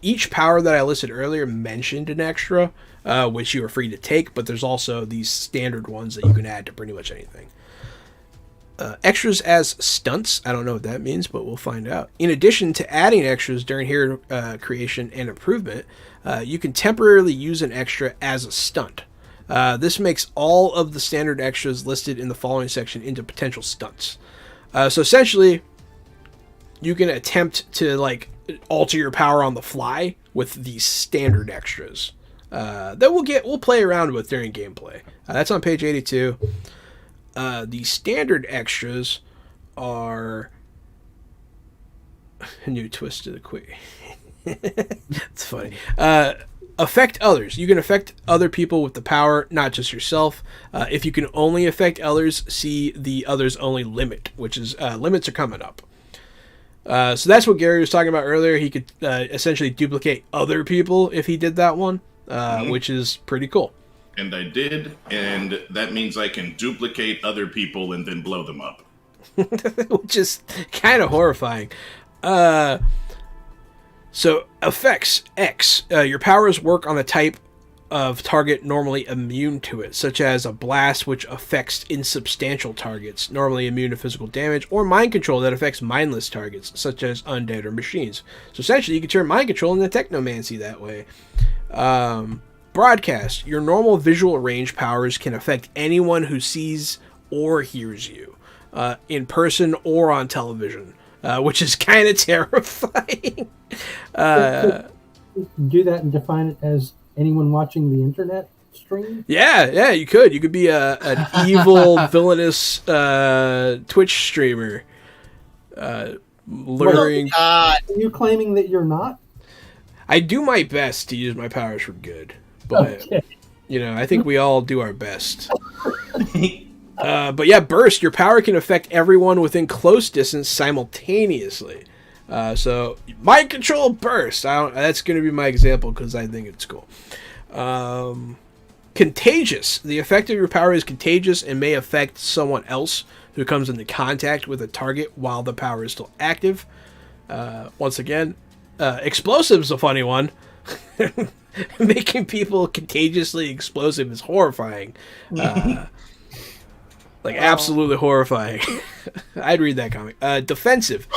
Each power that I listed earlier mentioned an extra, which you are free to take, but there's also these standard ones that you can add to pretty much anything. Extras as stunts, I don't know what that means, but we'll find out. In addition to adding extras during hero creation and improvement, you can temporarily use an extra as a stunt. This makes all of the standard extras listed in the following section into potential stunts. So essentially, you can attempt to alter your power on the fly with these standard extras that we'll play around with during gameplay. That's on page 82. The standard extras are a new twist to the quick. It's funny. Affect others. You can affect other people with the power, not just yourself. If you can only affect others, see the others only limit, which is limits are coming up. So that's what Gary was talking about earlier. He could essentially duplicate other people if he did that one, which is pretty cool. And I did, and that means I can duplicate other people and then blow them up. Which is kind of horrifying. So, effects X. Your powers work on a type of target normally immune to it, such as a blast which affects insubstantial targets, normally immune to physical damage, or mind control that affects mindless targets, such as undead or machines. So essentially, you can turn mind control into technomancy that way. Broadcast. Your normal visual range powers can affect anyone who sees or hears you, in person or on television, which is kind of terrifying. Do that and define it as anyone watching the internet. stream? Yeah, you could. You could be an evil, villainous Twitch streamer. Luring. God. Are you claiming that you're not? I do my best to use my powers for good, but Okay. I think we all do our best. But yeah, burst. Your power can affect everyone within close distance simultaneously. So mind control burst. That's going to be my example because I think it's cool. Contagious. The effect of your power is contagious and may affect someone else who comes into contact with a target while the power is still active. Once again, explosive is a funny one. Making people contagiously explosive is horrifying. Absolutely horrifying. I'd read that comic. Defensive.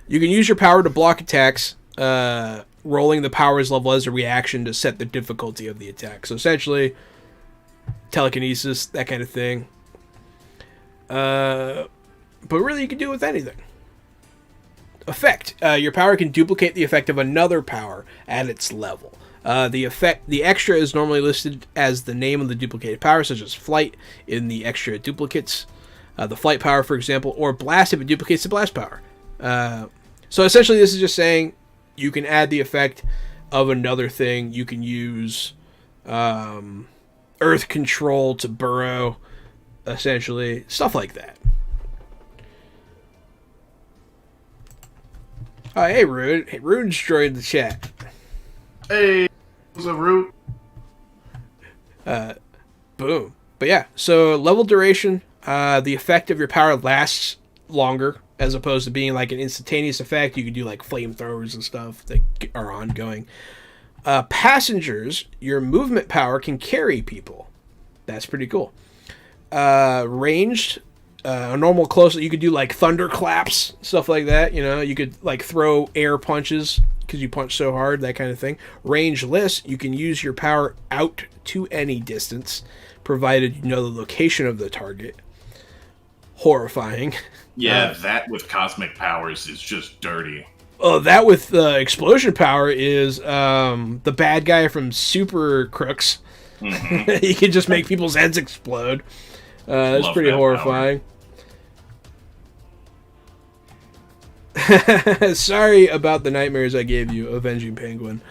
You can use your power to block attacks, rolling the power's level as a reaction to set the difficulty of the attack. So essentially, telekinesis, that kind of thing. But really, you can do it with anything. Effect. Your power can duplicate the effect of another power at its level. The extra is normally listed as the name of the duplicated power, such as flight in the extra duplicates. The flight power, for example, or blast if it duplicates the blast power. So essentially, this is just saying you can add the effect of another thing. You can use earth control to burrow, essentially. Stuff like that. Oh, hey, Rude. Hey, Rude's joined the chat. Hey, what's up, Root? Boom. But yeah, so level duration, the effect of your power lasts longer as opposed to being like an instantaneous effect. You can do like flamethrowers and stuff that are ongoing. Passengers, your movement power can carry people. That's pretty cool. Ranged, a normal close, you could do like thunderclaps, stuff like that. You could like throw air punches because you punch so hard, that kind of thing. Rangeless, you can use your power out to any distance, provided you know the location of the target. Horrifying. Yeah, that with cosmic powers is just dirty. Oh, that with explosion power is the bad guy from Super Crooks. Mm-hmm. He can just make people's heads explode. That's pretty horrifying. Sorry about the nightmares I gave you, Avenging Penguin.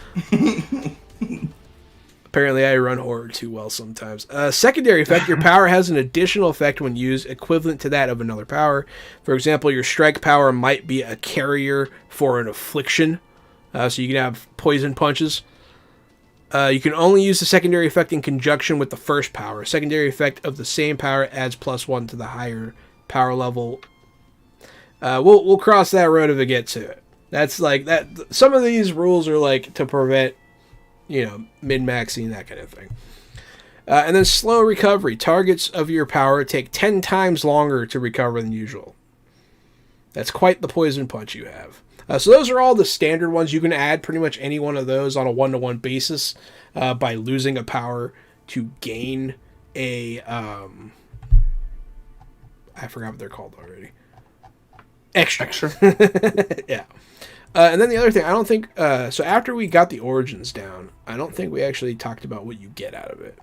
Apparently I run horror too well sometimes. Secondary effect, your power has an additional effect when used equivalent to that of another power. For example, your strike power might be a carrier for an affliction. So you can have poison punches. You can only use the secondary effect in conjunction with the first power. Secondary effect of the same power adds +1 to the higher power level. We'll cross that road if we get to it. That's like that. Some of these rules are like to prevent, min-maxing, that kind of thing. And then slow recovery. Targets of your power take 10 times longer to recover than usual. That's quite the poison punch you have. So those are all the standard ones. You can add pretty much any one of those on a one-to-one basis by losing a power to gain a... I forgot what they're called already. Extra. Yeah. And then the other thing, I don't think... so after we got the origins down, I don't think we actually talked about what you get out of it.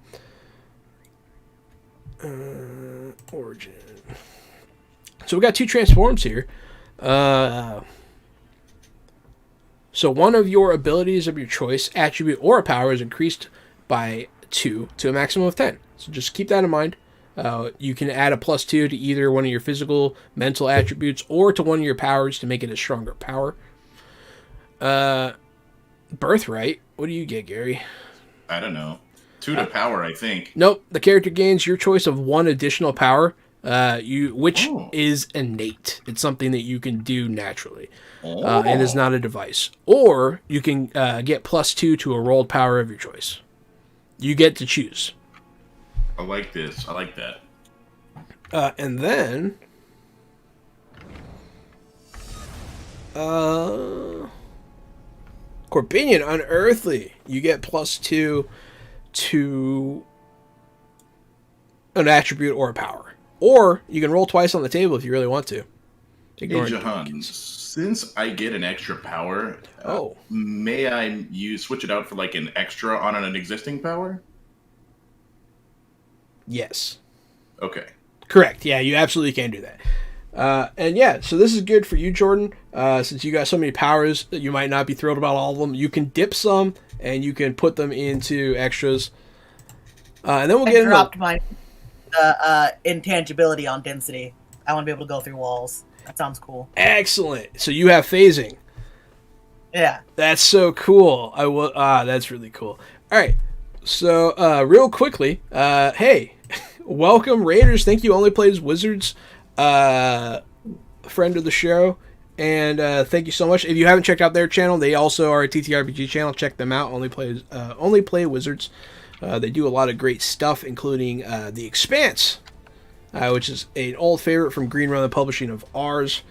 Origin. So we got 2 transforms here. So one of your abilities of your choice, attribute, or a power is increased by 2 to a maximum of 10. So just keep that in mind. You can add a +2 to either one of your physical, mental attributes, or to one of your powers to make it a stronger power. Birthright. What do you get, Gary? I don't know. 2 to power, I think. Nope. The character gains your choice of 1 additional power, which is innate. It's something that you can do naturally, and is not a device. Or you can get +2 to a rolled power of your choice. You get to choose. I like this. I like that. And then... Corbinian, Unearthly. You get +2 to an attribute or a power. Or you can roll twice on the table if you really want to. Hey, Jahan, since I get an extra power, may I switch it out for like an extra on an existing power? Yes. Okay. Correct. Yeah, you absolutely can do that. And yeah, so this is good for you, Jordan. Since you got so many powers that you might not be thrilled about all of them, you can dip some and you can put them into extras. And then we'll get dropped my intangibility on density. I want to be able to go through walls. That sounds cool. Excellent. So you have phasing. Yeah. That's so cool. That's really cool. All right. So real quickly, hey, welcome Raiders. Thank you. Only plays Wizards. Friend of the show, and thank you so much. If you haven't checked out their channel, they also are a ttrpg channel. Check them out. Only play Wizards. They do a lot of great stuff, including The Expanse, which is an old favorite from Green Run Publishing of ours.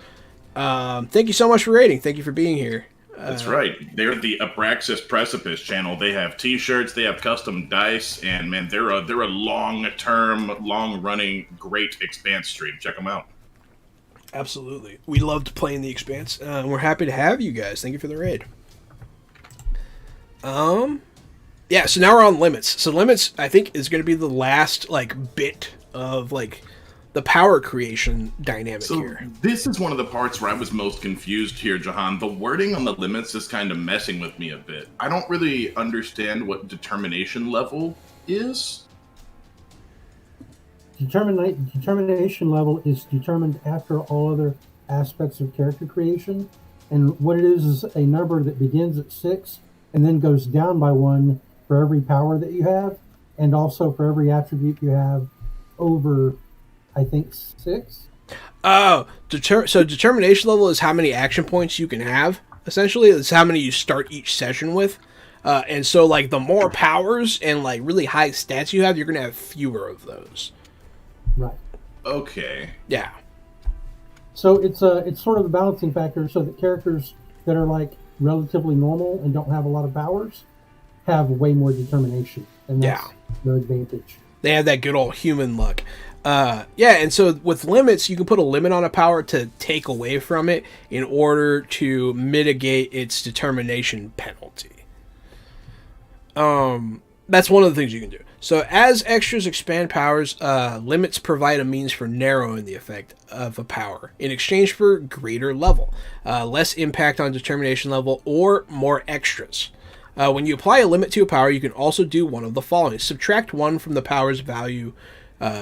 Thank you so much for rating. Thank you for being here. That's right. They're the Abraxas Precipice channel. They have T-shirts, they have custom dice, and man, they're a long-term, long-running, great Expanse stream. Check them out. Absolutely. We loved playing The Expanse. We're happy to have you guys. Thank you for the raid. Yeah, so now we're on limits. So limits, I think, is going to be the last bit of the power creation dynamic here. This is one of the parts where I was most confused here, Jahan. The wording on the limits is kind of messing with me a bit. I don't really understand what determination level is. Determination level is determined after all other aspects of character creation, and what it is a number that begins at 6 and then goes down by 1 for every power that you have, and also for every attribute you have over, I think, 6. Oh, so determination level is how many action points you can have. Essentially, it's how many you start each session with. And so, the more powers and really high stats you have, you're gonna have fewer of those. Right. Okay. Yeah. So it's sort of a balancing factor, so that characters that are relatively normal and don't have a lot of powers have way more determination, and that's their advantage. They have that good old human luck. And so with limits, you can put a limit on a power to take away from it in order to mitigate its determination penalty. That's one of the things you can do. So as extras expand powers, limits provide a means for narrowing the effect of a power in exchange for greater level, less impact on determination level, or more extras. When you apply a limit to a power, you can also do one of the following. Subtract 1 from the power's value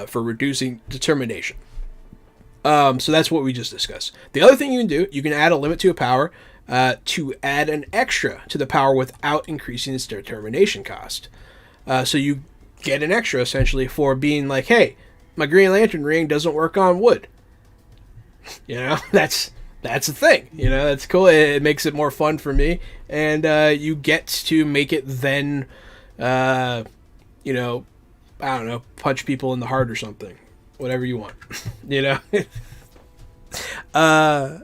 for reducing determination. So that's what we just discussed. The other thing you can do, you can add a limit to a power to add an extra to the power without increasing its determination cost. So you get an extra, essentially, for being hey, my Green Lantern ring doesn't work on wood. That's a thing. That's cool. It makes it more fun for me. And you get to make it then, I don't know, punch people in the heart or something. Whatever you want. And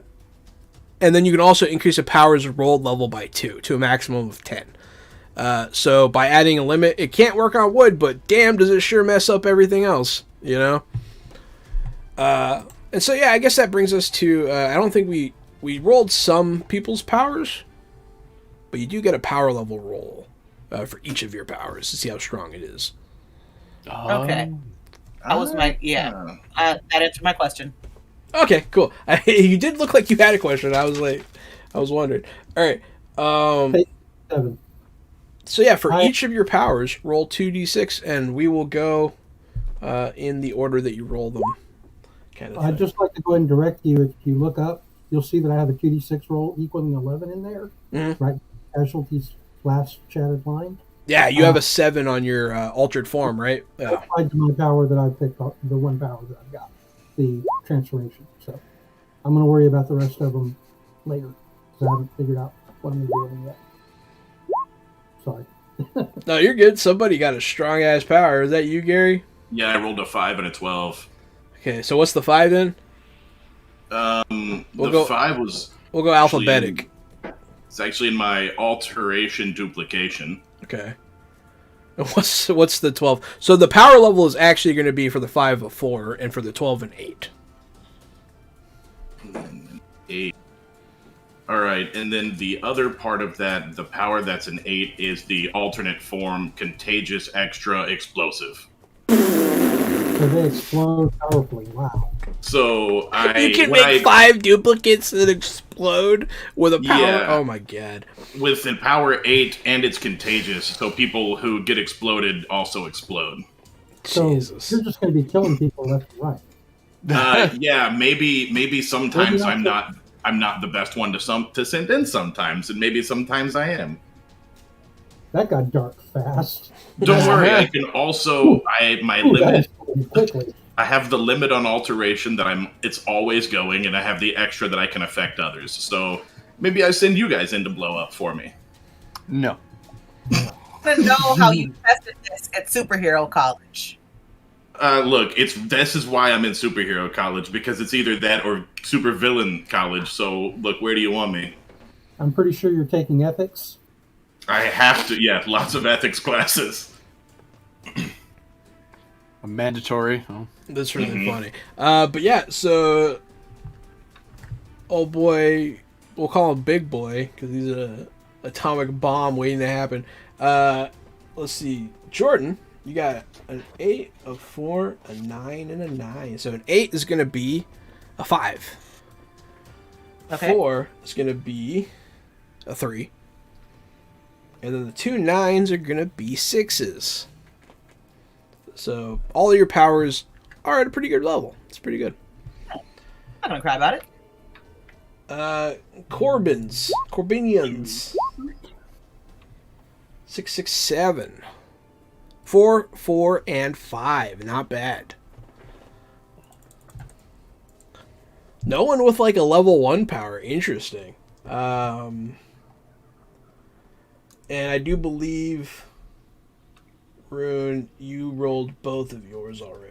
then you can also increase a power's rolled level by 2 to a maximum of 10. So by adding a limit, it can't work on wood, but damn, does it sure mess up everything else, And so, yeah, I guess that brings us to, I don't think we rolled some people's powers, but you do get a power level roll for each of your powers to see how strong it is. Okay. That was my, that answered my question. Okay, cool. You did look like you had a question. I was wondering. All right. 7. So yeah, for each of your powers, roll 2d6, and we will go in the order that you roll them. I'd just like to go ahead and direct you. If you look up, you'll see that I have a 2d6 roll equaling 11 in there. Mm-hmm. Right, Specialties last chatted line. Yeah, you have a 7 on your altered form, right? Applied to my power that I picked up, the one power that I've got, the transformation. So I'm going to worry about the rest of them later because I haven't figured out what I'm going to do yet. Sorry. No, you're good. Somebody got a strong ass power. Is that you, Gary? Yeah, I rolled a 5 and a 12. Okay, so what's the 5 then? We'll go 5 was. We'll go alphabetic. It's actually in my alteration duplication. Okay. What's the 12? So the power level is actually going to be for the 5 a 4, and for the 12 an 8. 8. All right, and then the other part of that, the power that's an 8, is the alternate form, contagious, extra, explosive. So they explode powerfully. Wow. So You can make 5 duplicates that explode with a power. Yeah. Oh my god. with an power 8, and it's contagious, so people who get exploded also explode. So Jesus. you're just going to be killing people left and right. Yeah, maybe sometimes Maybe I'm not the best one to send in sometimes, and maybe sometimes I am. That got dark fast. Don't worry, I can also my limit. Quickly. I have the limit on alteration that it's always going, and I have the extra that I can affect others. So maybe I send you guys in to blow up for me. No. I want to know how you tested this at superhero college. Look, this is why I'm in superhero college, because it's either that or supervillain college. So look, where do you want me? I'm pretty sure you're taking ethics. I have to. Yeah, lots of ethics classes. A mandatory. Oh. That's really funny. But yeah, so old boy, we'll call him Big Boy because he's a atomic bomb waiting to happen. Let's see, Jordan, you got an 8, a 4, a 9, and a 9. So an 8 is gonna be a 5. Okay. 4 is gonna be a 3, and then the 2 9s are gonna be 6s. So all of your powers are at a pretty good level. It's pretty good. I'm not gonna cry about it. Corbinians. 667. 4, 4, and 5. Not bad. No one with like a level 1 power. Interesting. And I do believe, Rune, you rolled both of yours already.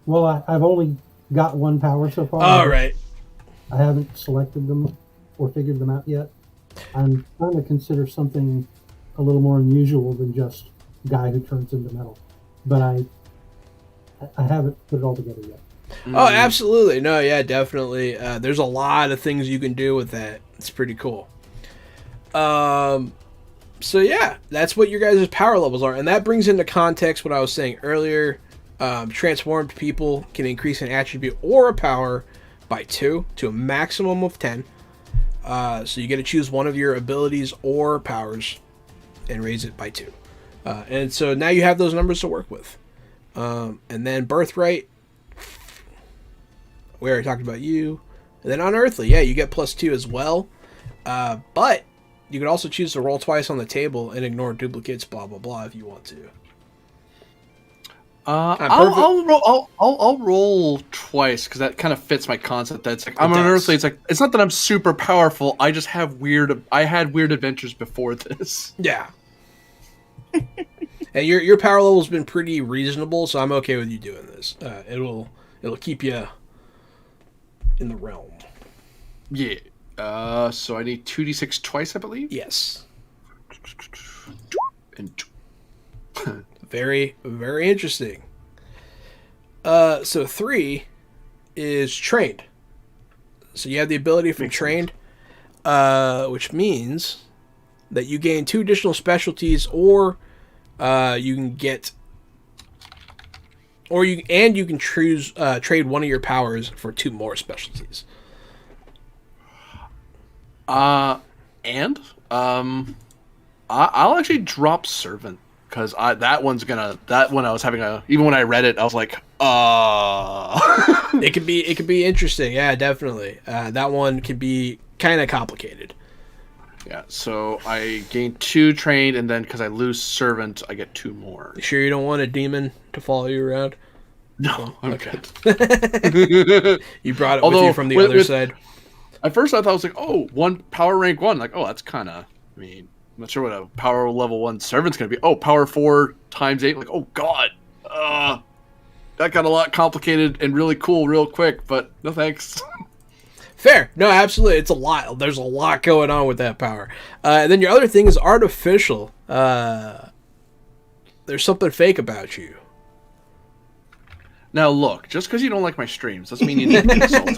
Well, I've only got 1 power so far. All right. I haven't selected them or figured them out yet. I'm trying to consider something a little more unusual than just guy who turns into metal. But I haven't put it all together yet. Oh, absolutely. No, yeah, definitely. There's a lot of things you can do with that. It's pretty cool. So yeah, that's what your guys' power levels are. And that brings into context what I was saying earlier. Transformed people can increase an attribute or a power by 2 to a maximum of 10. So you get to choose one of your abilities or powers and raise it by 2. And so now you have those numbers to work with. And then Birthright, we already talked about you. And then Unearthly, yeah, you get +2 as well. But you can also choose to roll twice on the table and ignore duplicates, blah, blah, blah, if you want to. I'll roll twice because that kind of fits my concept. That's like I'm Unearthly. It's like it's not that I'm super powerful. I just have I had weird adventures before this. Yeah. And your power level's been pretty reasonable, so I'm okay with you doing this. It'll keep you in the realm. Yeah. So I need 2d6 twice, I believe. Yes. And Very, very interesting. So 3 is trained. So you have the ability from trained, which means that you gain 2 additional specialties, or you can get, or you can choose trade one of your powers for 2 more specialties. I'll actually drop Servant. Because that one I was having even when I read it, I was like, It could be interesting, yeah, definitely. That one could be kind of complicated. Yeah, so I gain 2 trained, and then because I lose Servant, I get 2 more. You sure you don't want a demon to follow you around? No, I'm okay. good. You brought it with you from the other side. At first, I thought I was like, one power rank 1. Like, that's kind of, I'm not sure what a power level 1 servant's going to be. Power 4 times 8. Like, oh, God. That got a lot complicated and really cool real quick, but no thanks. Fair. No, absolutely. It's a lot. There's a lot going on with that power. And then your other thing is artificial. There's something fake about you. Now, look, just because you don't like my streams doesn't mean you need to insult me.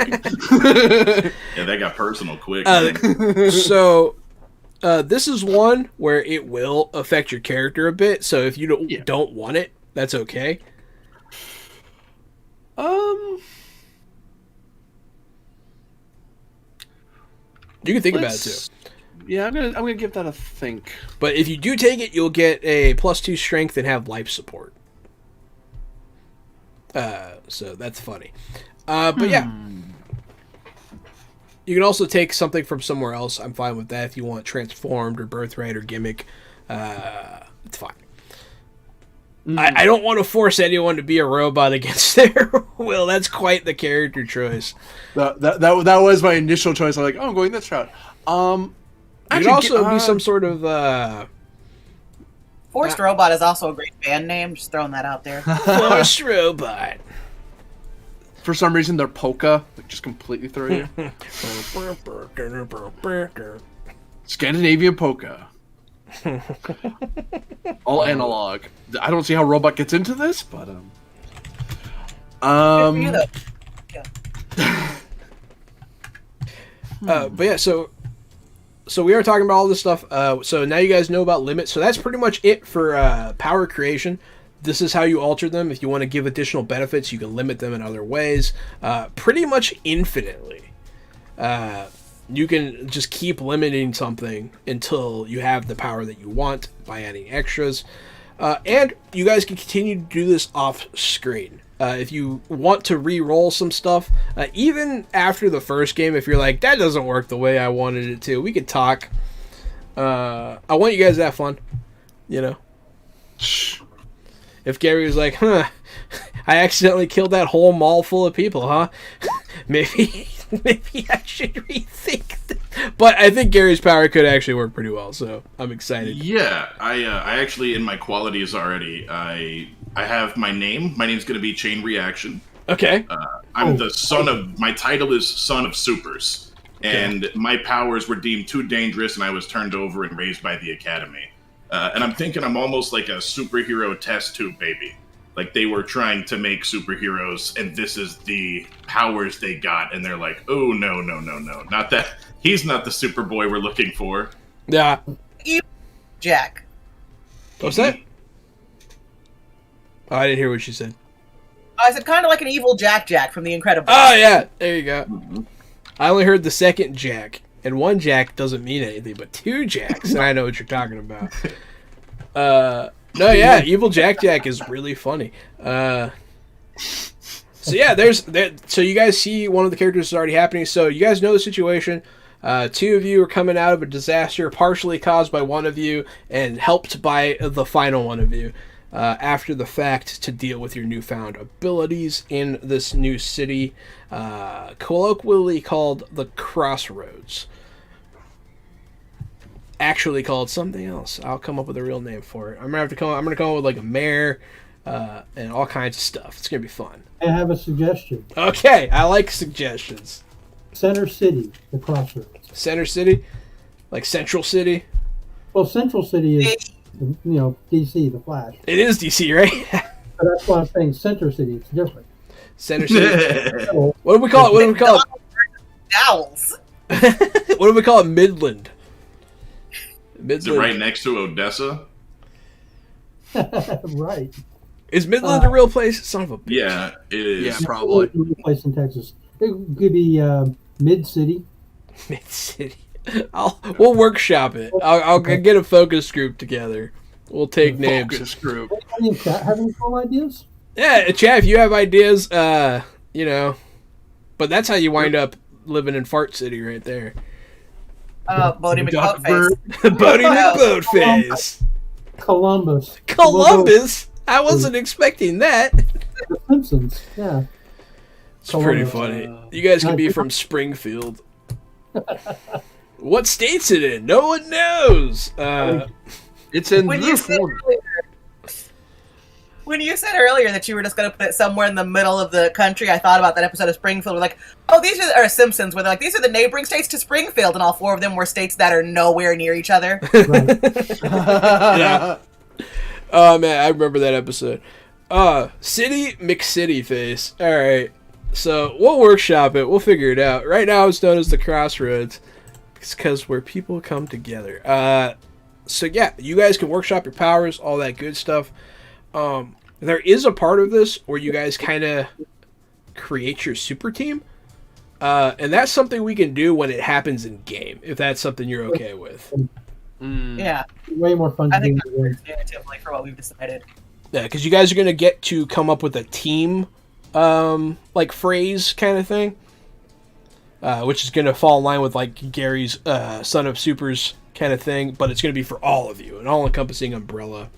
Yeah, that got personal quick. So... this is one where it will affect your character a bit, so if you don't want it, that's okay. You can think about it too. Yeah, I'm gonna give that a think. But if you do take it, you'll get a +2 strength and have life support. So that's funny. But yeah. You can also take something from somewhere else. I'm fine with that if you want transformed or birthright or gimmick. It's fine. I don't want to force anyone to be a robot against their will. That's quite the character choice. That was my initial choice. I'm like, I'm going this route. You could also be some sort of... Forced Robot is also a great band name. Just throwing that out there. Forced Robot. For some reason, they're polka. Like, just completely throw you. Scandinavian polka. All analog. I don't see how Robot gets into this, but Good for you, though. Yeah. But yeah, so we are talking about all this stuff. So now you guys know about limits. So that's pretty much it for power creation. This is how you alter them. If you want to give additional benefits, you can limit them in other ways. Pretty much infinitely. You can just keep limiting something until you have the power that you want by adding extras. And you guys can continue to do this off screen. If you want to re-roll some stuff, even after the first game, if you're like, that doesn't work the way I wanted it to, we could talk. I want you guys to have fun, you know? If Gary was like, I accidentally killed that whole mall full of people, huh? maybe I should rethink that. But I think Gary's power could actually work pretty well, so I'm excited. Yeah, I actually, in my qualities already, I have my name. My name's going to be Chain Reaction. Okay. I'm the son of... My title is Son of Supers. And my powers were deemed too dangerous, and I was turned over and raised by the Academy. And I'm thinking I'm almost like a superhero test tube baby. Like, they were trying to make superheroes, and this is the powers they got, and they're like, oh, no. Not that... He's not the Superboy we're looking for. Yeah. Jack. What's that? Oh, I didn't hear what she said. I said kind of like an evil Jack from The Incredibles. Oh, yeah. There you go. I only heard the second Jack. And one Jack doesn't mean anything, but two Jacks. And I know what you're talking about. No, yeah. Evil Jack is really funny. So, yeah, so you guys see one of the characters is already happening. So you guys know the situation. Two of you are coming out of a disaster partially caused by one of you and helped by the final one of you. After the fact to deal with your newfound abilities in this new city, colloquially called the Crossroads. Actually called something else. I'll come up with a real name for it. I'm gonna come up with like a mayor, and all kinds of stuff. It's gonna be fun. I have a suggestion. Okay, I like suggestions. Center City, the Crossroads. Center City, like Central City. Well, Central City is, DC, the Flash. It is DC, right? But that's why I'm saying Center City. It's different. Center City. What do we call it? Owls. What do we call it? Midland. Is it right next to Odessa? Right. Is Midland a real place? Son of a bitch. Yeah, it is. Yeah, probably. It's a real place in Texas. It could be Mid City. Mid City. We'll workshop it. I'll get a focus group together. We'll take names. Focus group. Have any cool ideas? Yeah, Chad, if you have ideas, but that's how you wind up living in Fart City right there. Bodie McBoatface. Bodie McBoatface. Columbus? I wasn't expecting that. The Simpsons, yeah. It's pretty funny. You guys can be from Springfield. What state's it in? No one knows. It's in When you said earlier that you were just going to put it somewhere in the middle of the country, I thought about that episode of Springfield. We're like, these are Simpsons, where they're like, these are the neighboring states to Springfield, and all four of them were states that are nowhere near each other. Yeah. Oh man, I remember that episode. City McCity face. All right, so we'll workshop it. We'll figure it out. Right now, it's known as the Crossroads. It's because where people come together. So yeah, you guys can workshop your powers, all that good stuff. There is a part of this where you guys kind of create your super team. And that's something we can do when it happens in game, if that's something you're okay with. Yeah. Way more fun. I think that's definitively for what we've decided. Yeah, because you guys are going to get to come up with a team, like, phrase kind of thing. Which is going to fall in line with, like, Gary's Son of Supers kind of thing. But it's going to be for all of you, an all-encompassing umbrella.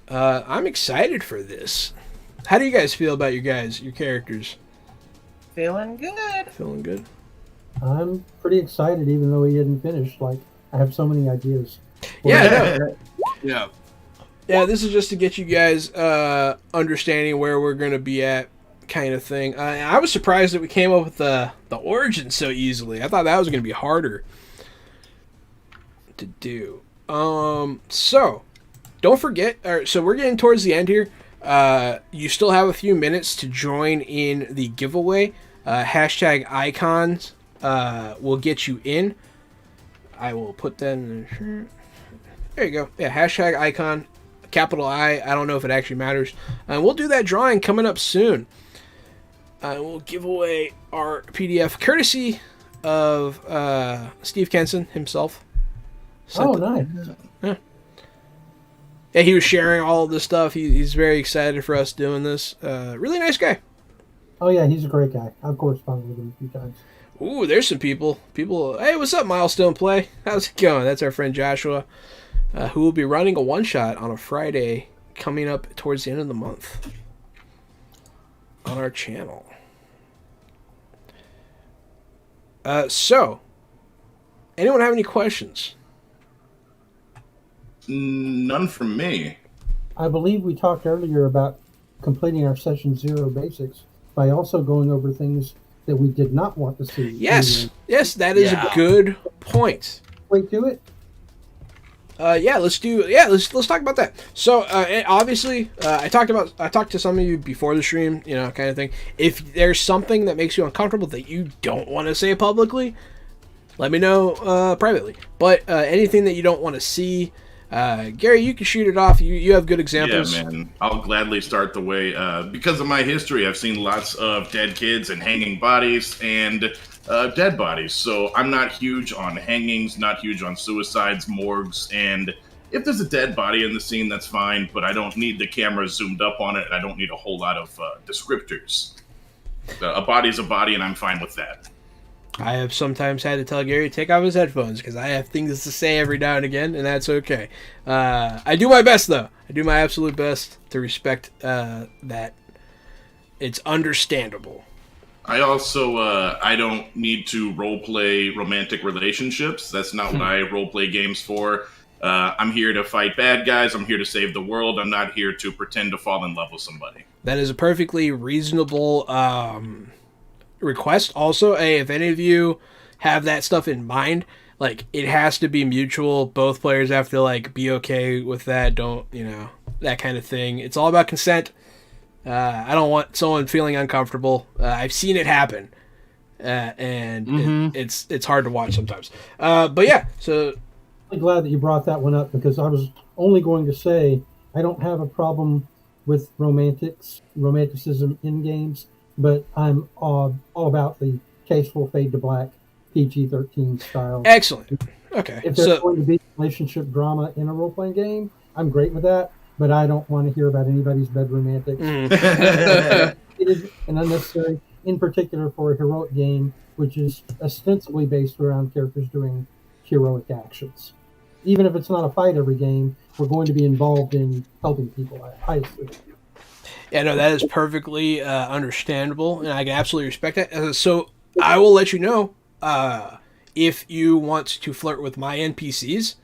I'm excited for this. How do you guys feel about your characters? Feeling good. Feeling good? I'm pretty excited, even though he didn't finish. Like, I have so many ideas. Yeah, Yeah. Yeah, this is just to get you guys understanding where we're going to be at, kind of thing. I was surprised that we came up with the origin so easily. I thought that was going to be harder to do. So, don't forget, so we're getting towards the end here. You still have a few minutes to join in the giveaway. Hashtag icons will get you in. I will put that in the shirt. There you go. Yeah, hashtag icon, capital I. I don't know if it actually matters. We'll do that drawing coming up soon. We'll give away our PDF courtesy of Steve Kenson himself. Nice. Yeah, he was sharing all of this stuff. He's very excited for us doing this. Really nice guy. Oh, yeah, he's a great guy. I've corresponded with him a few times. Ooh, there's some people. Hey, what's up, Milestone Play? How's it going? That's our friend Joshua, who will be running a one-shot on a Friday coming up towards the end of the month on our channel. So, anyone have any questions? None from me. I believe we talked earlier about completing our session 0 basics by also going over things that we did not want to see. Yes, that is a good point. Wait to it. Let's talk about that. So, obviously, I talked to some of you before the stream, kind of thing. If there's something that makes you uncomfortable that you don't want to say publicly, let me know privately. But anything that you don't want to see, Gary, you can shoot it off. You have good examples. Yeah, man. I'll gladly start the way. Because of my history, I've seen lots of dead kids and hanging bodies and dead bodies. So I'm not huge on hangings, not huge on suicides, morgues, and if there's a dead body in the scene, that's fine, but I don't need the camera zoomed up on it, and I don't need a whole lot of descriptors. A body's a body, and I'm fine with that. I have sometimes had to tell Gary to take off his headphones because I have things to say every now and again, and that's okay. I do my best, though. I do my absolute best to respect that. It's understandable. I also, I don't need to roleplay romantic relationships. That's not what I roleplay games for. I'm here to fight bad guys. I'm here to save the world. I'm not here to pretend to fall in love with somebody. That is a perfectly reasonable request. Also, hey, if any of you have that stuff in mind, it has to be mutual. Both players have to be okay with that. Don't that kind of thing. It's all about consent. I don't want someone feeling uncomfortable. I've seen it happen, and it's hard to watch sometimes. But yeah, so I'm glad that you brought that one up because I was only going to say I don't have a problem with romanticism in games. But I'm all about the case will fade to black, PG-13 style. Excellent. Okay. If there's going to be relationship drama in a role-playing game, I'm great with that, but I don't want to hear about anybody's bedroom antics. It is an unnecessary, in particular for a heroic game, which is ostensibly based around characters doing heroic actions. Even if it's not a fight every game, we're going to be involved in helping people, I assume. Yeah, no, that is perfectly understandable, and I can absolutely respect that. So I will let you know if you want to flirt with my NPCs.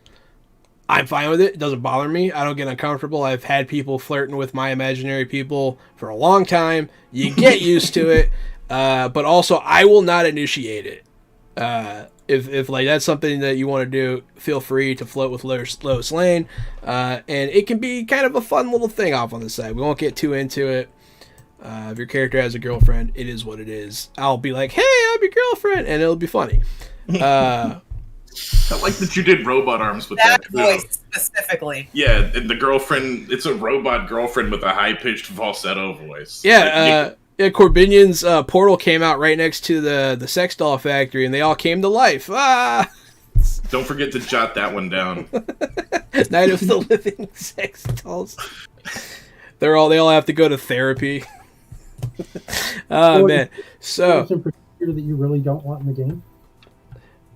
I'm fine with it. It doesn't bother me. I don't get uncomfortable. I've had people flirting with my imaginary people for a long time. You get used to it, but also I will not initiate it. If that's something that you want to do, feel free to float with Lois Lane, and it can be kind of a fun little thing off on the side. We won't get too into it. If your character has a girlfriend, it is what it is. I'll be like, "Hey, I'm your girlfriend," and it'll be funny. I like that you did robot arms with that voice specifically. Yeah, and the girlfriend, it's a robot girlfriend with a high-pitched falsetto voice. Yeah, Yeah, Corbinian's portal came out right next to the sex doll factory, and they all came to life. Ah! Don't forget to jot that one down. Night of the Living Sex Dolls. They all have to go to therapy. Oh man! So in particular that you really don't want in the game.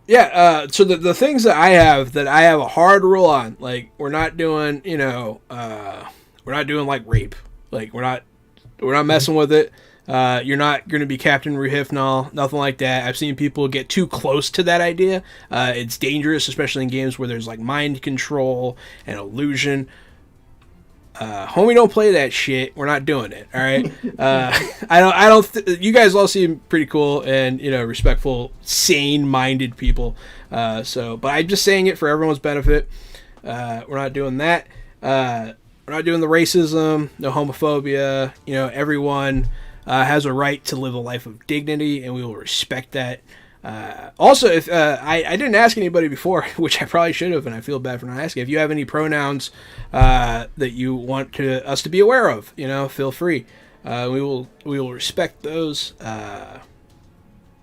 Yeah, so the things that I have a hard rule on, like we're not doing, we're not doing like rape, like we're not messing with it. You're not going to be Captain Ruhifnal, nothing like that. I've seen people get too close to that idea. It's dangerous, especially in games where there's like mind control and illusion. Homie, don't play that shit. We're not doing it. All right. You guys all seem pretty cool and respectful, sane-minded people. But I'm just saying it for everyone's benefit. We're not doing that. We're not doing the racism, no homophobia. Everyone has a right to live a life of dignity, and we will respect that. Also, if I didn't ask anybody before, which I probably should have, and I feel bad for not asking. If you have any pronouns that you want us to be aware of, feel free. We will respect those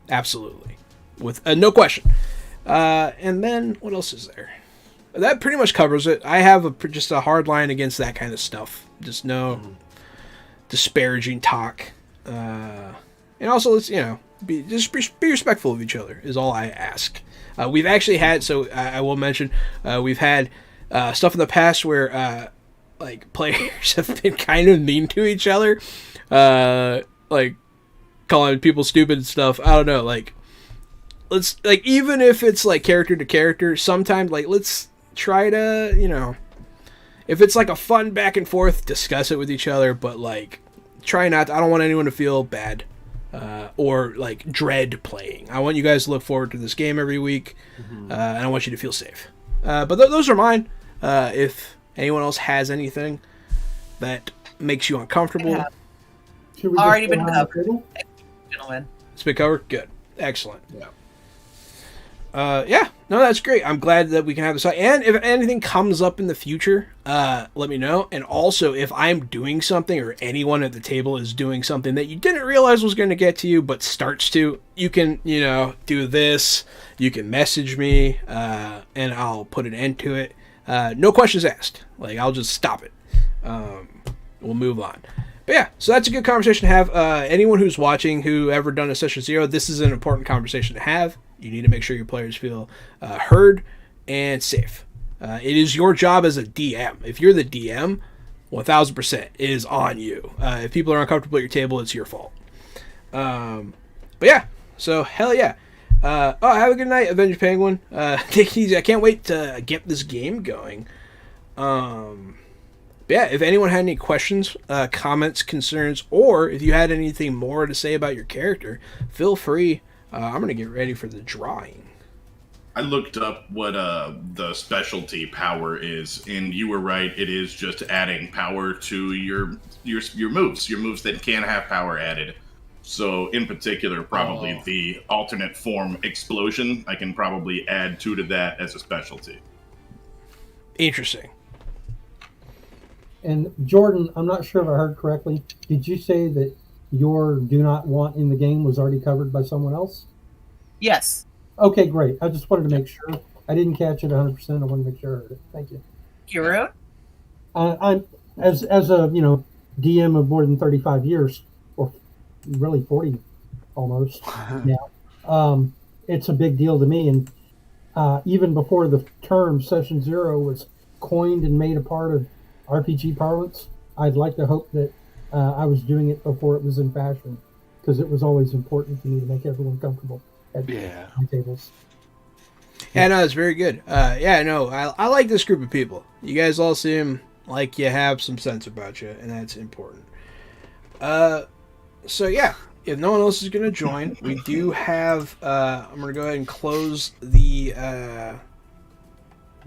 absolutely, with no question. And then what else is there? That pretty much covers it. I have just a hard line against that kind of stuff. Just no disparaging talk, and also let's be respectful of each other is all I ask. We've actually had, so I will mention, we've had stuff in the past where like players have been kind of mean to each other, like calling people stupid and stuff. I don't know, like let's even if it's like character to character, sometimes let's try to if it's like a fun back and forth, discuss it with each other, but try not to, I don't want anyone to feel bad. Or dread playing. I want you guys to look forward to this game every week, and I want you to feel safe. But those are mine. If anyone else has anything that makes you uncomfortable, already been covered, gentlemen. It's been covered. Good, excellent. Yeah. No, that's great. I'm glad that we can have this. And if anything comes up in the future, let me know. And also, if I'm doing something or anyone at the table is doing something that you didn't realize was going to get to you, but starts to, you can, do this. You can message me, and I'll put an end to it. No questions asked. I'll just stop it. We'll move on. But yeah, so that's a good conversation to have. Anyone who's watching, who ever done a session 0, this is an important conversation to have. You need to make sure your players feel heard and safe. It is your job as a DM. If you're the DM, 1000% it is on you. If people are uncomfortable at your table, it's your fault. But yeah, so hell yeah. Have a good night, Avenger Penguin. Take it easy. I can't wait to get this game going. But yeah, if anyone had any questions, comments, concerns, or if you had anything more to say about your character, feel free. I'm going to get ready for the drawing. I looked up what the specialty power is, and you were right. It is just adding power to your moves that can have power added. So, in particular, probably the alternate form explosion. I can probably add 2 to that as a specialty. Interesting. And Jordan, I'm not sure if I heard correctly. Did you say that your do not want in the game was already covered by someone else? Yes. Okay, great. I just wanted to make sure. I didn't catch it 100%. I wanted to make sure I heard it. Thank you. Kiro? I'm as a DM of more than 35 years, or really 40 almost now. It's a big deal to me, and even before the term Session 0 was coined and made a part of RPG parlance, I'd like to hope that I was doing it before it was in fashion, because it was always important to me to make everyone comfortable at tables. Yeah, no, it's very good. I like this group of people. You guys all seem like you have some sense about you, and that's important. So yeah, if no one else is going to join, we do have. I'm going to go ahead and close the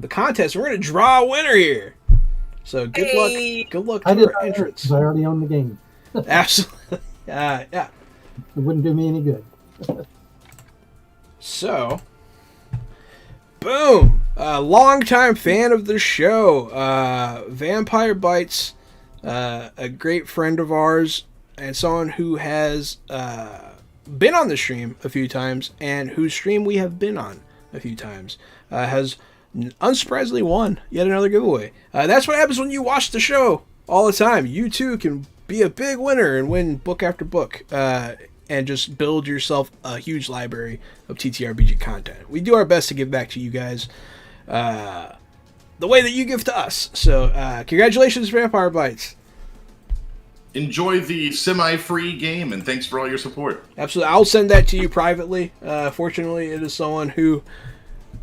contest. We're going to draw a winner here. So good luck. Good luck to our entrance. I already own the game. Absolutely. Yeah. It wouldn't do me any good. So, boom! Longtime fan of the show, Vampire Bites, a great friend of ours. and someone who has been on the stream a few times, and whose stream we have been on a few times, has unsurprisingly won yet another giveaway. That's what happens when you watch the show all the time. You too can be a big winner and win book after book, and just build yourself a huge library of TTRPG content. We do our best to give back to you guys the way that you give to us. So congratulations, Vampire Bites. Enjoy the semi-free game, and thanks for all your support. Absolutely. I'll send that to you privately. Fortunately, it is someone who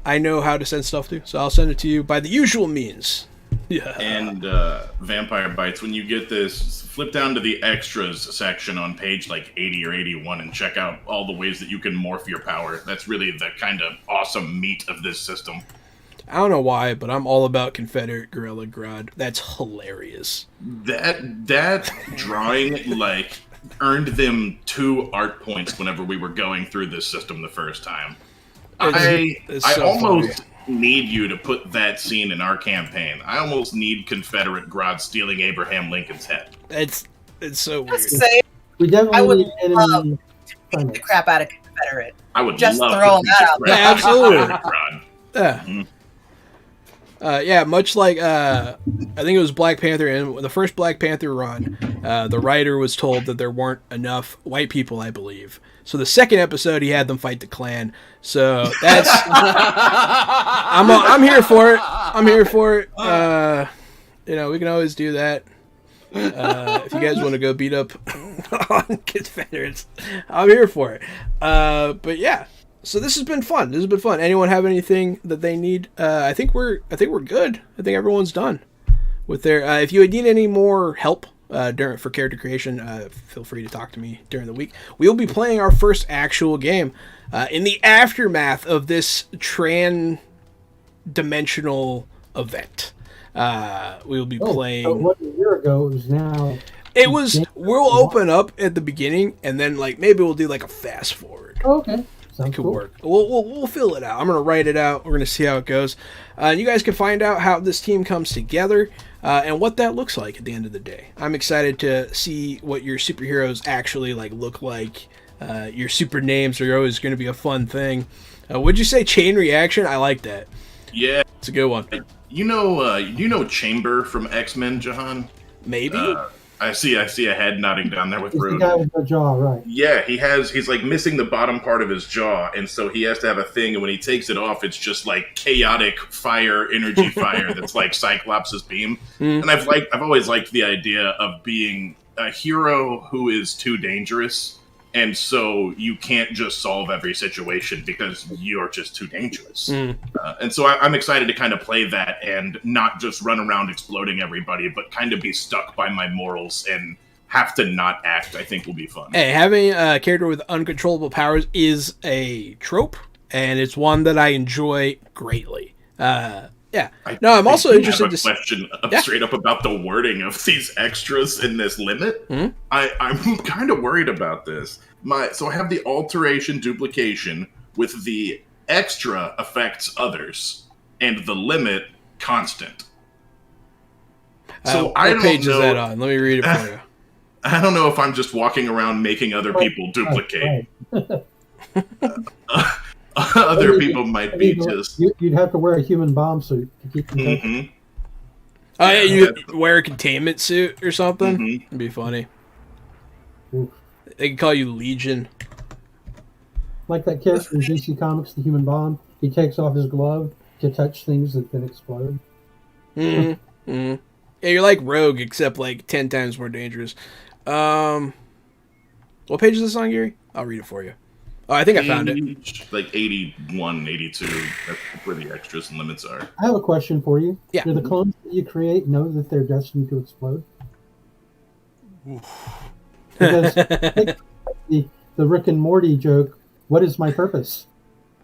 I know how to send stuff to, so I'll send it to you by the usual means. Yeah. And Vampire Bites, when you get this, flip down to the extras section on page like 80 or 81 and check out all the ways that you can morph your power. That's really the kind of awesome meat of this system. I don't know why, but I'm all about Confederate Gorilla Grodd. That's hilarious. That drawing, like, earned them 2 art points whenever we were going through this system the first time. It's I so almost funny. need you to put that scene in our campaign. I almost need Confederate Grodd stealing Abraham Lincoln's head. It's so weird. Just say, We definitely I would need enemy beat the crap out of Confederate. I would Just love throwing to that out there. Yeah, absolutely. Grodd. Yeah. Mhm. Yeah, much like I think it was Black Panther, and the first Black Panther run, the writer was told that there weren't enough white people, I believe. So the second episode, he had them fight the Klan. So that's I'm here for it. I'm here for it. We can always do that. If you guys want to go beat up on Confederates, I'm here for it. But yeah. So this has been fun. Anyone have anything that they need? I think we're good. I think everyone's done with their. If you need any more help for character creation, feel free to talk to me during the week. We will be playing our first actual game in the aftermath of this dimensional event. We will be playing. So what, a year ago, it was now. It was. We'll open up at the beginning, and then maybe we'll do a fast forward. Oh, okay. Sounds It could cool. work. We'll fill it out. I'm going to write it out. We're going to see how it goes. And you guys can find out how this team comes together and what that looks like at the end of the day. I'm excited to see what your superheroes actually look like. Your super names are always going to be a fun thing. Would you say chain reaction? I like that. Yeah. It's a good one. You know Chamber from X-Men, Jahan? Maybe? I see a head nodding down there with It's the Rune. guy with the jaw, right? Yeah, he's missing the bottom part of his jaw, and so he has to have a thing, and when he takes it off, it's just chaotic energy fire that's like Cyclops' beam. And I've always liked the idea of being a hero who is too dangerous, and so you can't just solve every situation because you're just too dangerous. And so I'm excited to kind of play that and not just run around exploding everybody, but kind of be stuck by my morals and have to not act. I think will be fun. Hey, having a character with uncontrollable powers is a trope, and it's one that I enjoy greatly. Yeah. I'm also interested to question straight up about the wording of these extras in this limit. I'm kind of worried about this. So I have the alteration duplication with the extra affects others and the limit constant. So what page is that on? Let me read it for you. I don't know if I'm just walking around making other people duplicate. Other people might be just... You'd have to wear a human bomb suit to keep them Mm-hmm. Oh, yeah, you wear a containment suit or something? Mm-hmm. It'd be funny. Oof. They can call you Legion. Like that character in DC Comics, the Human Bomb. He takes off his glove to touch things that then explode. Yeah, you're like Rogue, except 10 times more dangerous. What page is this on, Gary? I'll read it for you. Oh, I think I found it. 81, 82. That's where the extras and limits are. I have a question for you. Yeah. Do the clones that you create know that they're destined to explode? Because the Rick and Morty joke, what is my purpose?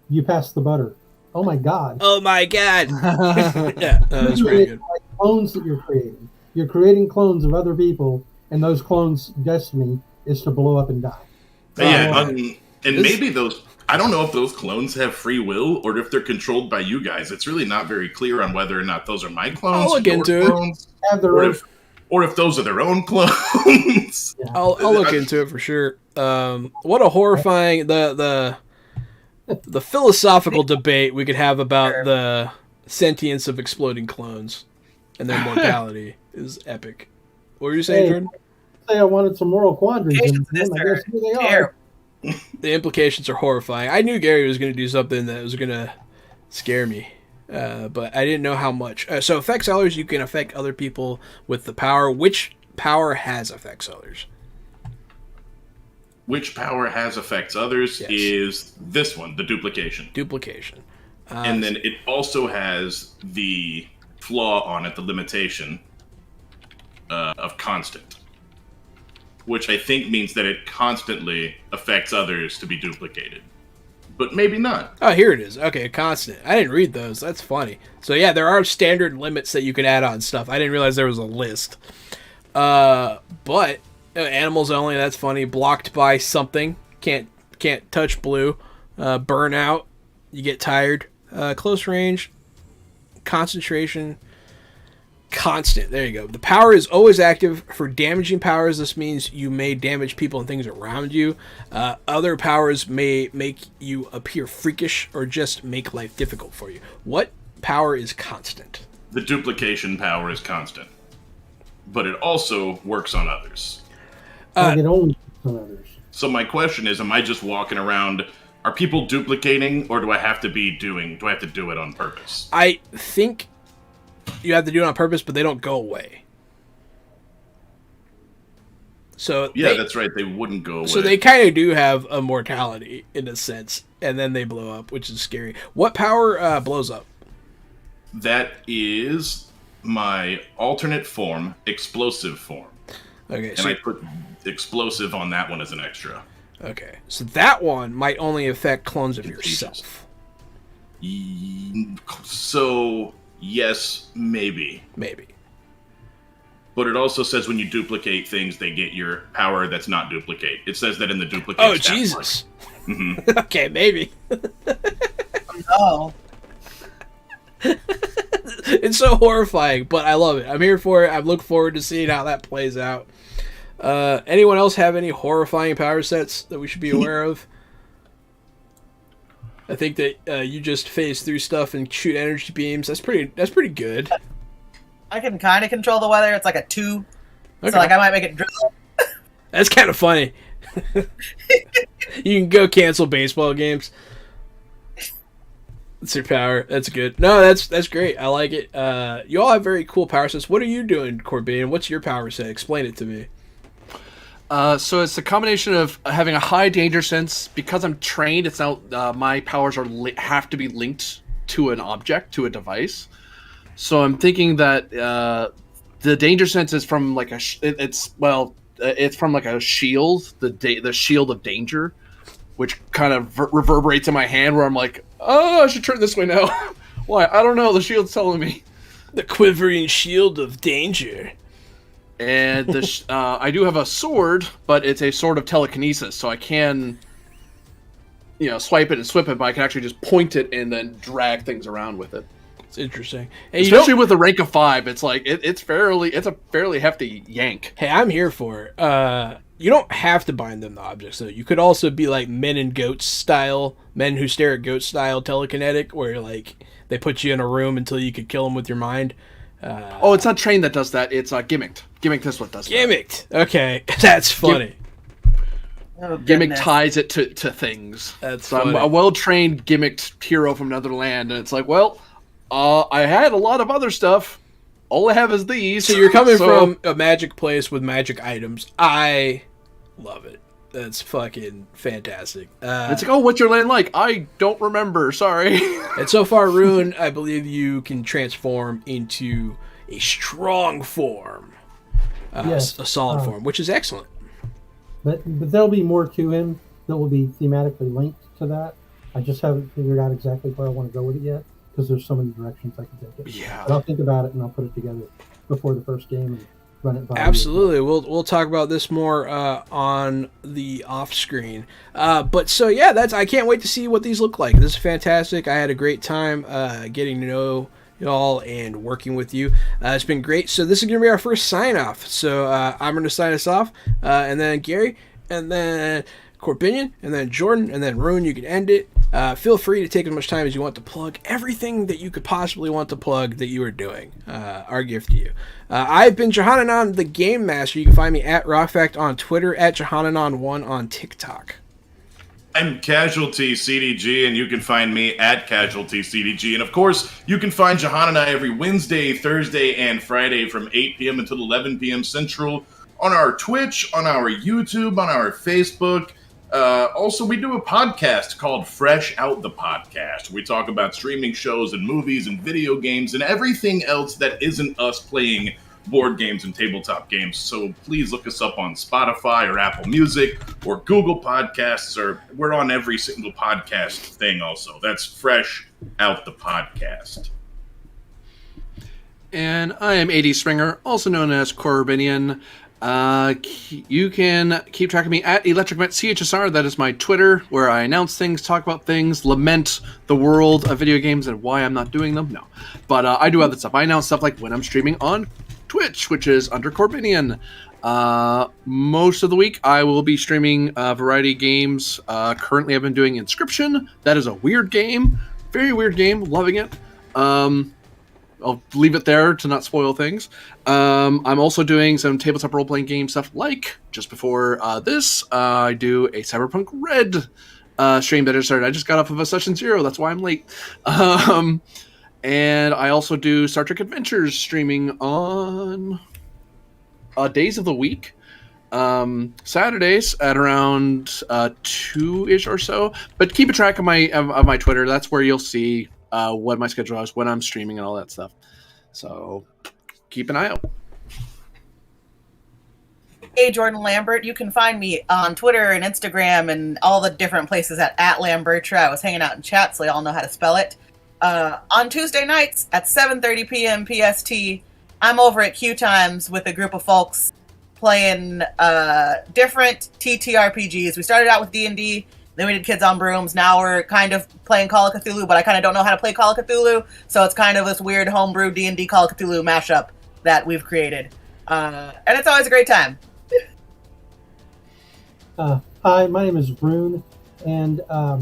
You pass the butter. Oh my god. Oh my god. Yeah, that's pretty good. Like clones that you're creating. You're creating clones of other people, and those clones' destiny is to blow up and die. Maybe those... I don't know if those clones have free will or if they're controlled by you guys. It's really not very clear on whether or not those are my clones. I'll look your into it. clones, Have their or own. if or if those are their own clones. Yeah. I'll look into it for sure. What a horrifying the philosophical debate we could have about the sentience of exploding clones and their mortality is epic. What were you saying, Hey, Jordan? Say I wanted some moral quandaries in This them. I are guess here they are. terrible. The implications are horrifying. I knew Gary was going to do something that was going to scare me, but I didn't know how much. So affects others, you can affect other people with the power. Which power has affects others? Which power has affects others Yes. is this one, the duplication. Duplication. And then it also has the flaw on it, the limitation of constant, which I think means that it constantly affects others to be duplicated. But maybe not. Oh, here it is. Okay, constant. I didn't read those. That's funny. So yeah, there are standard limits that you can add on stuff. I didn't realize there was a list. But animals only. That's funny. Blocked by something. Can't touch blue. Burnout. You get tired. Close range. Concentration. Constant. There you go. The power is always active for damaging powers. This means you may damage people and things around you. Other powers may make you appear freakish or just make life difficult for you. What power is constant? The duplication power is constant, but it also works on others. Like it only on others. So my question is, am I just walking around? Are people duplicating, or do I have to do it on purpose? I think you have to do it on purpose, but they don't go away. So Yeah, that's right. They wouldn't go away. So they kind of do have a mortality in a sense, and then they blow up, which is scary. What power blows up? That is my alternate form, explosive form. Okay, And I put explosive on that one as an extra. okay, so that one might only affect clones of yourself. So, yes, maybe. Maybe. But it also says when you duplicate things, they get your power that's not duplicate. It says that in the duplicate Oh, stat Jesus. line. Okay, maybe. Oh, It's so horrifying, but I love it. I'm here for it. I look forward to seeing how that plays out. Anyone else have any horrifying power sets that we should be aware of? I think that you just phase through stuff and shoot energy beams. That's pretty good. I can kind of control the weather. It's like a 2. Okay. So like I might make it drizzle. That's kind of funny. You can go cancel baseball games. That's your power. That's good. No, that's great. I like it. You all have very cool power sets. What are you doing, Corbin? What's your power set? Explain it to me. So it's a combination of having a high danger sense. Because I'm trained, it's now my powers have to be linked to an object, to a device. So I'm thinking that the danger sense is from like it's from like a shield, the shield of danger, which kind of reverberates in my hand where I'm like, oh, I should turn this way now. Why? I don't know. The shield's telling me. The quivering shield of danger. And I do have a sword, but it's a sword of telekinesis, so I can, swipe it and swip it, but I can actually just point it and then drag things around with it. It's interesting. Hey, Especially with a rank of 5, it's like it's a fairly hefty yank. Hey, I'm here for it. You don't have to bind them to objects, though. You could also be like men and goats style, men who stare at goats style telekinetic, where like they put you in a room until you could kill them with your mind. It's not trained that does that. It's gimmicked. Gimmicked is what does that. Gimmicked. Okay, that's funny. Oh, Gimmick goodness. ties it to things. That's so funny. I'm a well-trained gimmicked hero from another land, and it's like, well, I had a lot of other stuff. All I have is these. So you're coming from a magic place with magic items. I love it. That's fucking fantastic. It's like, oh, what's your land like? I don't remember. Sorry. And so far, Ruin, I believe you can transform into a strong form. Yes. A solid form, which is excellent. But there'll be more to him that will be thematically linked to that. I just haven't figured out exactly where I want to go with it yet because there's so many directions I can take it. Yeah. But I'll think about it and I'll put it together before the first game and run it by you. Absolutely. We'll talk about this more on the off screen. But so yeah, I can't wait to see what these look like. This is fantastic. I had a great time getting to know y'all and working with you. It's been great. So this is going to be our first sign-off. So I'm going to sign us off, and then Gary, and then Corbinian, and then Jordan, and then Rune, you can end it. Feel free to take as much time as you want to plug everything that you could possibly want to plug that you are doing. Our gift to you. I've been Johananon, the Game Master. You can find me at Rockfact on Twitter, at Johananon1 on TikTok. I'm Casualty CDG, and you can find me at Casualty CDG. And of course, you can find Jahan and I every Wednesday, Thursday, and Friday from 8 p.m. until 11 p.m. Central on our Twitch, on our YouTube, on our Facebook. Also, we do a podcast called Fresh Out the Podcast. We talk about streaming shows and movies and video games and everything else that isn't us playing board games and tabletop games. So please look us up on Spotify or Apple Music or Google Podcasts, or we're on every single podcast thing also. That's Fresh Out the Podcast. And I am AD Springer, also known as Corbinian. You can keep track of me at ElectricMetCHSR. That is my Twitter, where I announce things, talk about things, lament the world of video games and why I'm not doing them. No. But I do other stuff. I announce stuff like when I'm streaming on Twitch, which is under Corbinian. Most of the week, I will be streaming variety games. Currently, I've been doing Inscription. That is a weird game. Very weird game. Loving it. I'll leave it there to not spoil things. I'm also doing some tabletop role-playing game stuff, like just before this, I do a Cyberpunk Red stream that I started. I just got off of a session 0, that's why I'm late. And I also do Star Trek Adventures streaming on days of the week. Saturdays at around 2-ish or so. But keep a track of my Twitter. That's where you'll see what my schedule is, when I'm streaming, and all that stuff. So keep an eye out. Hey, Jordan Lambert. You can find me on Twitter and Instagram and all the different places at Lambertra. I was hanging out in chat, so y'all know how to spell it. On Tuesday nights at 7:30 p.m. PST, I'm over at Q Times with a group of folks playing different ttrpgs. We started out with D&D, then we did Kids on Brooms. Now we're kind of playing Call of Cthulhu, but I kind of don't know how to play Call of Cthulhu, so it's kind of this weird homebrew D&D Call of Cthulhu mashup that we've created. And it's always a great time. Hi, my name is Rune, and I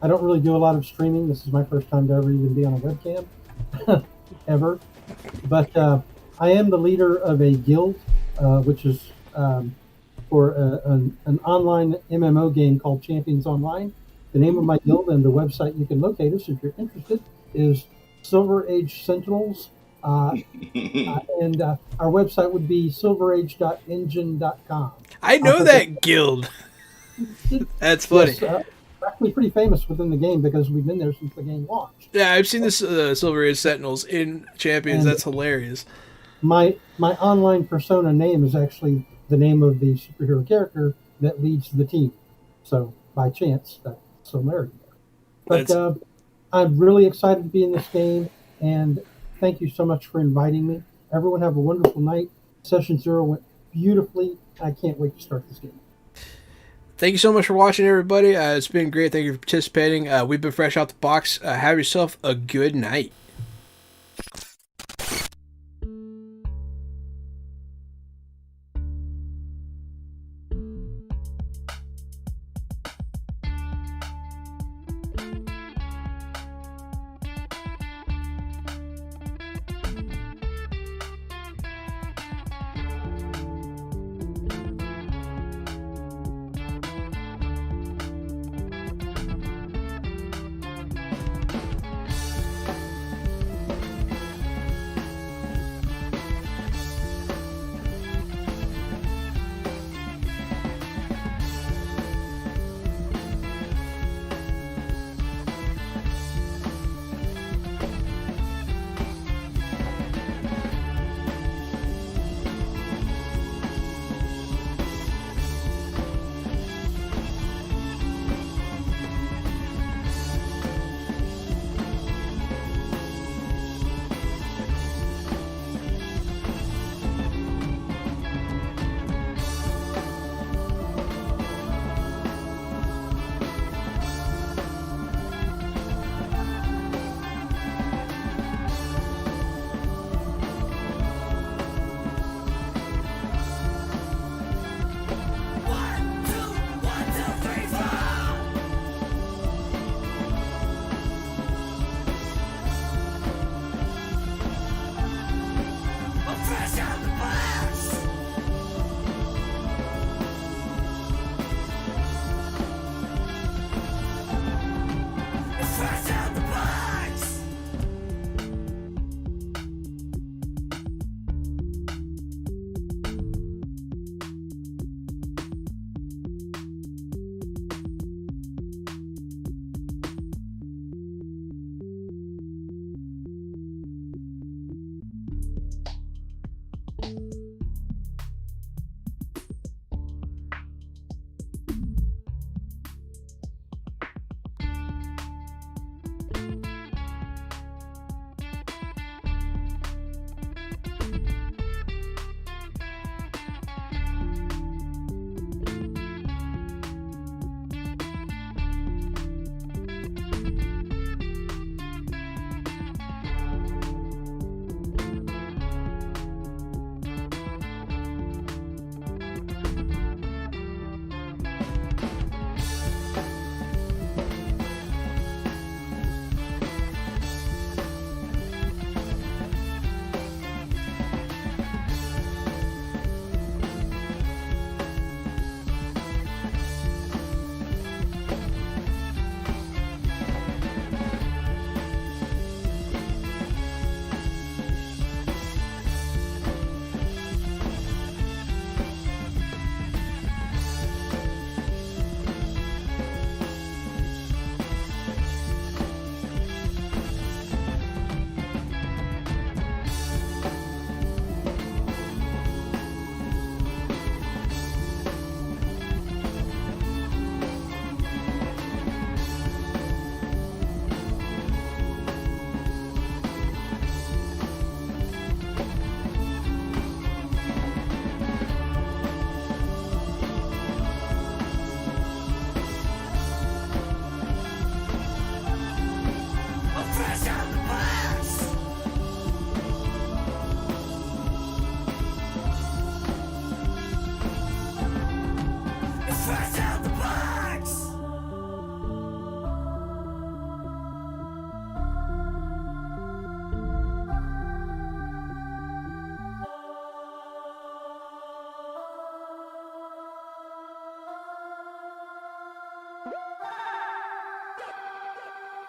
don't really do a lot of streaming. This is my first time to ever even be on a webcam, ever. But I am the leader of a guild, which is for an online MMO game called Champions Online. The name of my guild and the website you can locate us if you're interested is Silver Age Sentinels. And our website would be silverage.engine.com. I know that guild. That's funny. Yes, actually pretty famous within the game because we've been there since the game launched. Yeah, I've seen this Silver Age Sentinels in Champions. And that's hilarious. My online persona name is actually the name of the superhero character that leads the team. So by chance, that's similarity there. But I'm really excited to be in this game, and thank you so much for inviting me. Everyone have a wonderful night. Session 0 went beautifully. I can't wait to start this game. Thank you so much for watching, everybody. It's been great. Thank you for participating. We've been Fresh Out the Box. Have yourself a good night.